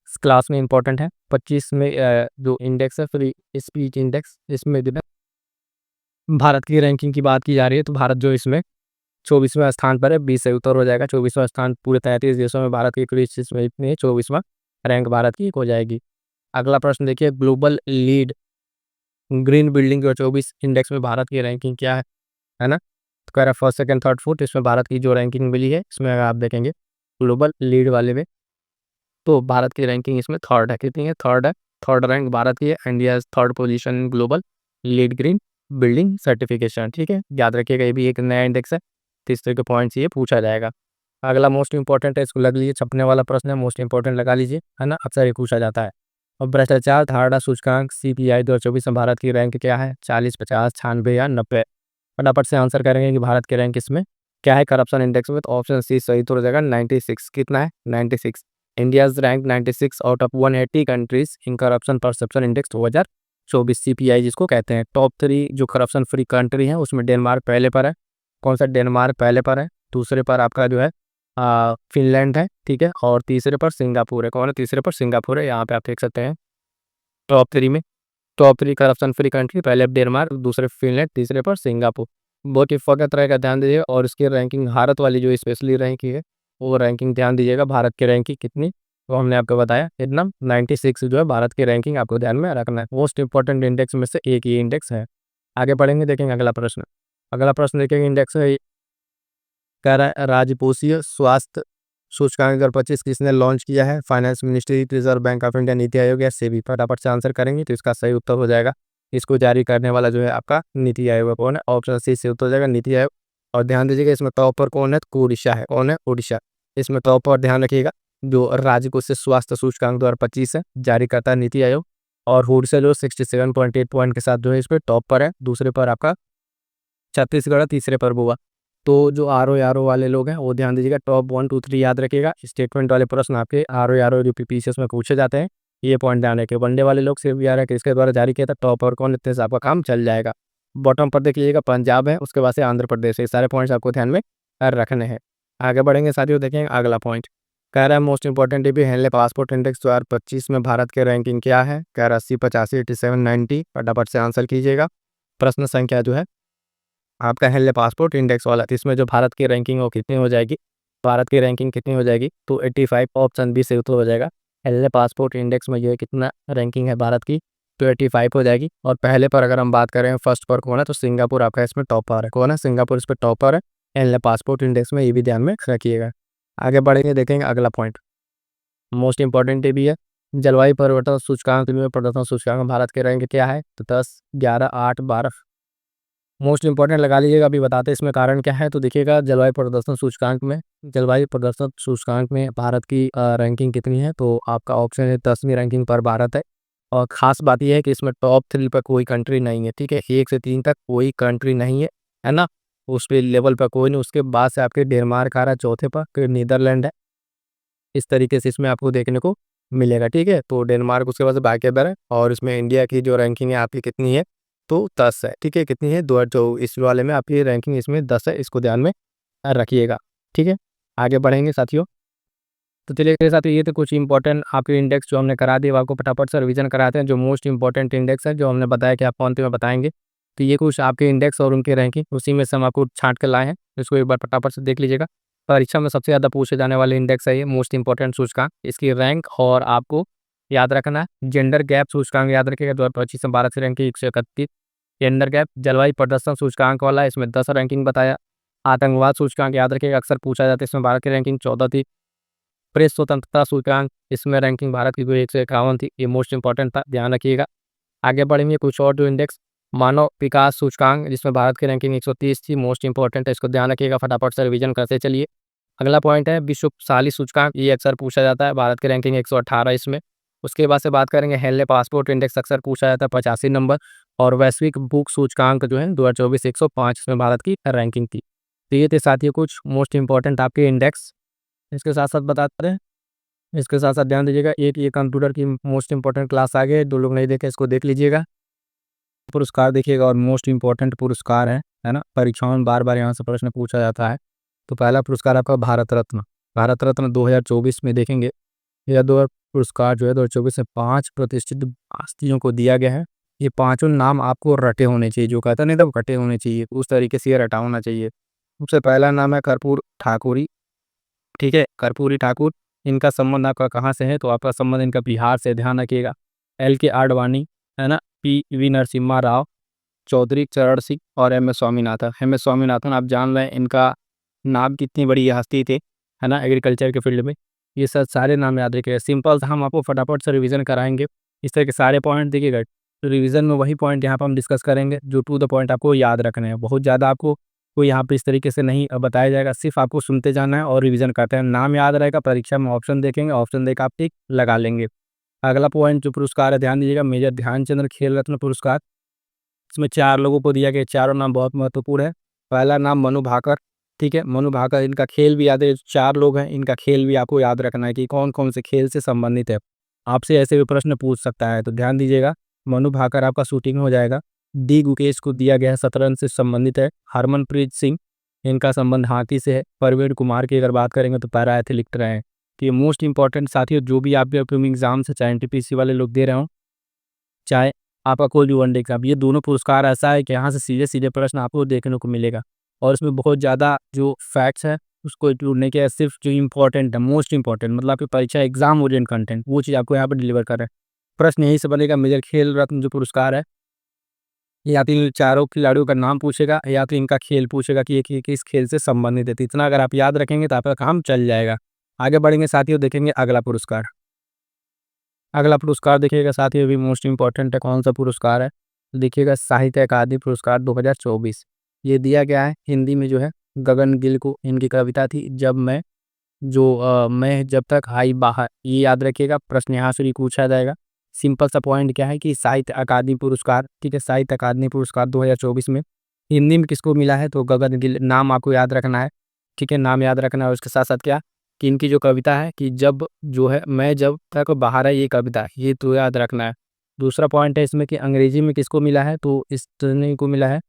इस क्लास में इंपॉर्टेंट है। 25 में जो इंडेक्स है फ्री स्पीच इंडेक्स, इसमें जो है भारत की रैंकिंग की बात की जा रही है, तो भारत जो इसमें 24वें स्थान पर है। 20 सही उत्तर हो जाएगा। 24वां स्थान पूरे 33 देशों में भारत की फ्री स्पीच में इतनी 24वां रैंक भारत की हो जाएगी। अगला प्रश्न देखिए, global lead green building 2024 index में भारत की रैंकिंग क्या है ना? तो कह रहा है फर्स्ट, सेकंड, थर्ड, फोर्थ। इसमें भारत की जो रैंकिंग मिली है, इसमें अगर आप देखेंगे ग्लोबल लीड वाले में, तो भारत की रैंकिंग इसमें थर्ड है। कितनी है? थर्ड है। थर्ड रैंक भारत की है। India third position global lead green building certification. ठीक है, याद रखिएगा, ये भी एक नया इंडेक्स है, तो इस तरह के पॉइंट्स ये पूछा जाएगा। अगला मोस्ट इंपॉर्टेंट है, इसको लग लीजिए, छपने वाला प्रश्न है, मोस्ट इंपॉर्टेंट लगा लीजिए, है ना, अक्सर ये पूछा जाता है। और भ्रष्टाचार धारणा सूचकांक CPI 2024 में भारत की रैंक क्या है? 40, 50, 96 या 90? फटाफट से आंसर करेंगे कि भारत की रैंक इसमें क्या है करप्शन इंडेक्स में। तो ऑप्शन सी सही तो हो जाएगा, 96। कितना है? 96। India's rank 96 out of 180 countries in corruption perception index 2024 CPI जिसको कहते हैं। टॉप 3 जो करप्शन फ्री कंट्री है उसमें डेनमार्क पहले पर है। कौन सा? डेनमार्क पहले पर है। दूसरे पर आपका जो है फिनलैंड है, ठीक है, और तीसरे पर सिंगापुर है। कौन है? तीसरे पर सिंगापुर है। यहाँ पे आप देख सकते हैं टॉप 3 में, टॉप 3 करप्शन फ्री कंट्री, पहले डेनमार्क, दूसरे फिनलैंड, तीसरे पर सिंगापुर। बहुत ही फोकस रहेगा, ध्यान दीजिएगा। और इसकी रैंकिंग भारत वाली जो स्पेशली रैंकिंग है, वो रैंकिंग ध्यान दीजिएगा। भारत की रैंकिंग कितनी, वो हमने आपको बताया, इतना 96 जो है भारत की रैंकिंग आपको ध्यान में रखना है। मोस्ट इंपॉर्टेंट इंडेक्स में से एक ये इंडेक्स है। आगे बढ़ेंगे, देखेंगे अगला प्रश्न। अगला प्रश्न देखेंगे, इंडेक्स है, कह रहा है राजकोषीय स्वास्थ्य सूचकांक 2025 किसने लॉन्च किया है? Finance ministry, reserve bank of India, NITI Aayog या सेबी? फटाफट से आंसर करेंगे तो इसका सही उत्तर हो जाएगा, इसको जारी करने वाला जो है आपका नीति आयोग। कौन है? ऑप्शन सी से उत्तर हो जाएगा, नीति आयोग। और ध्यान दीजिएगा, इसमें टॉप पर कौन है? तो उड़ीसा है। कौन है? उड़ीसा। इसमें टॉप पर ध्यान रखिएगा, जो राजकोषीय स्वास्थ्य सूचकांक 2025 है, जारी करता है नीति आयोग। और उड़ीसा जो 67.8 पॉइंट के साथ जो है इस पर टॉप पर है। दूसरे पर आपका छत्तीसगढ़, तीसरे पर गोवा। तो जो आर ओ वाले लोग हैं वो ध्यान दीजिएगा, टॉप 1, 2, 3 याद रखिएगा। स्टेटमेंट वाले प्रश्न आपके आर ओ पीसीएस में पूछे जाते हैं, ये पॉइंट ध्यान रखिए। वनडे वाले लोग सिर्फ याद रखिए इसके द्वारा जारी किया था टॉप और कौन, इतने से आपका काम चल जाएगा। बॉटम पर देख लीजिएगा, पंजाब है, उसके बाद से आंध्र प्रदेश है। ये सारे पॉइंट्स आपको ध्यान में रखने हैं। आगे बढ़ेंगे साथियों, देखेंगे अगला पॉइंट। कह रहा है मोस्ट इंपॉर्टेंट भी हेनले पासपोर्ट इंडेक्स 2025 में भारत के रैंकिंग क्या है? कह रहा है 80, 85, 87, 90? फटाफट से आंसर कीजिएगा। प्रश्न संख्या जो है आपका हेनले पासपोर्ट इंडेक्स वाला, तो इसमें जो भारत की रैंकिंग वो कितनी हो जाएगी? भारत की रैंकिंग कितनी हो जाएगी? तो 85। ऑप्शन बी से उत्तर हो जाएगा। हेनले पासपोर्ट इंडेक्स में ये कितना रैंकिंग है भारत की? तो 85 हो जाएगी। और पहले पर अगर हम बात करें फर्स्ट पर कौन है, तो सिंगापुर आपका इसमें टॉप पर है। कौन है? सिंगापुर इस पर टॉप पर है हेनले पासपोर्ट इंडेक्स में, ये भी ध्यान में रखिएगा। आगे बढ़ेंगे, देखेंगे अगला पॉइंट, मोस्ट इंपॉर्टेंट ये भी है। जलवायु परिवर्तन सूचकांक में प्रदर्शन सूचकांक में भारत के रैंक क्या है? तो 10, 11, 8, 12? मोस्ट इंपॉर्टेंट लगा लीजिएगा, अभी बताते हैं इसमें कारण क्या है। तो देखिएगा, जलवायु प्रदर्शन सूचकांक में भारत की रैंकिंग कितनी है? तो आपका ऑप्शन है 10वीं रैंकिंग पर भारत है। और ख़ास बात यह है कि इसमें टॉप 3 पर कोई कंट्री नहीं है, ठीक है, 1 से 3 तक कोई कंट्री नहीं है ना, उस पे लेवल पर कोई नहीं। उसके बाद से आपके डेनमार्क आ रहा है चौथे पर, फिर नीदरलैंड है। इस तरीके से इसमें आपको देखने को मिलेगा, ठीक है। तो डेनमार्क उसके बाद से बाकी अदर है। और इसमें इंडिया की जो रैंकिंग है आपकी कितनी है? तो 10 है, ठीक है। कितनी है? 2 इस वाले में आपकी रैंकिंग इसमें 10 है, इसको ध्यान में रखिएगा, ठीक है। आगे बढ़ेंगे साथियों। तो चलिए मेरे साथ ये तो कुछ इंपॉर्टेंट आपके इंडेक्स जो हमने करा दिए, वो आपको फटाफट से रिवीजन कराते हैं। जो मोस्ट इंपॉर्टेंट इंडेक्स है जो हमने बताया कि आप कौन से में बताएंगे, तो ये कुछ आपके इंडेक्स और उनके रैंकिंग उसी में से हम आपको छांट के लाए हैं। इसको एक बार फटाफट से देख लीजिएगा। परीक्षा में सबसे ज़्यादा पूछे जाने वाले इंडेक्स है ये मोस्ट इंपॉर्टेंट सूचकांक, इसकी रैंक और आपको याद रखना है। जेंडर गैप सूचकांक याद रखिएगा, 2025 में भारत की रैंकिंग 131। जेंडर गैप जलवायु प्रदर्शन सूचकांक वाला है, इसमें 10 रैंकिंग बताया। आतंकवाद सूचकांक याद रखिएगा, अक्सर पूछा जाता है, इसमें भारत की रैंकिंग 14 थी। प्रेस स्वतंत्रता सूचकांक, इसमें रैंकिंग भारत की जो 151 थी, ये मोस्ट इंपॉर्टेंट था, ध्यान रखिएगा। आगे बढ़ेंगे कुछ और जो इंडेक्स, मानव विकास सूचकांक जिसमें भारत की रैंकिंग 130 थी, मोस्ट इंपॉर्टेंट है, इसको ध्यान रखिएगा, फटाफट से रिवीजन करते चलिए। अगला पॉइंट है विश्व शाली सूचकांक, ये अक्सर पूछा जाता है, भारत की रैंकिंग 118 इसमें। उसके बाद से बात करेंगे हेनले पासपोर्ट इंडेक्स, अक्सर पूछा जाता है, 85 नंबर। और वैश्विक भूख सूचकांक जो है 2024 105, इसमें भारत की रैंकिंग थी। तो ये थे साथियों कुछ मोस्ट इंपॉर्टेंट आपके इंडेक्स। इसके साथ साथ बताते हैं, इसके साथ साथ ध्यान दीजिएगा, एक ये कंप्यूटर की मोस्ट इंपॉर्टेंट क्लास आ गई है, 2 लोग नहीं देखे, इसको देख लीजिएगा। पुरस्कार देखिएगा और मोस्ट इंपॉर्टेंट पुरस्कार है ना, परीक्षाओं में बार बार यहाँ से प्रश्न पूछा जाता है। तो पहला पुरस्कार आपका भारत रत्न, भारत रत्न 2024 में देखेंगे। यह दो पुरस्कार जो है 2024 में 5 प्रतिष्ठित हस्तियों को दिया गया है। ये पांचों नाम आपको रटे होने चाहिए, जो कहता नहीं था रटे होने चाहिए, उस तरीके से ये रटा होना चाहिए। सबसे पहला नाम है कर्पूर ठाकुरी, ठीक है, कर्पूरी ठाकुर। इनका संबंध आपका कहाँ से है? तो आपका संबंध इनका बिहार से, ध्यान रखिएगा। LK आडवाणी, है ना, PV नरसिम्हा राव, चौधरी चरण सिंह और MS स्वामीनाथन। MS स्वामीनाथन आप जान रहे हैं इनका नाम, कितनी बड़ी ये हस्ती थे, है ना, एग्रीकल्चर के फील्ड में। ये सब सारे नाम याद रखिएगा, सिंपल था, हम आपको फटाफट से रिवीजन कराएंगे। इस तरह के सारे पॉइंट देखिएगा, तो रिवीजन में वही पॉइंट यहाँ पर हम डिस्कस करेंगे जो टू द पॉइंट आपको याद रखने हैं। बहुत ज़्यादा आपको कोई यहाँ पे इस तरीके से नहीं बताया जाएगा, सिर्फ आपको सुनते जाना है और रिवीजन करते हैं। नाम याद रहेगा, परीक्षा में ऑप्शन देखेंगे, ऑप्शन देकर आप टिक लगा लेंगे। अगला पॉइंट जो पुरस्कार है ध्यान दीजिएगा, मेजर ध्यानचंद्र खेल रत्न पुरस्कार। इसमें 4 लोगों को दिया गया, चारों नाम बहुत महत्वपूर्ण है। पहला नाम मनु भाकर, ठीक है, मनु भाकर, इनका खेल भी याद है, 4 लोग हैं, इनका खेल भी आपको याद रखना है कि कौन कौन से खेल से संबंधित है। आपसे ऐसे भी प्रश्न पूछ सकता है, तो ध्यान दीजिएगा। मनु भाकर आपका शूटिंग हो जाएगा। डी गुकेश को दिया गया है, शतरंज से संबंधित है। हरमनप्रीत सिंह, इनका संबंध हॉकी से है। प्रवीण कुमार की अगर बात करेंगे तो पैरा एथलीट रहे हैं। तो ये मोस्ट इंपॉर्टेंट साथियों, जो भी आप अपकमिंग एग्जाम से चाहे NTPC वाले लोग दे रहे हो, चाहे आपका कोई भी वनडे एग्जाम, ये दोनों पुरस्कार ऐसा है कि यहाँ से सीधे सीधे प्रश्न आपको देखने को मिलेगा। और इसमें बहुत ज़्यादा जो फैक्ट्स है उसको इंक्लूड नहीं किया है, सिर्फ जो इंपॉर्टेंट है, मोस्ट इंपॉर्टेंट, मतलब आपकी परीक्षा एग्जाम ओरिएंट कंटेंट, वो चीज़ आपको यहाँ पर डिलीवर कर रहे हैं। प्रश्न यही से बनेगा। मेजर खेल रत्न जो पुरस्कार है, या तो इन चारों खिलाड़ियों का नाम पूछेगा या तो इनका खेल पूछेगा कि ये किस खेल से संबंधित है। तो इतना अगर आप याद रखेंगे तो आपका काम चल जाएगा। आगे बढ़ेंगे साथियों, देखेंगे अगला पुरस्कार। अगला पुरस्कार देखिएगा साथियों, भी मोस्ट इंपॉर्टेंट है, कौन सा पुरस्कार है? तो देखिएगा साहित्य अकादमी पुरस्कार 2024। ये दिया गया है हिंदी में जो है गगन गिल को। इनकी कविता थी जब मैं जब तक आई बाहर, ये याद रखिएगा, प्रश्न यहाँ से भी पूछा जाएगा। सिंपल सा पॉइंट क्या है कि साहित्य अकादमी पुरस्कार, ठीक है, साहित्य अकादमी पुरस्कार 2024 में हिंदी में किसको मिला है? तो गगन गिल, नाम आपको याद रखना है, ठीक है, नाम याद रखना है। उसके साथ साथ क्या कि इनकी जो कविता है कि जब जो है मैं जब तक बाहर है, ये कविता है, ये तो याद रखना है। दूसरा पॉइंट है इसमें कि अंग्रेजी में किसको मिला है? तो स्टर्लिंग को मिला है,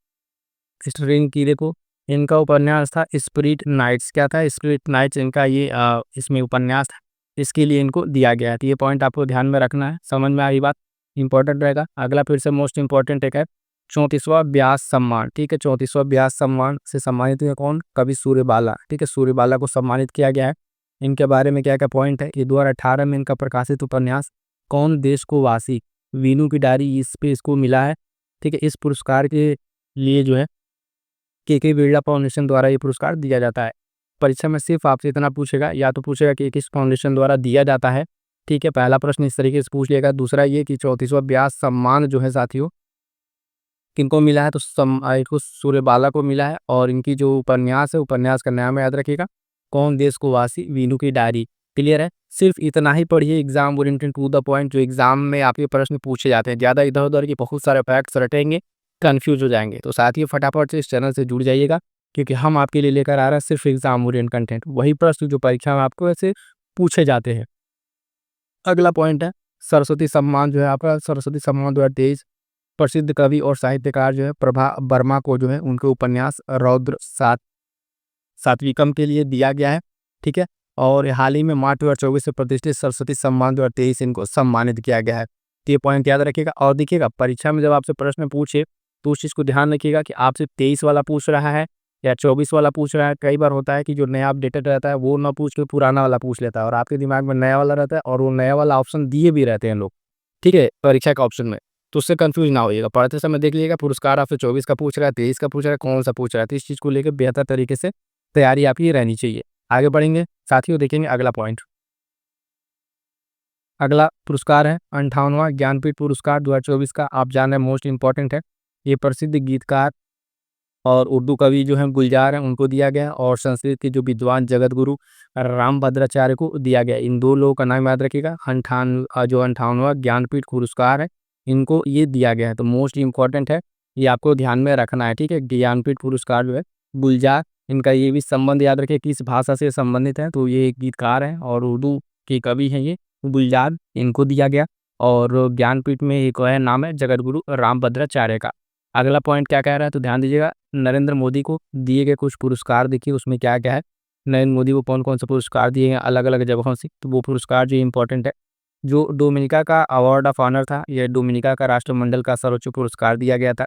स्टर्लिंग कीरे को। इनका उपन्यास था स्पिरिट नाइट्स, क्या था? स्पिरिट नाइट्स इनका ये इसमें उपन्यास था, इसके लिए इनको दिया गया है। तो ये पॉइंट आपको ध्यान में रखना है, समझ में आई बात, इंपॉर्टेंट रहेगा। अगला फिर से मोस्ट इंपॉर्टेंट एक है 34वां व्यास सम्मान, ठीक है, 34वां व्यास सम्मान से सम्मानित हुए कौन? कवि सूर्यबाला, ठीक है, सूर्यबाला को सम्मानित किया गया है। इनके बारे में क्या क्या पॉइंट है कि 2018 में इनका प्रकाशित उपन्यास कौन देश को वासी, वीनू की डायरी, इस पे इसको मिला है, ठीक है। इस पुरस्कार के लिए जो है के बिरला फाउंडेशन द्वारा ये पुरस्कार दिया जाता है। परीक्षा में सिर्फ आपसे इतना पूछेगा, या तो पूछेगा कि किस फाउंडेशन द्वारा दिया जाता है, ठीक है, पहला प्रश्न इस तरीके से पूछ लेगा। दूसरा ये कि 34वां व्यास सम्मान जो है साथियों किनको मिला है? तो को सूर्यबाला को मिला है। और इनकी जो उपन्यास है, उपन्यास का नाम याद रखिएगा, कौन देश को वासी, वीनू की डायरी। क्लियर है? सिर्फ इतना ही पढ़िए, exam oriented to the point, जो एग्जाम में आपके प्रश्न पूछे जाते हैं। ज़्यादा इधर उधर के बहुत सारे फैक्ट्स रटेंगे, कन्फ्यूज हो जाएंगे। तो साथ ही फटाफट से इस चैनल से जुड़ जाइएगा, क्योंकि हम आपके लिए लेकर आ रहे हैं सिर्फ एग्जाम ओरिएंट कंटेंट, वही प्रश्न जो परीक्षा में आपको ऐसे पूछे जाते हैं। अगला पॉइंट है सरस्वती सम्मान जो है आपका, सरस्वती सम्मान 2023 प्रसिद्ध कवि और साहित्यकार जो है प्रभा वर्मा को जो है उनके उपन्यास रौद्र सात्विकम के लिए दिया गया है। ठीक है, और हाल ही में मार्च 2024 से प्रतिष्ठित सरस्वती सम्मान 2023 इनको सम्मानित किया गया है। तो ये पॉइंट याद रखिएगा। और देखिएगा परीक्षा में जब आपसे प्रश्न पूछे तो उस चीज़ को ध्यान रखिएगा कि आपसे 23 वाला पूछ रहा है या 24 वाला पूछ रहा है। कई बार होता है कि जो नया अपडेटेड रहता है वो ना पूछ के पुराना वाला पूछ लेता है और आपके दिमाग में नया वाला रहता है और वो नया वाला ऑप्शन दिए भी रहते हैं लोग, ठीक है, परीक्षा के ऑप्शन में। तो उससे कंफ्यूज ना होइएगा। पढ़ते समय देख लीजिएगा पुरस्कार आपसे 24 का पूछ रहा है, 23 का पूछ रहा है, कौन सा पूछ रहा है। तो इस चीज़ को लेकर बेहतर तरीके से तैयारी आपकी रहनी चाहिए। आगे बढ़ेंगे साथियों, देखेंगे अगला पॉइंट। अगला पुरस्कार है 58वां ज्ञानपीठ पुरस्कार 2024 का। आप जान रहे हैं मोस्ट इंपॉर्टेंट है। ये प्रसिद्ध गीतकार और उर्दू कवि जो हैं गुलजार हैं उनको दिया गया और संस्कृत के जो विद्वान जगत गुरु राम भद्राचार्य को दिया गया। इन दो लोगों का नाम याद रखिएगा। जो 58वां ज्ञानपीठ पुरस्कार है इनको ये दिया गया है। तो मोस्ट इंपॉर्टेंट है, ये आपको ध्यान में रखना है। ठीक है, ज्ञानपीठ पुरस्कार जो है गुलजार, इनका ये भी संबंध याद रखिए किस भाषा से संबंधित है। तो ये एक गीतकार हैं और उर्दू के कवि हैं ये गुलजार, इनको दिया गया। और ज्ञानपीठ में एक है नाम है जगत गुरु राम भद्राचार्य का। अगला पॉइंट क्या कह रहा है तो ध्यान दीजिएगा। नरेंद्र मोदी को दिए गए कुछ पुरस्कार देखिए उसमें क्या क्या है। नरेंद्र मोदी को कौन कौन से पुरस्कार दिए हैं अलग अलग जगहों से, तो वो पुरस्कार जो इंपॉर्टेंट है। जो डोमिनिका का अवार्ड ऑफ ऑनर था, यह डोमिनिका का राष्ट्रमंडल का सर्वोच्च पुरस्कार दिया गया था।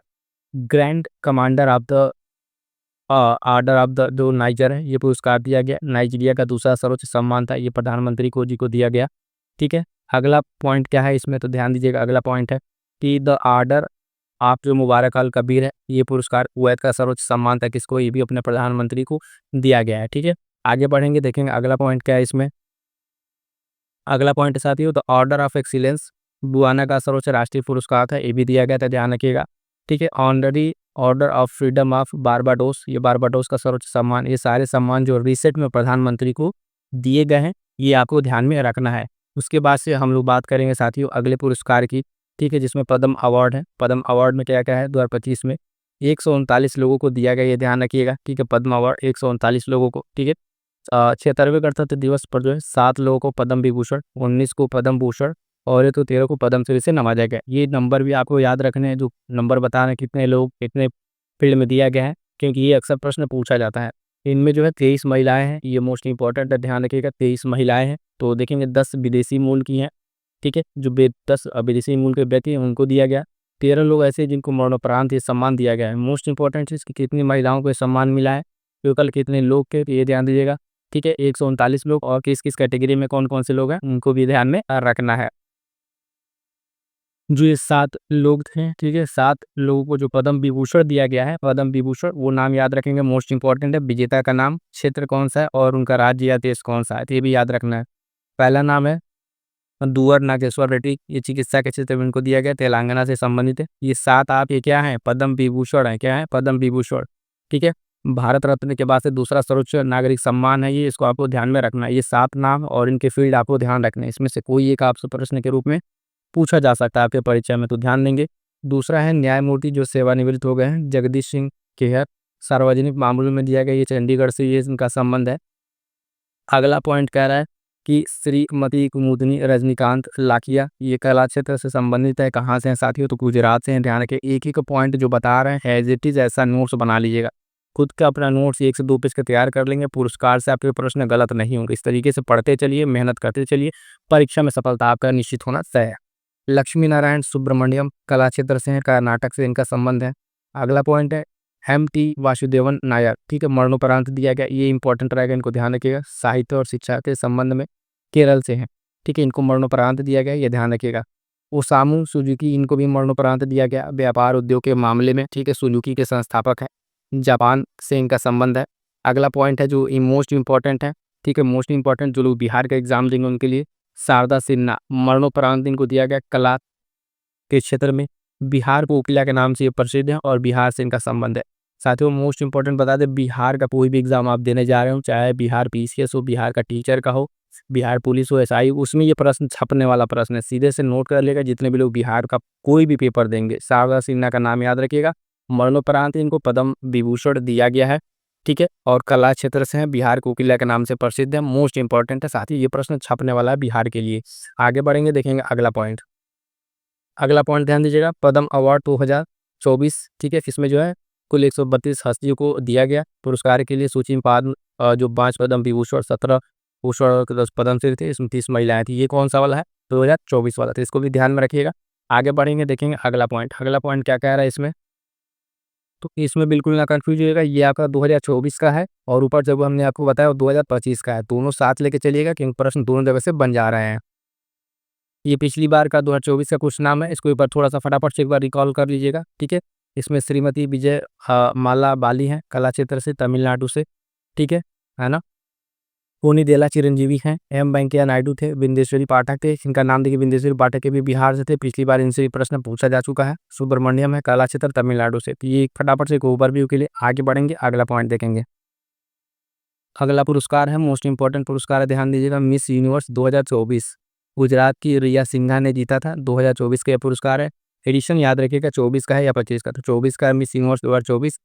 Grand commander of the order of the जो नाइजर है ये पुरस्कार दिया गया। नाइजीरिया का दूसरा सर्वोच्च सम्मान था, ये प्रधानमंत्री को जी को दिया गया। ठीक है, अगला पॉइंट क्या है इसमें तो ध्यान दीजिएगा। अगला पॉइंट है कि द ऑर्डर आप जो मुबारक अल कबीर है, ये पुरस्कार कुवैत का सर्वोच्च सम्मान था, किसको, ये भी अपने प्रधानमंत्री को दिया गया है। ठीक है, आगे बढ़ेंगे देखेंगे अगला पॉइंट क्या है इसमें। अगला पॉइंट साथियों तो ऑर्डर ऑफ एक्सीलेंस बुआना का सर्वोच्च राष्ट्रीय पुरस्कार था, ये भी दिया गया था, ध्यान रखिएगा। ठीक है, honorary order of freedom of Barbados, ये बारबाडोस का सर्वोच्च सम्मान। ये सारे सम्मान जो रिसेंट में प्रधानमंत्री को दिए गए हैं ये आपको ध्यान में रखना है। उसके बाद से हम लोग बात करेंगे साथियों अगले पुरस्कार की। ठीक है, जिसमें पद्म अवार्ड है। पद्म अवार्ड में क्या क्या है 2025 में 139 लोगों को दिया गया, ये ध्यान रखिएगा। ठीक है, पद्म अवार्ड 139 लोगों को। ठीक है, 76वें गणतंत्र दिवस पर जो है 7 लोगों को पद्म विभूषण, 19 को पद्म भूषण और ये तो 13 को पद्मश्री से नवाजा गया। ये नंबर भी आपको याद रखने हैं, जो नंबर बता रहे हैं कितने लोग कितने फील्ड में दिया गया है, क्योंकि ये अक्सर प्रश्न पूछा जाता है। इनमें जो है 23 महिलाएं हैं, ये मोस्ट इंपॉर्टेंट है, ध्यान रखिएगा 23 महिलाएं हैं। तो देखेंगे 10 विदेशी मूल की हैं। ठीक है, जो 10 विदेशी मूल के व्यक्ति हैं उनको दिया गया। 13 लोग ऐसे हैं जिनको मरणोपरांत ये सम्मान दिया गया है। मोस्ट इंपॉर्टेंट चीज़ कि कितनी महिलाओं को ये सम्मान मिला है, टोटल कितने लोग के, तो ये ध्यान दीजिएगा। ठीक है, 139 लोग और किस किस कैटेगरी में कौन कौन से लोग हैं उनको भी ध्यान में रखना है। जो ये 7 लोग थे, ठीक है, 7 लोगों को जो पद्म विभूषण दिया गया है, पद्म विभूषण, वो नाम याद रखेंगे, मोस्ट इंपॉर्टेंट है। विजेता का नाम, क्षेत्र कौन सा है और उनका राज्य या देश कौन सा है, तो ये भी याद रखना है। पहला नाम है दुअर नागेश्वर रेड्डी, ये चिकित्सा के क्षेत्र में इनको दिया गया, तेलंगाना से संबंधित है। ये 7 आप ये क्या है पद्म विभूषण है, क्या है पद्म विभूषण। ठीक है, भारत रत्न के बाद से दूसरा सर्वोच्च नागरिक सम्मान है ये, इसको आपको ध्यान में रखना है। ये 7 नाम और इनके फील्ड आपको ध्यान रखना है, इसमें से कोई एक आपसे प्रश्न के रूप में पूछा जा सकता है आपके परीक्षा में, तो ध्यान देंगे। दूसरा है न्यायमूर्ति जो सेवानिवृत्त हो गए हैं, जगदीश सिंह खेहर, सार्वजनिक मामलों में दिया गया, ये चंडीगढ़ से ये इनका संबंध है। अगला पॉइंट कह रहा है कि श्रीमती कुमुदनी रजनीकांत लाखिया, ये कला क्षेत्र से संबंधित है। कहाँ से हैं साथियों तो गुजरात से हैं, ध्यान रखें। एक एक पॉइंट जो बता रहे हैं एज इट इज ऐसा नोट्स बना लीजिएगा, खुद का अपना नोट्स 1 से 2 पेज का तैयार कर लेंगे। पुरस्कार से आपके प्रश्न गलत नहीं होंगे। इस तरीके से पढ़ते चलिए, मेहनत करते चलिए, परीक्षा में सफलता आपका निश्चित होना तय है। लक्ष्मी नारायण सुब्रमण्यम कला क्षेत्र से हैं, कर्नाटक से इनका संबंध है। अगला पॉइंट है M.T. वासुदेवन नायर, ठीक है, मरणोपरांत दिया गया, ये इंपॉर्टेंट रहेगा, इनको ध्यान रखिएगा। साहित्य और शिक्षा के संबंध में केरल से हैं। ठीक है, इनको मरणोपरांत दिया गया, ये ध्यान रखिएगा। ओसामू सुजुकी, इनको भी मरणोपरांत दिया गया, व्यापार उद्योग के मामले में। ठीक है, सुजुकी के संस्थापक हैं, जापान से इनका संबंध है। अगला पॉइंट है जो मोस्ट इंपॉर्टेंट है, ठीक है, मोस्ट इंपॉर्टेंट जो लोग बिहार का एग्जाम देंगे उनके लिए, शारदा सिन्हा, मरणोपरांत इनको दिया गया कला के क्षेत्र में। बिहार कोकिला के नाम से ये प्रसिद्ध है और बिहार से इनका संबंध है। साथियों मोस्ट इंपॉर्टेंट बता दें, बिहार का कोई भी एग्जाम आप देने जा रहे हो, चाहे बिहार PCS हो, बिहार का टीचर का हो, बिहार पुलिस हो, SI, उसमें ये प्रश्न छपने वाला प्रश्न है, सीधे से नोट कर लेगा जितने भी लोग बिहार का कोई भी पेपर देंगे। शारदा सिन्हा का नाम याद रखिएगा। मरणोपरांत इनको पद्म विभूषण दिया गया है। ठीक है, और कला क्षेत्र से है, बिहार कोकिला के नाम से प्रसिद्ध है, मोस्ट इंपॉर्टेंट है। साथ ही ये प्रश्न छपने वाला है बिहार के लिए। आगे बढ़ेंगे, देखेंगे अगला पॉइंट। अगला पॉइंट ध्यान दीजिएगा, पद्म अवार्ड 2024, ठीक है, इसमें जो है कुल 132 हस्तियों को दिया गया पुरस्कार के लिए। सूची में जो 5 पद्म विभूषण, 17 भूषण और 10 पद्मश्री थे, इसमें 30 महिलाएं थी। ये कौन सा वाला है? 2024 वाला, तो इसको भी ध्यान में रखिएगा। आगे बढ़ेंगे, देखेंगे अगला पॉइंट। अगला पॉइंट क्या कह रहा है इसमें, तो इसमें बिल्कुल ना कंफ्यूज होइएगा, ये आपका 2024 का है और ऊपर जब हमने आपको बताया वो 2025 का है। दोनों साथ लेके चलिएगा क्योंकि प्रश्न दोनों जगह से बन जा रहे हैं। ये पिछली बार का 2024 का कुछ नाम है, इसको एक बार थोड़ा सा फटाफट से एक बार रिकॉल कर लीजिएगा, ठीक है। इसमें श्रीमती विजय माला बाली हैं, कला क्षेत्र से, तमिलनाडु से, ठीक है ना। पुनीदेला चिरंजीवी हैं, एम वेंकैया नायडू थे, बिंदेश्वरी पाठक थे, इनका नाम देखिए, बिंदेश्वरी पाठक के भी बिहार से थे, पिछली बार इनसे भी प्रश्न पूछा जा चुका है। सुब्रमण्यम है, कला क्षेत्र, तमिलनाडु से। तो ये फटाफट से एक ओवरव्यू के लिए आगे बढ़ेंगे, अगला पॉइंट देखेंगे। अगला पुरस्कार है मोस्ट इंपॉर्टेंट पुरस्कार है, ध्यान दीजिएगा, मिस यूनिवर्स 2024 गुजरात की रिया सिन्हा ने जीता था। 2024 का यह पुरस्कार है। एडिशन याद रखिएगा 24 का है या 25 का, तो 24 का मिस यूनिवर्स 2024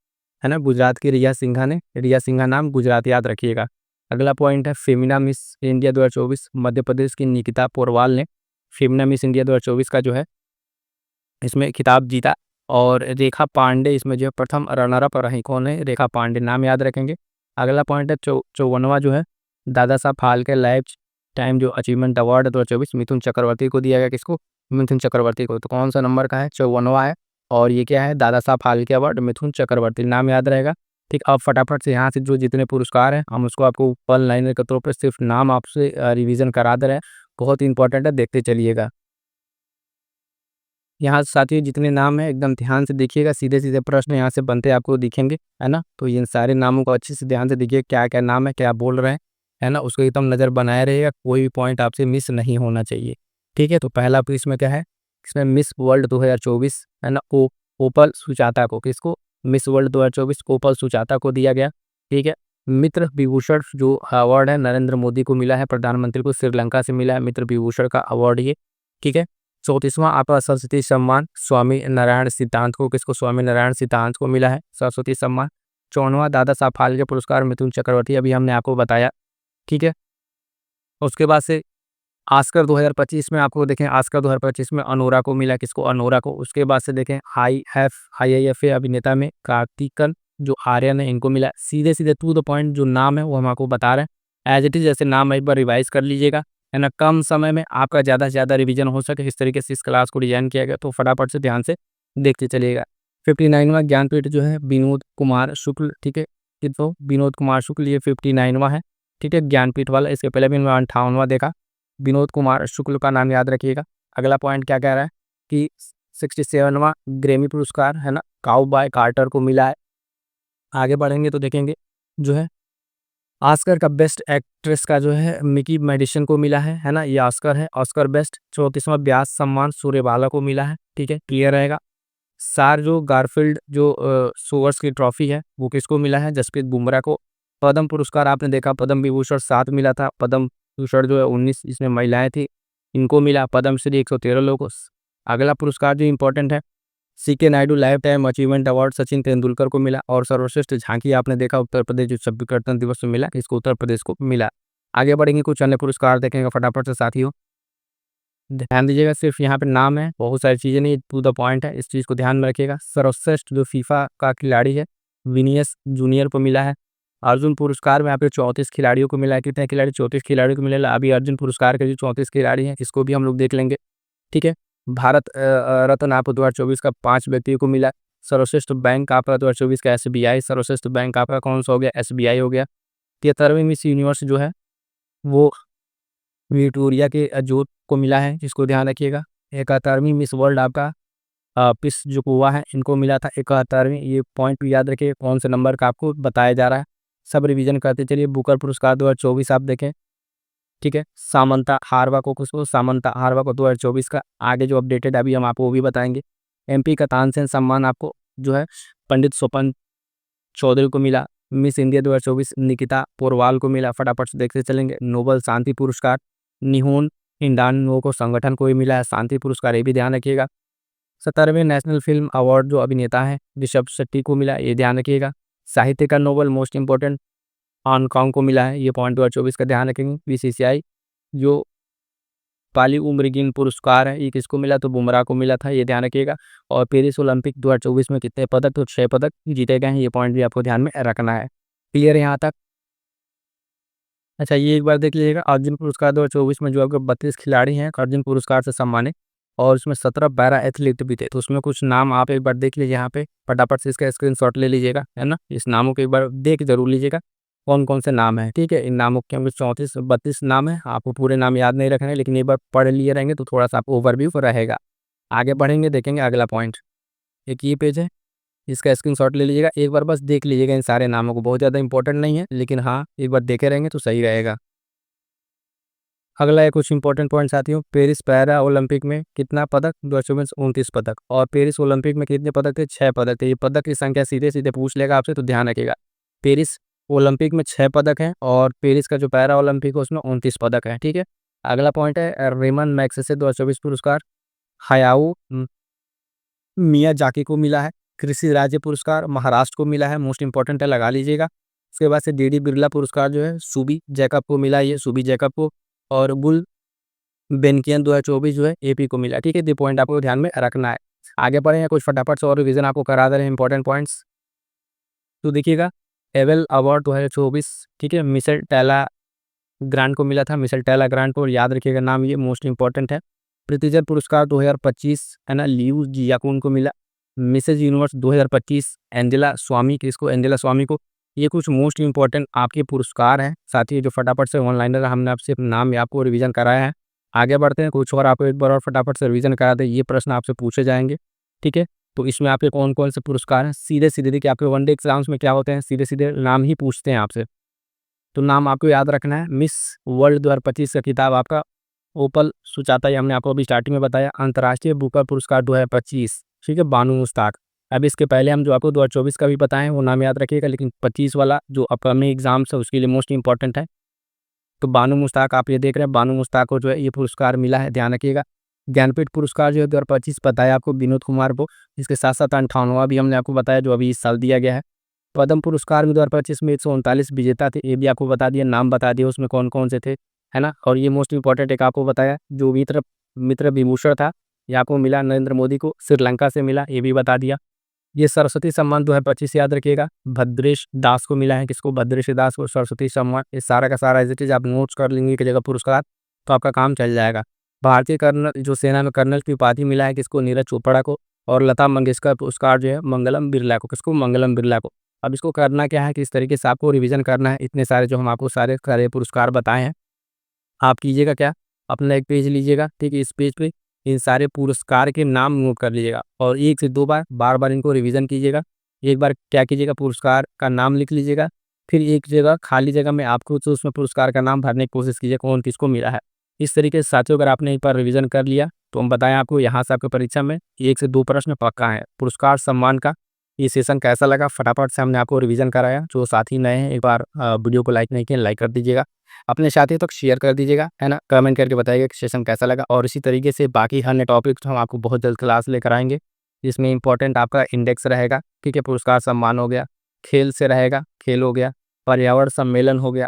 है ना, गुजरात की रिया सिन्हा ने, रिया सिन्हा नाम, गुजरात याद रखिएगा। अगला पॉइंट है फेमिना मिस इंडिया 2024, मध्य प्रदेश की निकिता पोरवाल ने फेमिना मिस इंडिया 2024 का जो है इसमें खिताब जीता। और रेखा पांडे इसमें जो है प्रथम रनर अप रही। कौन है? रेखा पांडे, नाम याद रखेंगे। अगला पॉइंट है 54वां जो है दादा साहब फाल्के लाइफ टाइम जो अचीवमेंट अवार्ड 2024 मिथुन चक्रवर्ती को दिया गया। किसको? मिथुन चक्रवर्ती को। तो कौन सा नंबर का है? 54वां है। और ये क्या है? दादा साहब फाल्के अवार्ड मिथुन चक्रवर्ती, नाम याद रहेगा। ठीक, अब फटाफट से यहाँ से जो जितने पुरस्कार हैं हम उसको आपको वन लाइनर के तौर पर सिर्फ नाम आपसे रिवीजन करा दे रहे हैं, बहुत ही इंपॉर्टेंट है, देखते चलिएगा। यहाँ साथियों जितने नाम हैं एकदम ध्यान से देखिएगा, सीधे सीधे प्रश्न यहाँ से बनते आपको दिखेंगे, है ना। तो इन सारे नामों को अच्छे से ध्यान से देखिए, क्या क्या नाम है, क्या बोल रहे हैं, है ना, उसको एकदम नज़र बनाए रहिएगा, कोई भी पॉइंट आपसे मिस नहीं होना चाहिए, ठीक है। तो पहला इसमें क्या है, इसमें मिस वर्ल्ड 2024 है ना, ओपल सुचाता को, किसको? मिस वर्ल्ड 2024 ओपल सुचाता को दिया गया, ठीक है। मित्र विभूषण जो अवार्ड है नरेंद्र मोदी को मिला है, प्रधानमंत्री को श्रीलंका से मिला है मित्र विभूषण का अवार्ड ये, ठीक है। 34वां आपका सरस्वती सम्मान स्वामी नारायण सिद्धांत को, किसको? स्वामी नारायण सिद्धांत को मिला है सरस्वती सम्मान। 54वां दादा साहब फाल्के पुरस्कार मिथुन चक्रवर्ती, अभी हमने आपको बताया, ठीक है। उसके बाद से ऑस्कर 2025 में आपको देखें, ऑस्कर 2025 में अनोरा को मिला, किसको? अनोरा को। उसके बाद से देखें IIFA अभिनेता में कार्तिकन जो आर्यन है, इनको मिला। सीधे सीधे टू द पॉइंट जो नाम है वो हम आपको बता रहे हैं, एज इट इज जैसे नाम है, एक बार रिवाइज कर लीजिएगा, है ना। कम समय में आपका ज़्यादा से ज़्यादा रिवीजन हो सके, इस तरीके से इस क्लास को डिजाइन किया गया, तो फटाफट से ध्यान से देखते चलिएगा। 59वां ज्ञानपीठ जो है विनोद कुमार शुक्ल, ठीक है, तो विनोद कुमार शुक्ल ये 59वां है, ठीक है, ज्ञानपीठ वाला। इसके पहले भी मैं 58वां देखा, विनोद कुमार शुक्ल का नाम याद रखिएगा। अगला पॉइंट क्या कह रहा है कि 67वां ग्रैमी पुरस्कार है ना, काउबॉय कार्टर को मिला है। आगे बढ़ेंगे तो देखेंगे जो है ऑस्कर का बेस्ट एक्ट्रेस का जो है मिकी मेडिसन को मिला है ना, ये ऑस्कर है, ऑस्कर बेस्ट। 34वां व्यास सम्मान सूर्यबाला को मिला है, ठीक है, क्लियर रहेगा। सार जो गारफील्ड जो सोवर्स की ट्रॉफी है वो किसको मिला है? जसप्रीत बुमराह को। पद्म पुरस्कार आपने देखा, पद्म विभूषण 7 मिला था, पद्म भूषण जो है 19, इसमें महिलाएं थी, इनको मिला। पद्मश्री 113 लोगों को। अगला पुरस्कार जो इंपॉर्टेंट है, CK Naidu life time achievement award Sachin Tendulkar को मिला। और सर्वश्रेष्ठ झांकी आपने देखा उत्तर प्रदेश जो 26 गणतंत्र दिवस में मिला, इसको उत्तर प्रदेश को मिला। आगे बढ़ेंगे, कुछ अन्य पुरस्कार देखेंगे फटाफट से साथियों, ध्यान दीजिएगा, सिर्फ यहाँ पे नाम है, बहुत सारी चीज़ें नहीं, टू द पॉइंट है, इस चीज़ को ध्यान में रखिएगा। सर्वश्रेष्ठ जो फीफा का खिलाड़ी है विनियस जूनियर को मिला है। अर्जुन पुरस्कार में यहाँ पे 34 खिलाड़ियों को मिला है। कितने खिलाड़ी? 34 खिलाड़ियों को मिला। अभी अर्जुन पुरस्कार के जो 34 खिलाड़ी हैं इसको भी हम लोग देख लेंगे, ठीक है। भारत रत्न आपको 2024 का 5 व्यक्तियों को मिला। सर्वश्रेष्ठ बैंक आपका 2024 का SBI, सर्वश्रेष्ठ बैंक आपका कौन सा हो गया? SBI हो गया। 73वीं मिस यूनिवर्स जो है वो विक्टोरिया के जोत को मिला है, जिसको ध्यान रखिएगा। 71वीं मिस वर्ल्ड आपका पिस जो कुआ है, इनको मिला था 71वीं। ये पॉइंट भी याद रखिए, कौन से नंबर का आपको बताया जा रहा है, सब रिवीजन करते चलिए। बुकर पुरस्कार 2024 आप देखें, ठीक है। सामंता हारवा को, किसको? सामंता हारवा को 2024 का। आगे जो अपडेटेड अभी हम आपको वो भी बताएंगे। MP का तानसेन सम्मान आपको जो है पंडित स्वपन चौधरी को मिला। मिस इंडिया 2024 निकिता पोरवाल को मिला, फटाफट से देखते चलेंगे। नोबल शांति पुरस्कार निहोन इंडानो को संगठन को ही मिला है शांति पुरस्कार, ये भी ध्यान रखिएगा। 17वें नेशनल फिल्म अवार्ड जो अभिनेता है ऋषभ शेट्टी को मिला, ये ध्यान रखिएगा। साहित्य का नोबल मोस्ट इंपॉर्टेंट हांगकांग को मिला है, ये पॉइंट 2024 का ध्यान रखेंगे। BCCI जो पाली उम्रगिन पुरस्कार है, ये किसको मिला? तो बुमराह को मिला था, ये ध्यान रखिएगा। और पेरिस ओलंपिक 2024 में कितने पदक? तो 6 पदक जीते गए हैं, ये पॉइंट भी आपको ध्यान में रखना है। क्लियर है यहाँ तक? अच्छा, ये एक बार देख लीजिएगा, अर्जुन पुरस्कार 2024 में जो आपके 32 खिलाड़ी हैं अर्जुन पुरस्कार से सम्मानित, और उसमें 17 पैरा एथलीट भी थे। तो उसमें कुछ नाम आप एक बार देख लीजिए, यहाँ पे फटाफट से इसका स्क्रीनशॉट ले लीजिएगा, है ना। इस नामों को एक बार देख जरूर लीजिएगा, कौन कौन से नाम है, ठीक है। इन नामों के होंगे 34-32 नाम है, आपको पूरे नाम याद नहीं रखने, लेकिन एक बार पढ़ लिए रहेंगे तो थोड़ा सा आपको ओवरव्यू रहेगा। आगे बढ़ेंगे, देखेंगे अगला पॉइंट। एक ये पेज है, इसका स्क्रीनशॉट ले लीजिएगा, एक बार बस देख लीजिएगा इन सारे नामों को, बहुत ज़्यादा इंपॉर्टेंट नहीं है, लेकिन हाँ एक बार देखे रहेंगे तो सही रहेगा। अगला है कुछ इंपॉर्टेंट पॉइंट साथियों, पेरिस पैरा ओलंपिक में कितना पदक? 29 पदक। और पेरिस ओलंपिक में कितने पदक थे? 6 पदक थे। ये पदक की संख्या सीधे सीधे पूछ लेगा आपसे, तो ध्यान रखिएगा। पेरिस ओलंपिक में 6 पदक हैं, और पेरिस का जो पैरा ओलंपिक है उसमें 29 पदक है, ठीक है। अगला पॉइंट है रेमन मैग्सेसे 2024 पुरस्कार हयाओ मियाजाकी को मिला है। कृषि राज्य पुरस्कार महाराष्ट्र को मिला है, मोस्ट इंपॉर्टेंट है, लगा लीजिएगा। उसके बाद से डीडी बिरला पुरस्कार जो है सुबी जैकब को मिला, ये सुबी जैकब को। और बुल बेनकियन 2024 जो है एपी को मिला, ठीक है। ये पॉइंट आपको ध्यान में रखना है। आगे बढ़े कुछ फटाफट से और रिवीजन आपको करा दे रहे हैं इंपॉर्टेंट पॉइंट्स। तो देखिएगा, एवेल अवार्ड 2024, ठीक है, मिशेल टेला ग्रांट को मिला था, मिशेल टेला ग्रांट को याद रखिएगा नाम, ये मोस्ट इंपॉर्टेंट है। प्रितिजर पुरस्कार 2025 है ना, लियू जियाकुन को मिला। मिसेज यूनिवर्स 2025 एंजेला स्वामी, किसको? एंजेला स्वामी को। ये कुछ मोस्ट इंपॉर्टेंट आपके पुरस्कार हैं, साथ ही जो फटाफट से ऑनलाइनर हमने आपसे नाम आपको रिवीजन कराया है। आगे बढ़ते हैं, कुछ और आपको एक बार और फटाफट से रिवीजन करा दें, ये प्रश्न आपसे पूछे जाएंगे, ठीक है। तो इसमें आपके कौन कौन से पुरस्कार हैं, सीधे सीधे देखिए, आपके वनडे एग्जाम्स में क्या होते हैं, सीधे सीधे नाम ही पूछते हैं आपसे। तो नाम आपको याद रखना है। मिस वर्ल्ड 2025 का खिताब आपका ओपल सुचाता, ये हमने आपको अभी स्टार्टिंग में बताया। अंतर्राष्ट्रीय बुकर पुरस्कार 2025, ठीक है, बानू मुश्ताक। अब इसके पहले हम जो आपको 2024 का भी बताएं वो नाम याद रखिएगा, लेकिन 25 वाला जो अपकमिंग एग्जाम्स है उसके लिए मोस्ट इंपॉर्टेंट है। तो बानू मुश्ताक आप ये देख रहे हैं, बानू मुश्ताक को जो है ये पुरस्कार मिला है, ध्यान रखिएगा। ज्ञानपीठ पुरस्कार जो है 2025 बताया आपको विनोद कुमार को। इसके साथ साथ 58वां भी हमने आपको बताया जो अभी इस साल दिया गया है। पद्म पुरस्कार में 2025 में 139 विजेता थे, ये भी आपको बता दिया, नाम बता दिया उसमें कौन कौन से थे, है ना। और ये मोस्ट इंपॉर्टेंट एक आपको बताया, जो मित्र मित्र विभूषण था ये आपको मिला नरेंद्र मोदी को, श्रीलंका से मिला, ये भी बता दिया। ये सरस्वती सम्मान 2025 याद रखिएगा, भद्रेश दास को मिला है, किसको? भद्रेश दास को सरस्वती सम्मान। ये सारा का सारा एज इट इज आप नोट्स कर लेंगे कि जगह पुरस्कार, तो आपका काम चल जाएगा। भारतीय कर्नल जो सेना में कर्नल की उपाधि मिला है, किसको? नीरज चोपड़ा को। और लता मंगेशकर पुरस्कार जो है मंगलम बिरला को, किसको? मंगलम बिरला को। अब इसको करना क्या है, किस तरीके से आपको रिवीजन करना है, इतने सारे जो हम आपको सारे सारे पुरस्कार बताए हैं, आप कीजिएगा क्या, अपना एक पेज लीजिएगा, ठीक है। इस पेज पे इन सारे पुरस्कार के नाम नोट कर लीजिएगा, और 1 से 2 बार बार इनको रिवीजन कीजिएगा। एक बार क्या कीजिएगा, पुरस्कार का नाम लिख लीजिएगा, फिर एक जगह खाली जगह में आपको तो उसमें पुरस्कार का नाम भरने की कोशिश कीजिए, कौन किसको मिला है। इस तरीके से साथियों अगर आपने एक बार रिवीजन कर लिया तो हम बताएं आपको, यहाँ से आपके परीक्षा में 1 से 2 प्रश्न पक्का है पुरस्कार सम्मान का। ये सेशन कैसा लगा, फटाफट से हमने आपको रिवीजन कराया। जो साथी नए हैं एक बार वीडियो को लाइक नहीं किया, लाइक कर दीजिएगा, अपने साथियों तक शेयर कर दीजिएगा, है ना। कमेंट करके बताइएगा कि सेशन कैसा लगा। और इसी तरीके से बाकी अन्य टॉपिक्स हम आपको बहुत जल्द क्लास लेकर आएंगे, जिसमें इंपॉर्टेंट आपका इंडेक्स रहेगा, ठीक है, पुरस्कार सम्मान हो गया, खेल से रहेगा, खेल हो गया, पर्यावरण सम्मेलन हो गया,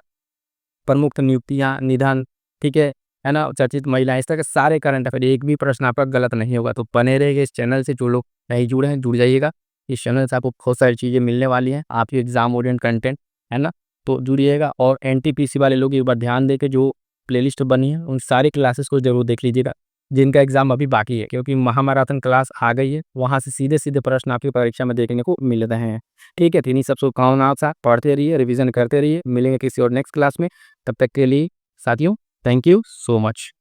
प्रमुख नियुक्तियाँ, निधन, ठीक है ना, चर्चित महिलाएं, इस तरह के सारे करंट अफेयर, एक भी प्रश्न आपका गलत नहीं होगा। तो बने रहेगा इस चैनल से, जो लोग नहीं जुड़े हैं जुड़ जाइएगा। इस चैनल से आपको बहुत सारी चीज़ें मिलने वाली हैं, आपकी एग्जाम ओरिएंट कंटेंट, है ना। तो जुड़िएगा, और एनटीपीसी वाले लोग एक बार ध्यान दे के जो प्लेलिस्ट बनी है उन सारी क्लासेस को जरूर देख लीजिएगा, जिनका एग्जाम अभी बाकी है, क्योंकि महामैराथन क्लास आ गई है, वहाँ से सीधे सीधे प्रश्न आपकी परीक्षा में देखने को मिल रहे हैं, ठीक है। तो इन्हीं सब शुभकामनाओं के साथ पढ़ते रहिए, रिविजन करते रहिए, मिलेंगे किसी और नेक्स्ट क्लास में, तब तक के लिए साथियों थैंक यू सो मच।